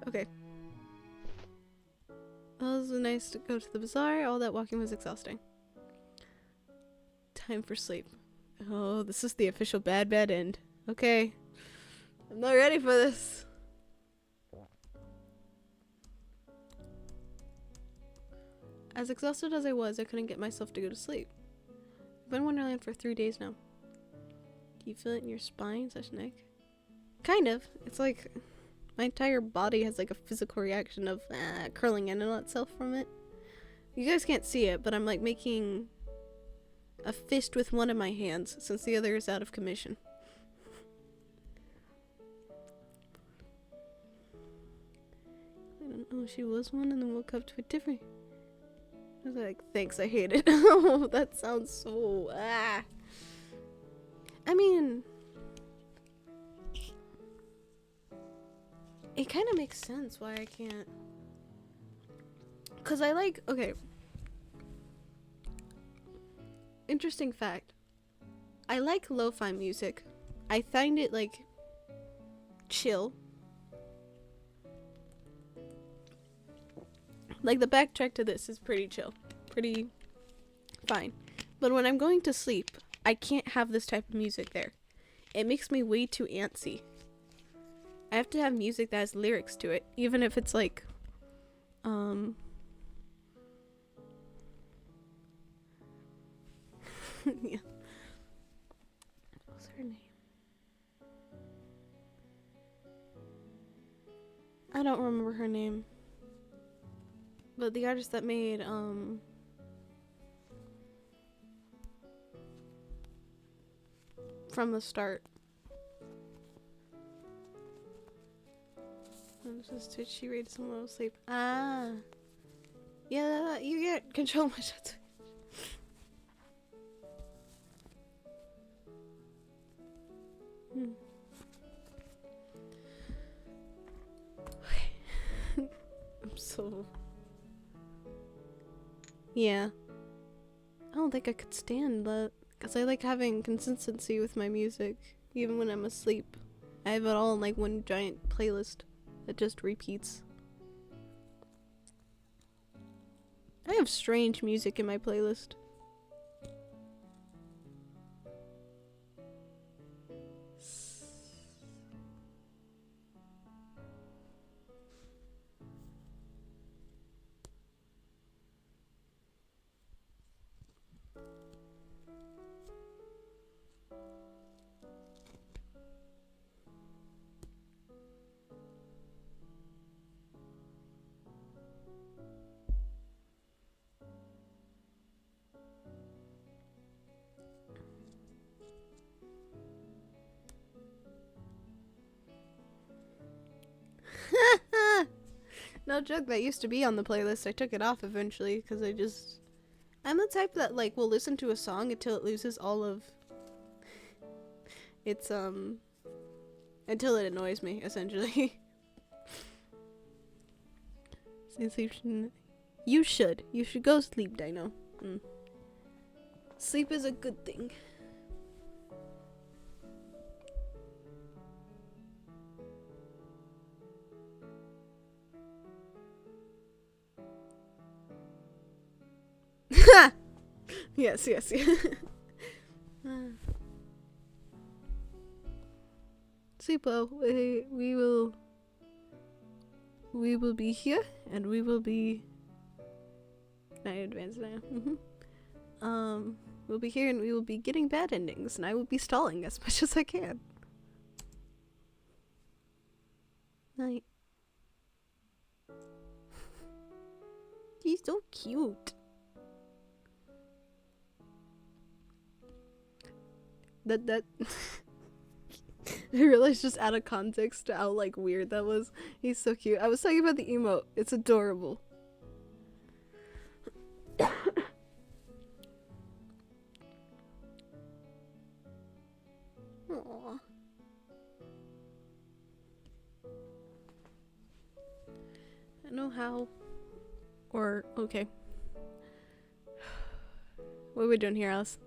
Speaker 1: Okay. Well, it was nice to go to the bazaar. All that walking was exhausting. Time for sleep. Oh, this is the official bad end. Okay. I'm not ready for this. As exhausted as I was, I couldn't get myself to go to sleep. I've been in Wonderland for 3 days now. Do you feel it in your spine / neck? Kind of. It's like my entire body has like a physical reaction of curling in on itself from it. You guys can't see it, but I'm like making a fist with one of my hands since the other is out of commission. I don't know, she was one and then woke up to a different... I was like, thanks, I hate it. Oh, that sounds so... I mean... It kind of makes sense why I can't... Because I like... Okay. Interesting fact. I like lo-fi music. I find it like chill. Like the backtrack to this is pretty chill. Pretty fine. But when I'm going to sleep, I can't have this type of music there. It makes me way too antsy. I have to have music that has lyrics to it, even if it's like yeah. What's her name? I don't remember her name. But the artist that made From the Start. Did she read someone to sleep? Ah. Yeah, you get control my shots. I'm so... Yeah. I don't think I could stand that. Because I like having consistency with my music. Even when I'm asleep. I have it all in like one giant playlist that just repeats. I have strange music in my playlist. No joke, that used to be on the playlist. I took it off eventually because I'm the type that like will listen to a song until it loses all of its until it annoys me, essentially. You should go sleep, Dino. Sleep is a good thing. Yes. Sleep well. We will be here, and we will be. I advanced now. We'll be here, and we will be getting bad endings, and I will be stalling as much as I can. Night. He's so cute. That I realized just out of context how like weird that was. He's so cute. I was talking about the emote. It's adorable. Aww. I know how. Or okay. What are we doing here, Alice?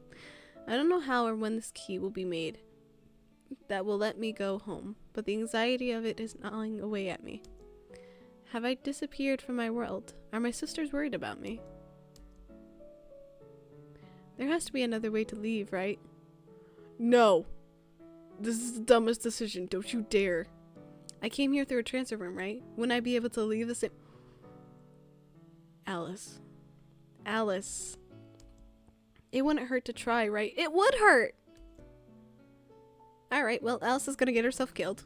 Speaker 1: I don't know how or when this key will be made that will let me go home, but the anxiety of it is gnawing away at me. Have I disappeared from my world? Are my sisters worried about me? There has to be another way to leave, right? No. This is the dumbest decision. Don't you dare. I came here through a transfer room, right? Wouldn't I be able to leave the same... Alice. It wouldn't hurt to try, right? It would hurt! Alright, well, Alice is gonna get herself killed.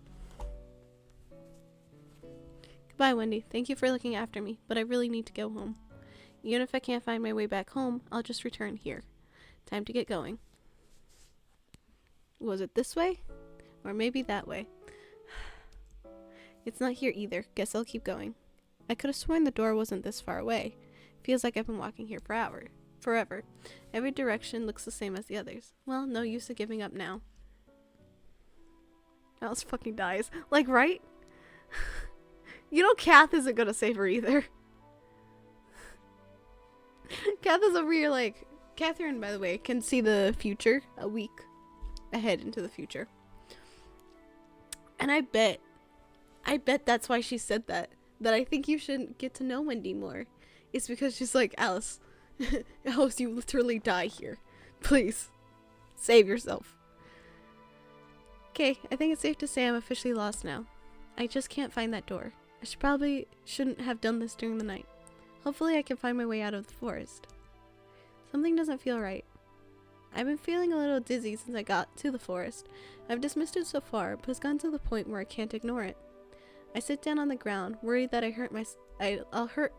Speaker 1: Goodbye, Wendy. Thank you for looking after me, but I really need to go home. Even if I can't find my way back home, I'll just return here. Time to get going. Was it this way? Or maybe that way? It's not here either. Guess I'll keep going. I could have sworn the door wasn't this far away. Feels like I've been walking here forever. Every direction looks the same as the others. Well, no use of giving up now. Alice fucking dies. Like, right? You know Kath isn't gonna save her either. Kath is over here like... Catherine, by the way, can see the future a week ahead into the future. And I bet that's why she said that. That I think you should get to know Wendy more. It's because she's like, Alice, Alice, you literally die here. Please, save yourself. Okay, I think it's safe to say I'm officially lost now. I just can't find that door. I shouldn't have done this during the night. Hopefully I can find my way out of the forest. Something doesn't feel right. I've been feeling a little dizzy since I got to the forest. I've dismissed it so far, but it's gotten to the point where I can't ignore it. I sit down on the ground, worried that I'll hurt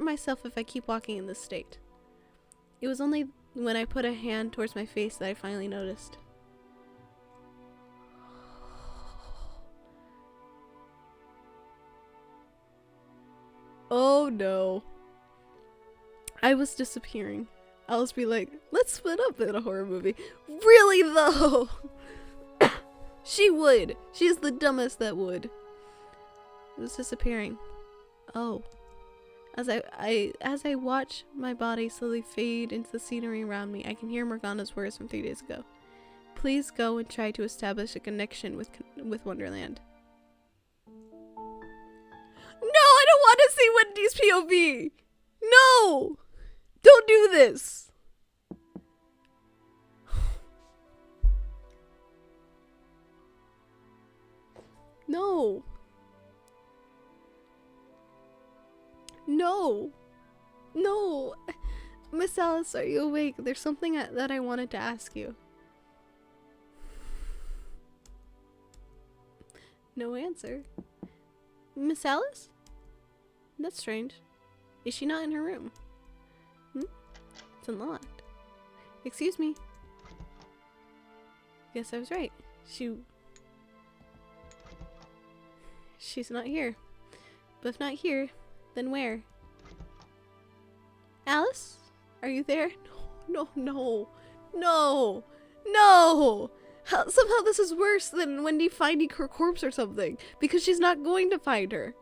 Speaker 1: myself if I keep walking in this state. It was only when I put a hand towards my face that I finally noticed. Oh no. I was disappearing. I'll just be like, let's split up in a horror movie. Really though? She would. She's the dumbest that would. It was disappearing. Oh. As I watch my body slowly fade into the scenery around me, I can hear Morgana's words from 3 days ago. Please go and try to establish a connection with Wonderland. No, I don't want to see Wendy's POV. No, don't do this. No. No. No. Miss Alice, are you awake? There's something that I wanted to ask you. No answer. Miss Alice? That's strange. Is she not in her room? It's unlocked. Excuse me. Guess I was right. She's not here. But if not here, then where? Alice? Are you there? No, no, no, no! Somehow this is worse than Wendy finding her corpse or something, because she's not going to find her.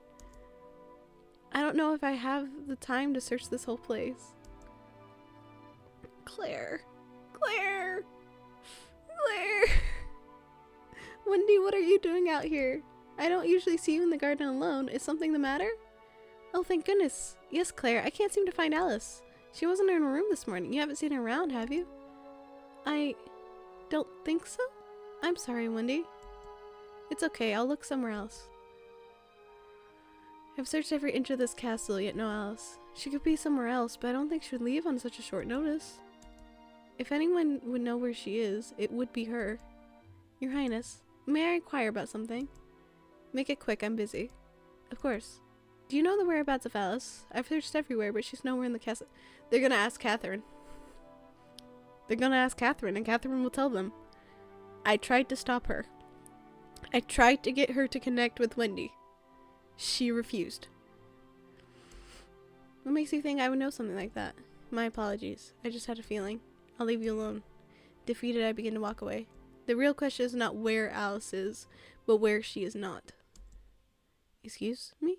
Speaker 1: I don't know if I have the time to search this whole place. Claire. Claire. Claire. Wendy, what are you doing out here? I don't usually see you in the garden alone. Is something the matter? Oh, thank goodness. Yes, Claire. I can't seem to find Alice. She wasn't in her room this morning. You haven't seen her around, have you? I don't think so. I'm sorry, Wendy. It's okay. I'll look somewhere else. I've searched every inch of this castle, yet no Alice. She could be somewhere else, but I don't think she would leave on such a short notice. If anyone would know where she is, it would be her. Your Highness, may I inquire about something? Make it quick, I'm busy. Of course. Do you know the whereabouts of Alice? I've searched everywhere, but she's nowhere in the castle. They're gonna ask Catherine. They're gonna ask Catherine, and Catherine will tell them. I tried to stop her. I tried to get her to connect with Wendy. She refused. What makes you think I would know something like that? My apologies. I just had a feeling. I'll leave you alone. Defeated, I begin to walk away. The real question is not where Alice is, but where she is not. Excuse me?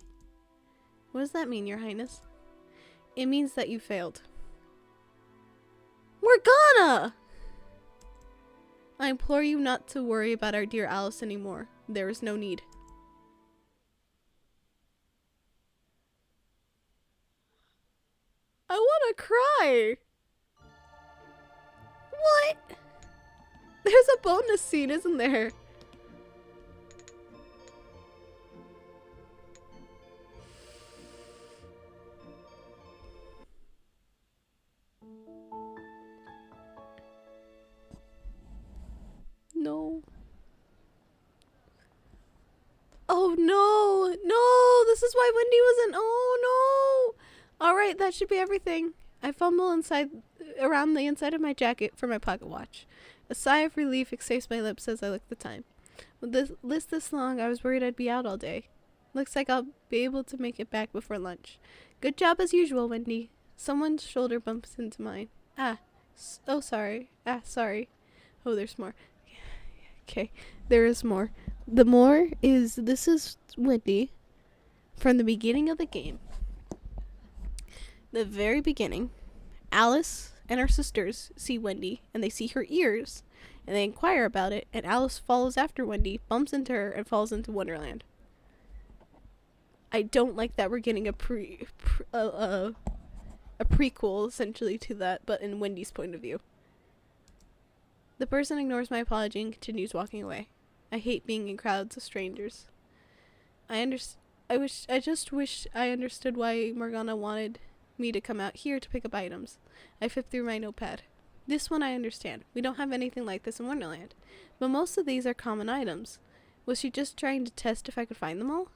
Speaker 1: What does that mean, Your Highness? It means that you failed. Morgana! I implore you not to worry about our dear Alice anymore. There is no need. I want to cry. What? There's a bonus scene, isn't there? No. Oh no. No, this is why Wendy wasn't. Oh no. Alright, that should be everything. I fumble around the inside of my jacket for my pocket watch. A sigh of relief escapes my lips as I look at the time. With this list this long, I was worried I'd be out all day. Looks like I'll be able to make it back before lunch. Good job as usual, Wendy. Someone's shoulder bumps into mine. Oh, sorry. Sorry. Oh, there's more. Okay, there is more. The more is, this is Wendy from the beginning of the game. The very beginning, Alice and her sisters see Wendy, and they see her ears, and they inquire about it, and Alice follows after Wendy, bumps into her, and falls into Wonderland. I don't like that we're getting a prequel essentially to that, but in Wendy's point of view. The person ignores my apology and continues walking away. I hate being in crowds of strangers. I just wish I understood why Morgana wanted me to come out here to pick up items. I flipped through my notepad. This one I understand. We don't have anything like this in Wonderland. But most of these are common items. Was she just trying to test if I could find them all?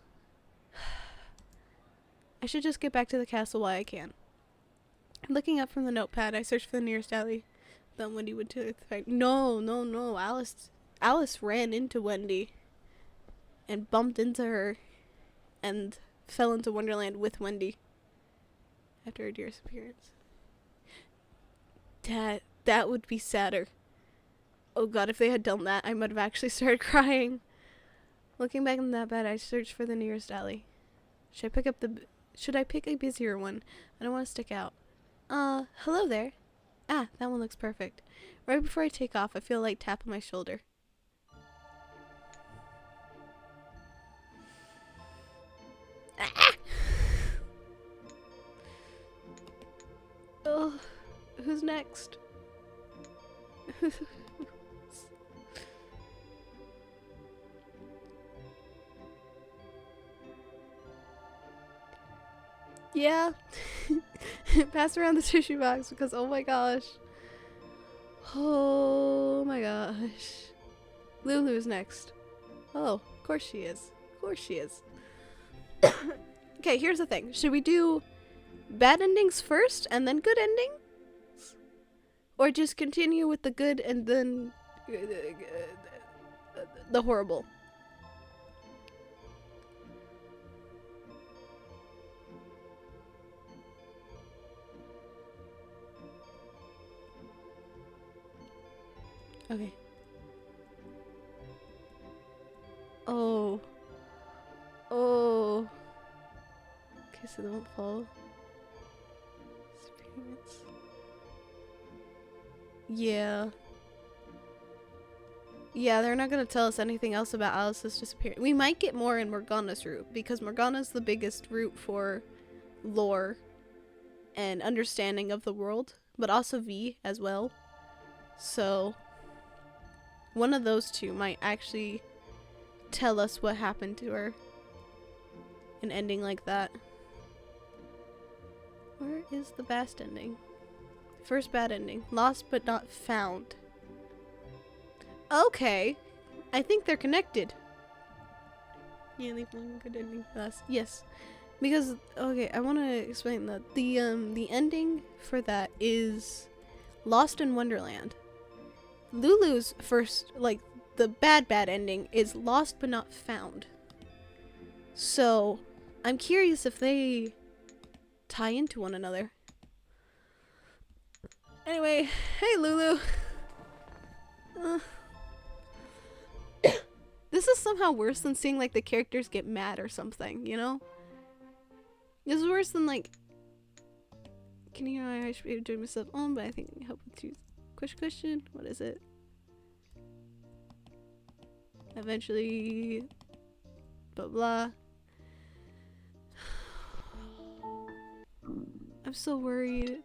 Speaker 1: I should just get back to the castle while I can. Looking up from the notepad, I searched for the nearest alley. Then Wendy went to the fight. No. Alice ran into Wendy and bumped into her and fell into Wonderland with Wendy after her dearest appearance. That would be sadder. Oh god, if they had done that, I might have actually started crying. Looking back in that bed, I searched for the nearest alley. Should I pick a busier one? I don't want to stick out. Hello there. Ah, that one looks perfect. Right before I take off, I feel a light tap on my shoulder. Ah! Oh, who's next? Yeah. Pass around the tissue box because oh my gosh. Oh my gosh. Lulu's next. Oh, of course she is. Of course she is. Okay, here's the thing. Should we do bad endings first and then good endings? Or just continue with the good and then the horrible? Okay. Oh. Okay, so they won't follow. Experience. Yeah. Yeah, they're not gonna tell us anything else about Alice's disappearance. We might get more in Morgana's route, because Morgana's the biggest route for lore and understanding of the world, but also V as well. So one of those two might actually tell us what happened to her. An ending like that. Where is the best ending? First bad ending. Lost but not found. Okay. I think they're connected. Yeah, leave one good ending for us. Yes. Because, okay, I want to explain that. The ending for that is Lost in Wonderland. Lulu's first, like, the bad ending is Lost but not found. So, I'm curious if they tie into one another. Anyway, hey Lulu. This is somehow worse than seeing like the characters get mad or something, you know? This is worse than like, can you know I should be doing myself on, but I think I help with choose question. What is it? Eventually, blah blah. I'm so worried.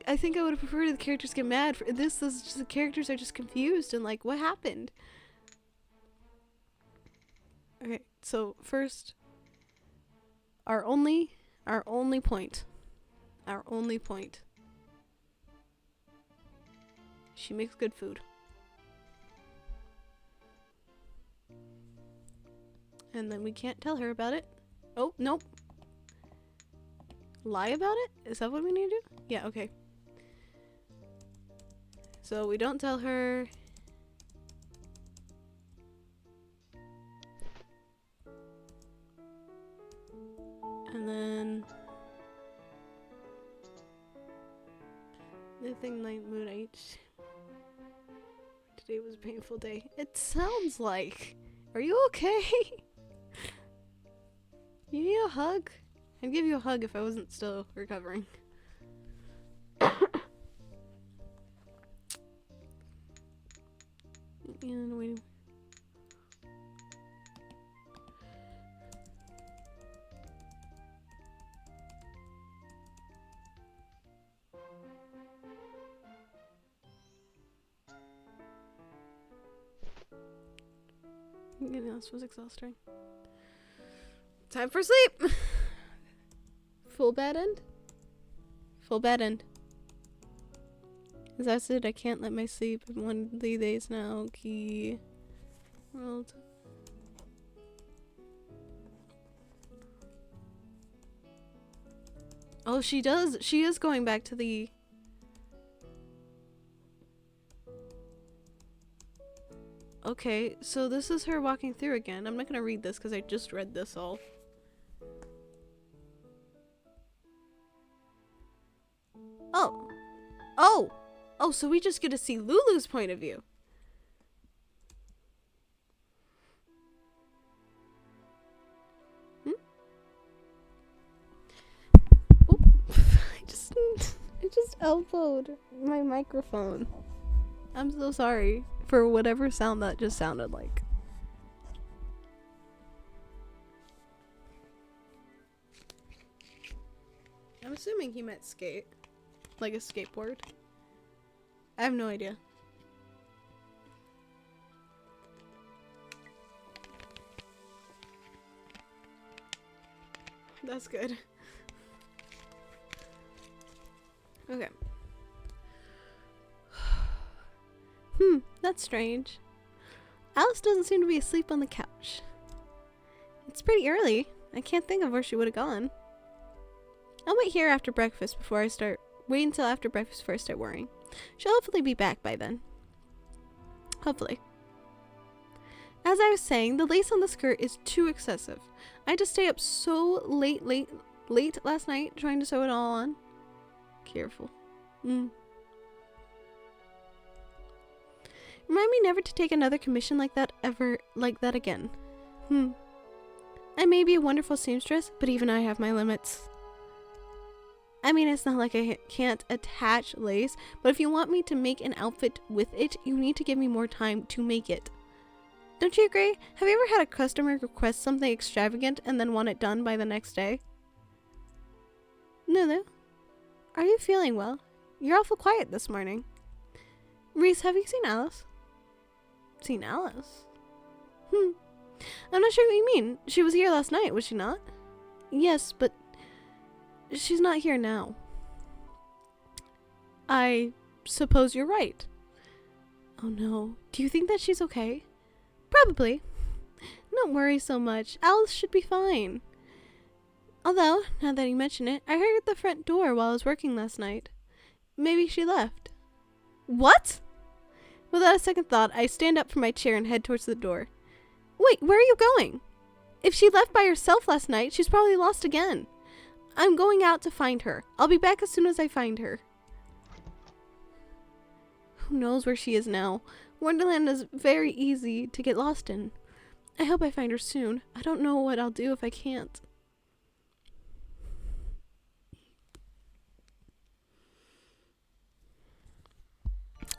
Speaker 1: I think I would have preferred the characters get mad. For this is just the characters are just confused and like, what happened? Okay, so first, our only point. She makes good food. And then we can't tell her about it. Oh, nope. Lie about it? Is that what we need to do? Yeah, okay. So we don't tell her. And then nothing like mood H. Today was a painful day. It sounds like. Are you okay? You need a hug? I'd give you a hug if I wasn't still recovering. And we... Yeah, this was exhausting. Time for sleep! Full bad end? Full bad end. As I said, I can't let my sleep in one of the days now. Key world. Oh, she does. She is going back to the... Okay, so this is her walking through again. I'm not gonna read this because I just read this all. Oh. Oh! Oh, so we just get to see Lulu's point of view. Hmm? Oh. I just elbowed my microphone. I'm so sorry for whatever sound that just sounded like. I'm assuming he meant skate. Like a skateboard. I have no idea. That's good. Okay. That's strange. Alice doesn't seem to be asleep on the couch. It's pretty early. I can't think of where she would have gone. I'll wait here after breakfast before I start. Wait until after breakfast before I start worrying. She'll hopefully be back by then. Hopefully. As I was saying, the lace on the skirt is too excessive. I had to stay up so late last night trying to sew it all on. Careful. Remind me never to take another commission like that again. I may be a wonderful seamstress, but even I have my limits. I mean, it's not like I can't attach lace, but if you want me to make an outfit with it, you need to give me more time to make it. Don't you agree? Have you ever had a customer request something extravagant and then want it done by the next day? Lulu, are you feeling well? You're awful quiet this morning. Reese, have you seen Alice? Seen Alice? I'm not sure what you mean. She was here last night, was she not? Yes, but she's not here now. I suppose you're right. Oh no. Do you think that she's okay? Probably. Don't worry so much. Alice should be fine. Although, now that you mention it, I heard at the front door while I was working last night. Maybe she left. What? Without a second thought, I stand up from my chair and head towards the door. Wait, where are you going? If she left by herself last night, she's probably lost again. I'm going out to find her. I'll be back as soon as I find her. Who knows where she is now? Wonderland is very easy to get lost in. I hope I find her soon. I don't know what I'll do if I can't.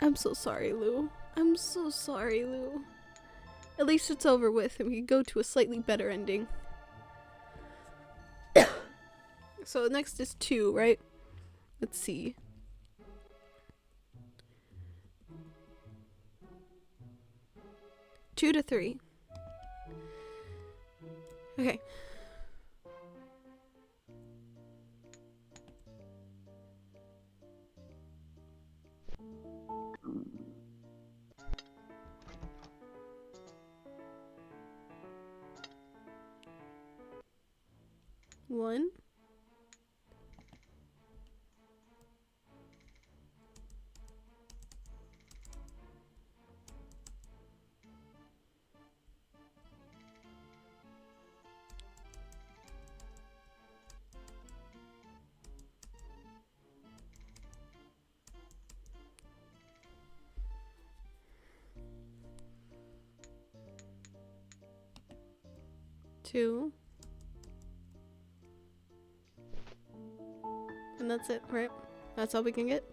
Speaker 1: I'm so sorry, Lou. I'm so sorry, Lou. At least it's over with and we can go to a slightly better ending. So next is 2, right? Let's see. Two to 3. Okay. One. Two. And that's it, right? That's all we can get?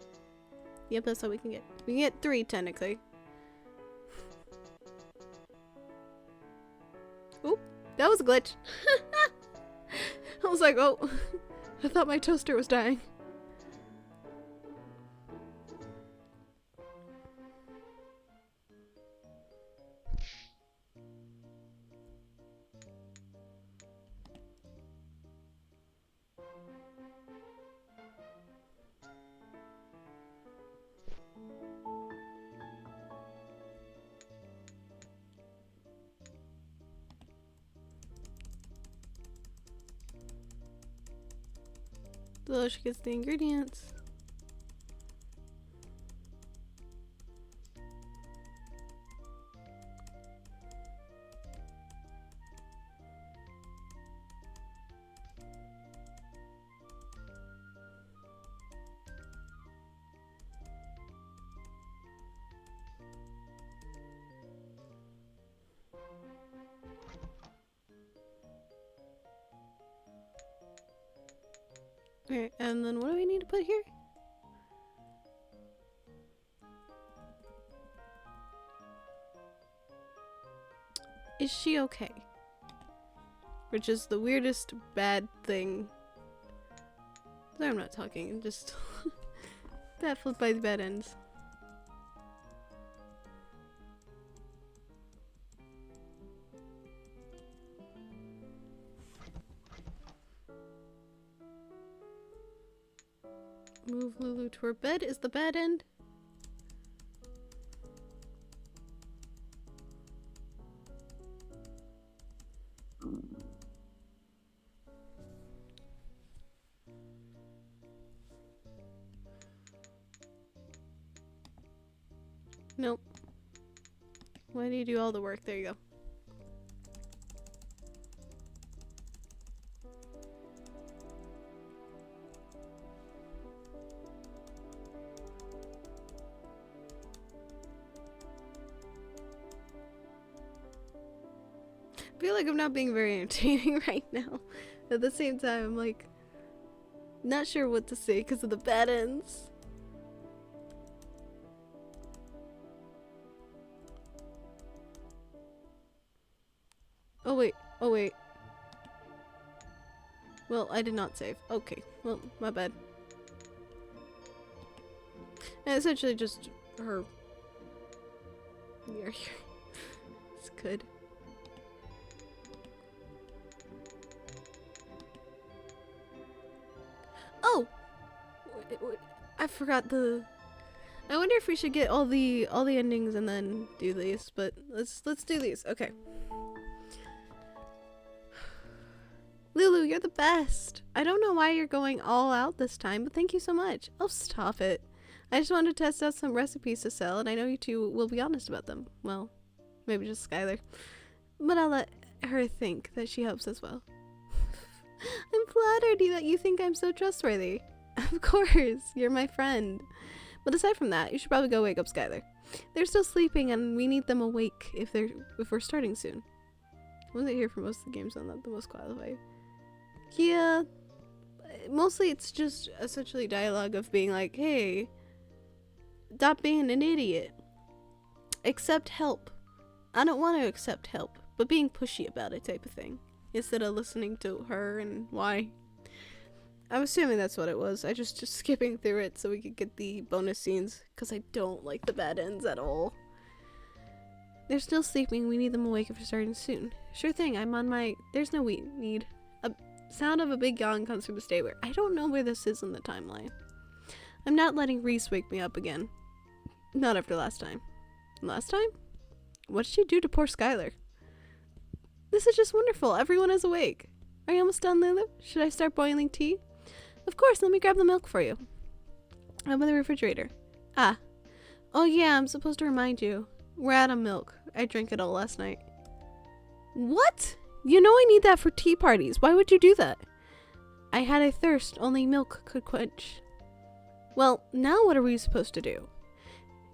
Speaker 1: Yep, that's all we can get. We can get 3, technically. Oh, that was a glitch. I was like, oh, I thought my toaster was dying. So she gets the ingredients. Okay, and then what do we need to put here? Is she okay? Which is the weirdest bad thing. Sorry, I'm not talking, just baffled by the bad ends. Move Lulu to her bed is the bad end. Nope. Why do you do all the work? There you go. I feel like I'm not being very entertaining right now. At the same time, I'm like, not sure what to say because of the bad ends. Oh wait, oh wait. Well, I did not save. Okay, well, my bad. And essentially just her. Here. It's good. Oh! I forgot the... I wonder if we should get all the endings and then do these, but let's do these. Okay. Lulu, you're the best. I don't know why you're going all out this time, but thank you so much. Oh, stop it. I just wanted to test out some recipes to sell, and I know you two will be honest about them. Well, maybe just Skylar. But I'll let her think that she helps as well. I'm flattered that you think I'm so trustworthy. Of course, you're my friend. But aside from that, you should probably go wake up Skylar. They're still sleeping and we need them awake if we're starting soon. I wasn't here for most of the games, so I'm not the most qualified. Yeah, mostly it's just essentially dialogue of being like, hey, stop being an idiot. Accept help. I don't want to accept help, but being pushy about it type of thing. Instead of listening to her and why. I'm assuming that's what it was. I just skipping through it so we could get the bonus scenes, because I don't like the bad ends at all. They're still sleeping. We need them awake if we're starting soon. Sure thing. I'm on my... There's no need. A sound of a big yawn comes from the stairway. I don't know where this is in the timeline. I'm not letting Reese wake me up again. Not after last time. Last time? What did she do to poor Skylar? This is just wonderful. Everyone is awake. Are you almost done, Lulu? Should I start boiling tea? Of course, let me grab the milk for you. I'm in the refrigerator. Ah. Oh yeah, I'm supposed to remind you. We're out of milk. I drank it all last night. What? You know I need that for tea parties. Why would you do that? I had a thirst only milk could quench. Well, now what are we supposed to do?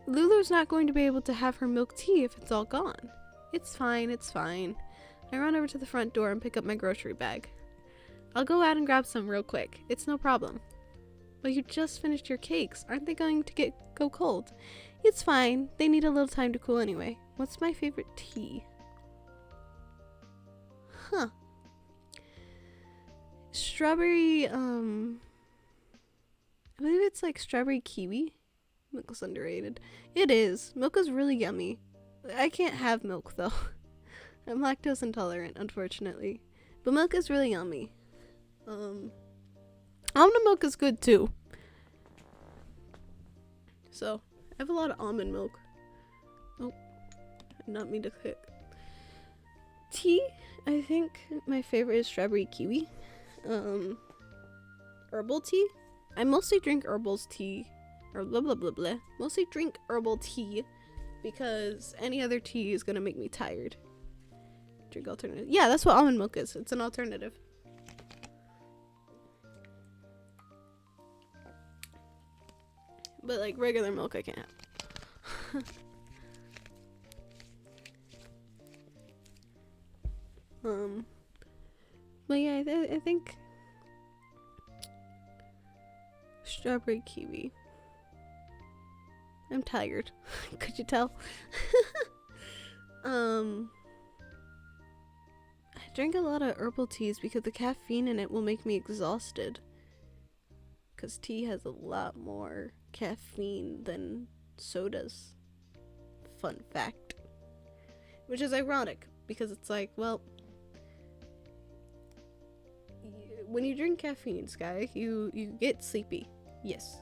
Speaker 1: Lulu's not going to be able to have her milk tea if it's all gone. It's fine, it's fine. I run over to the front door and pick up my grocery bag. I'll go out and grab some real quick. It's no problem. But you just finished your cakes. Aren't they going to go cold? It's fine. They need a little time to cool anyway. What's my favorite tea? Huh. Strawberry, I believe it's like strawberry kiwi. Milk is underrated. It is. Milk is really yummy. I can't have milk though. I'm lactose intolerant, unfortunately. But milk is really yummy. Almond milk is good too. So, I have a lot of almond milk. Oh, I did not mean to click. Tea, I think my favorite is strawberry kiwi. Herbal tea. I mostly drink herbal tea, or blah blah blah blah. Mostly drink herbal tea because any other tea is gonna make me tired. Drink alternative. Yeah, that's what almond milk is. It's an alternative. But like regular milk I can't have. But yeah, I think strawberry kiwi. I'm tired. Could you tell? I drink a lot of herbal teas because the caffeine in it will make me exhausted. Because tea has a lot more caffeine than sodas. Fun fact. Which is ironic because it's like, well, when you drink caffeine, Sky, you get sleepy. Yes.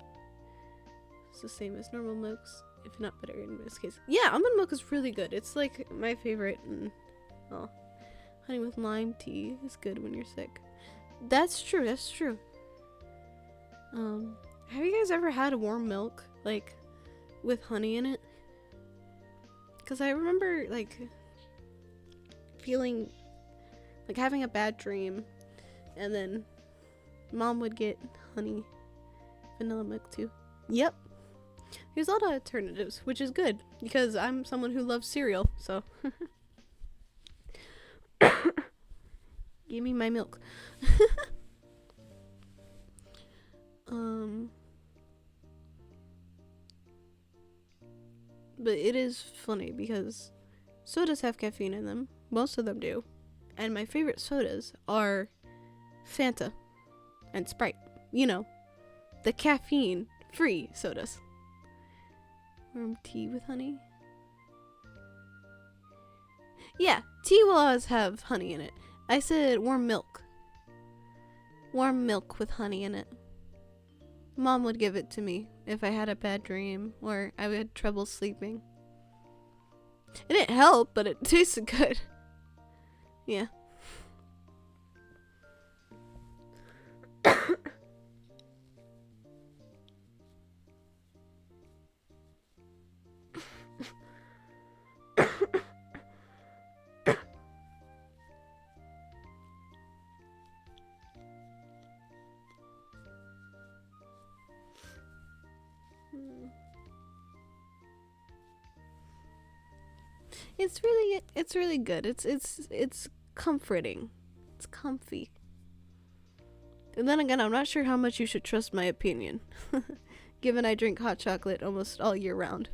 Speaker 1: It's the same as normal milks, if not better in this case. Yeah, almond milk is really good. It's like my favorite. And oh, honey with lime tea is good when you're sick. That's true. That's true. Have you guys ever had warm milk, like, with honey in it? Because I remember, like, feeling, like, having a bad dream, and then Mom would get honey, vanilla milk too. Yep. There's a lot of alternatives, which is good, because I'm someone who loves cereal, so. Give me my milk. But it is funny because sodas have caffeine in them. Most of them do. And my favorite sodas are Fanta and Sprite. You know, the caffeine-free sodas. Warm tea with honey. Yeah, tea will always have honey in it. I said warm milk. Warm milk with honey in it. Mom would give it to me if I had a bad dream or I had trouble sleeping. It didn't help, but it tasted good. Yeah. It's really good. It's comforting. It's comfy. And then again, I'm not sure how much you should trust my opinion, given I drink hot chocolate almost all year round.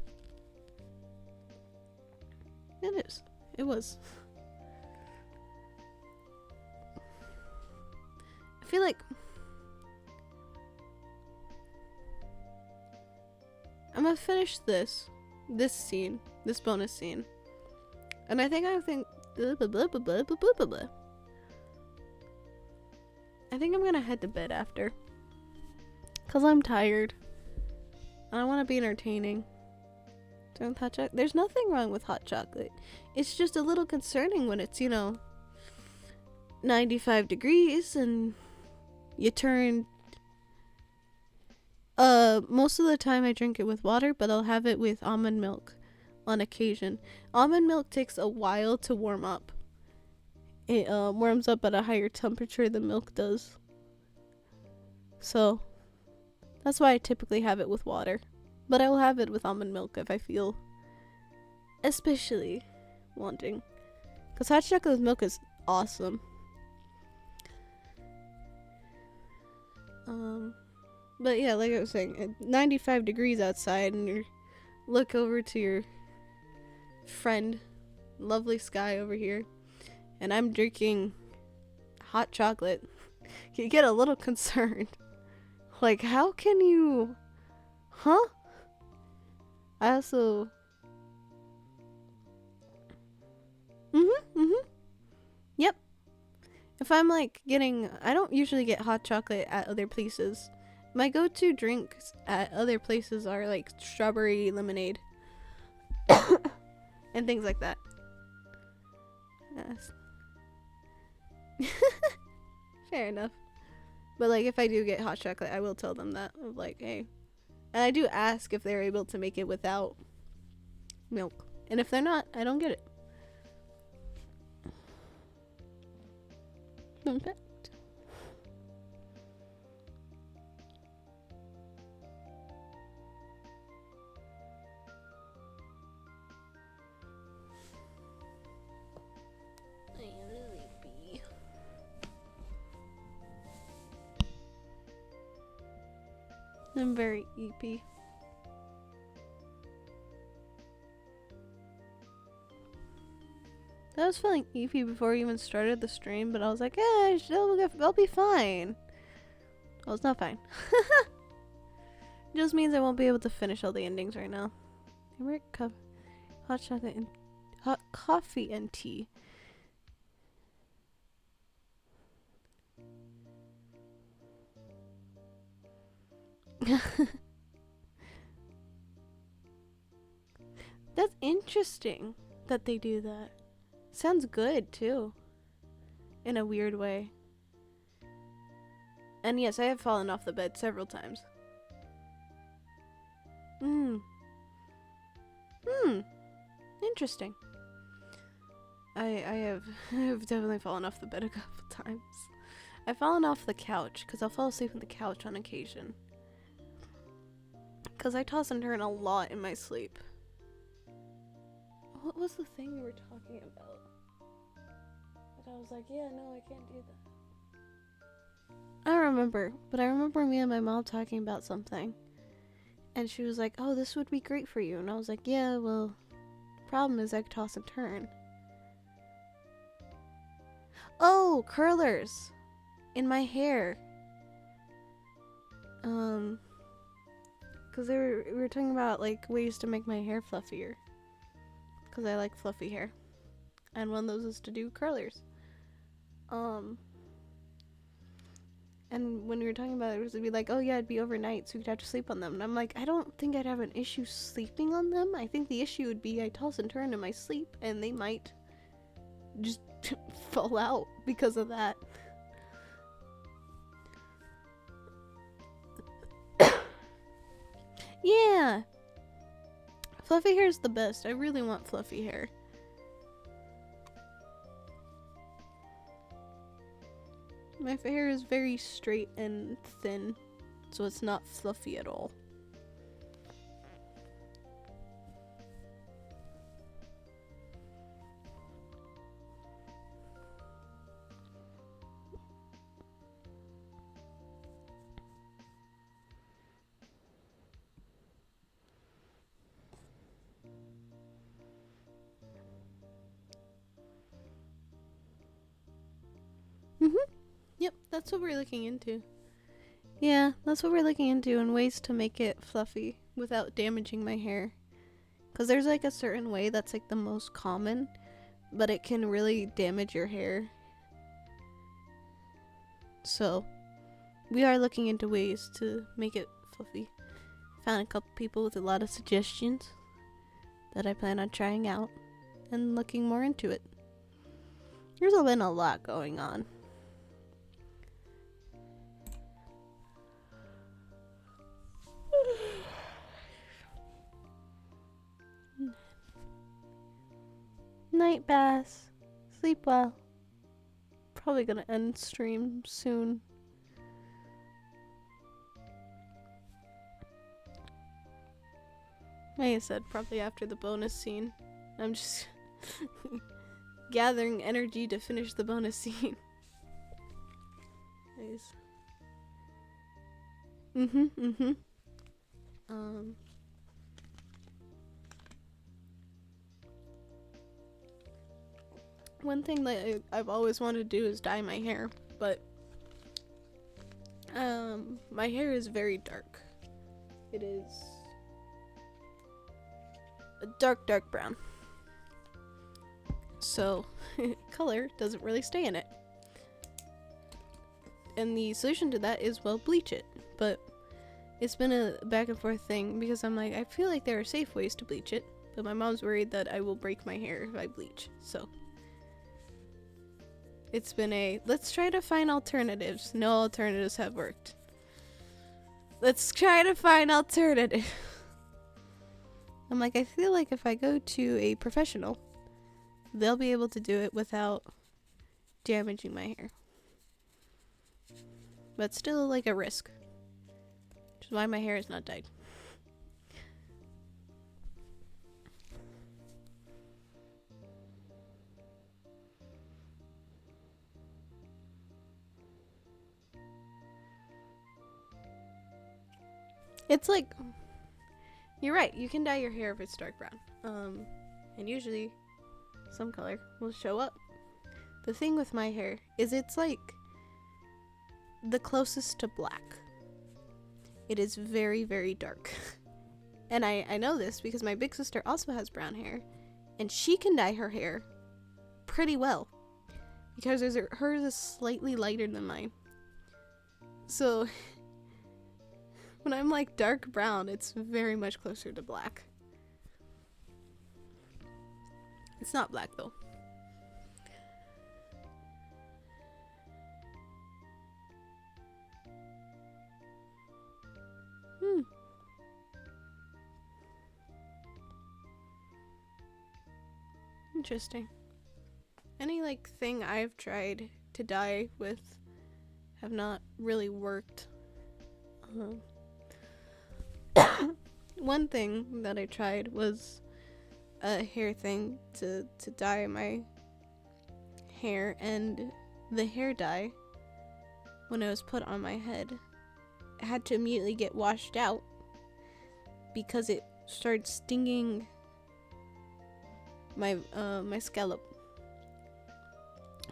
Speaker 1: It is. It was. I feel like I'm gonna finish this scene, this bonus scene. And I think I think I'm gonna head to bed after. Cause I'm tired. And I wanna be entertaining. Drink hot chocolate. There's nothing wrong with hot chocolate. It's just a little concerning when it's, 95 degrees and you turn. Most of the time I drink it with water, but I'll have it with almond milk on occasion. Almond milk takes a while to warm up. It warms up at a higher temperature than milk does. So that's why I typically have it with water. But I will have it with almond milk if I feel especially wanting. Because hot chocolate with milk is awesome. But yeah, like I was saying, 95 degrees outside and you look over to your friend, lovely Sky over here, and I'm drinking hot chocolate, you get a little concerned. Like, how can you... Huh? I also... Yep. If I'm like getting... I don't usually get hot chocolate at other places. My go-to drinks at other places are like strawberry lemonade. And things like that. Yes. Fair enough. But like if I do get hot chocolate, I will tell them that. Of like, hey. And I do ask if they're able to make it without milk. And if they're not, I don't get it. Fun fact. I'm very eepy. I was feeling eepy before we even started the stream, but I was like, yeah, I'll be fine. Well, it's not fine. It just means I won't be able to finish all the endings right now. Favorite cup, hot chocolate and hot coffee and tea. That's interesting that they do that. Sounds good too, in a weird way. And yes, I have fallen off the bed several times. Interesting. I have definitely fallen off the bed a couple times. I've fallen off the couch because I'll fall asleep on the couch on occasion. Because I toss and turn a lot in my sleep. What was the thing we were talking about? But I was like, yeah, no, I can't do that. I don't remember, but I remember me and my mom talking about something. And she was like, oh, this would be great for you. And I was like, yeah, well, problem is I toss and turn. Oh, curlers in my hair. Because we were talking about like ways to make my hair fluffier. Because I like fluffy hair. And one of those is to do curlers. And when we were talking about it, it was to be like, oh yeah, it'd be overnight, so you'd have to sleep on them. And I'm like, I don't think I'd have an issue sleeping on them. I think the issue would be I toss and turn in my sleep, and they might just fall out because of that. Yeah! Fluffy hair is the best. I really want fluffy hair. My hair is very straight and thin, so it's not fluffy at all. Yep, that's what we're looking into. Yeah, that's what we're looking into, and ways to make it fluffy without damaging my hair. Because there's like a certain way that's like the most common, but it can really damage your hair. So, we are looking into ways to make it fluffy. Found a couple people with a lot of suggestions that I plan on trying out and looking more into it. There's been a lot going on. Night, Bass. Sleep well. Probably gonna end stream soon. Like I said, probably after the bonus scene. I'm just gathering energy to finish the bonus scene. Nice. one thing that I've always wanted to do is dye my hair, but my hair is very dark. It is a dark brown. So color doesn't really stay in it. And the solution to that is, well, bleach it. But it's been a back and forth thing because I'm like, I feel like there are safe ways to bleach it, but my mom's worried that I will break my hair if I bleach. So it's been let's try to find alternatives. No alternatives have worked. Let's try to find alternatives. I'm like, I feel like if I go to a professional, they'll be able to do it without damaging my hair. But still like a risk. Which is why my hair is not dyed. It's like, you're right, you can dye your hair if it's dark brown. And usually some color will show up. The thing with my hair is it's like the closest to black. It is very, very dark. And I know this because my big sister also has brown hair, and she can dye her hair pretty well because hers is slightly lighter than mine. So when I'm like dark brown, it's very much closer to black. It's not black though. Interesting. Any like thing I've tried to dye with have not really worked. One thing that I tried was a hair thing to dye my hair, and the hair dye, when it was put on my head, had to immediately get washed out because it started stinging my my scalp.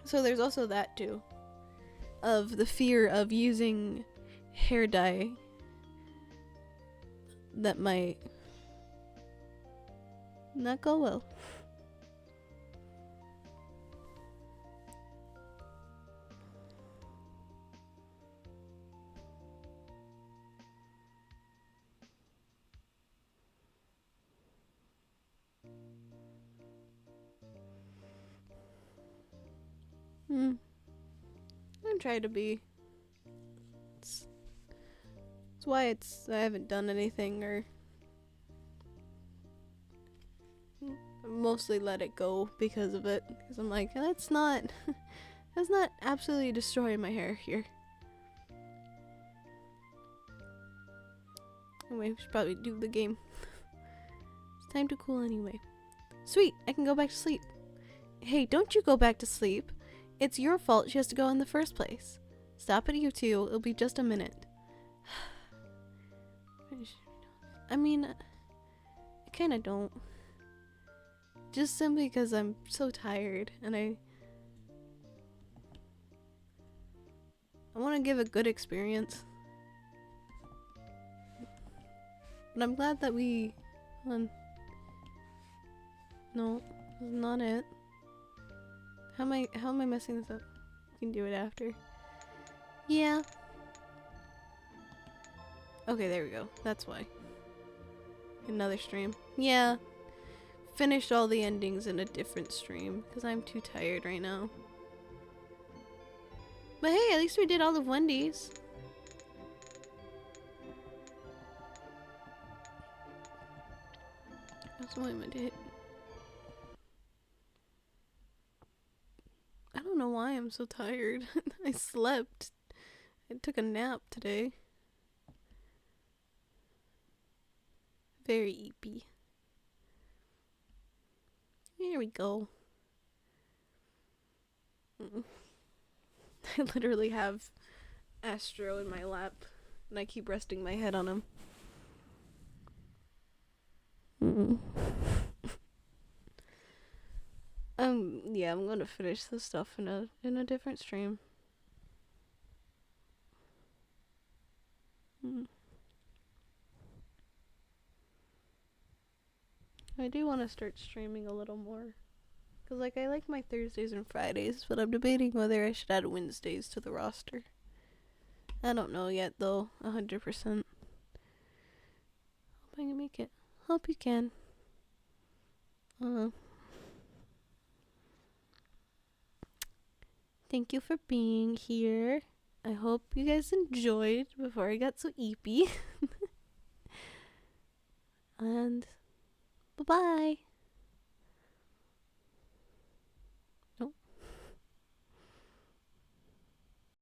Speaker 1: So there's also that too, of the fear of using hair dye that might not go well. I'm trying to be. It's why I haven't done anything, or mostly let it go because of it. Because I'm like, that's not absolutely destroying my hair here. Anyway, we should probably do the game. It's time to cool anyway. Sweet, I can go back to sleep. Hey, don't you go back to sleep. It's your fault she has to go in the first place. Stop it, you two. It'll be just a minute. I mean, I kinda don't. Just simply because I'm so tired and I want to give a good experience. But I'm glad that we... No, that's not it. How am I messing this up? You can do it after. Yeah. Okay, there we go. That's why. Another stream. Yeah. Finished all the endings in a different stream because I'm too tired right now. But hey, at least we did all of Wendy's. That's what I meant to hit. I don't know why I'm so tired. I slept. I took a nap today. Very eepy. Here we go. I literally have Astro in my lap, and I keep resting my head on him. Yeah, I'm gonna finish this stuff in a different stream. I do want to start streaming a little more. Cause like I like my Thursdays and Fridays, but I'm debating whether I should add Wednesdays to the roster. I don't know yet though, 100%. Hope I can make it. Hope you can. Thank you for being here. I hope you guys enjoyed before I got so eepy. And bye-bye.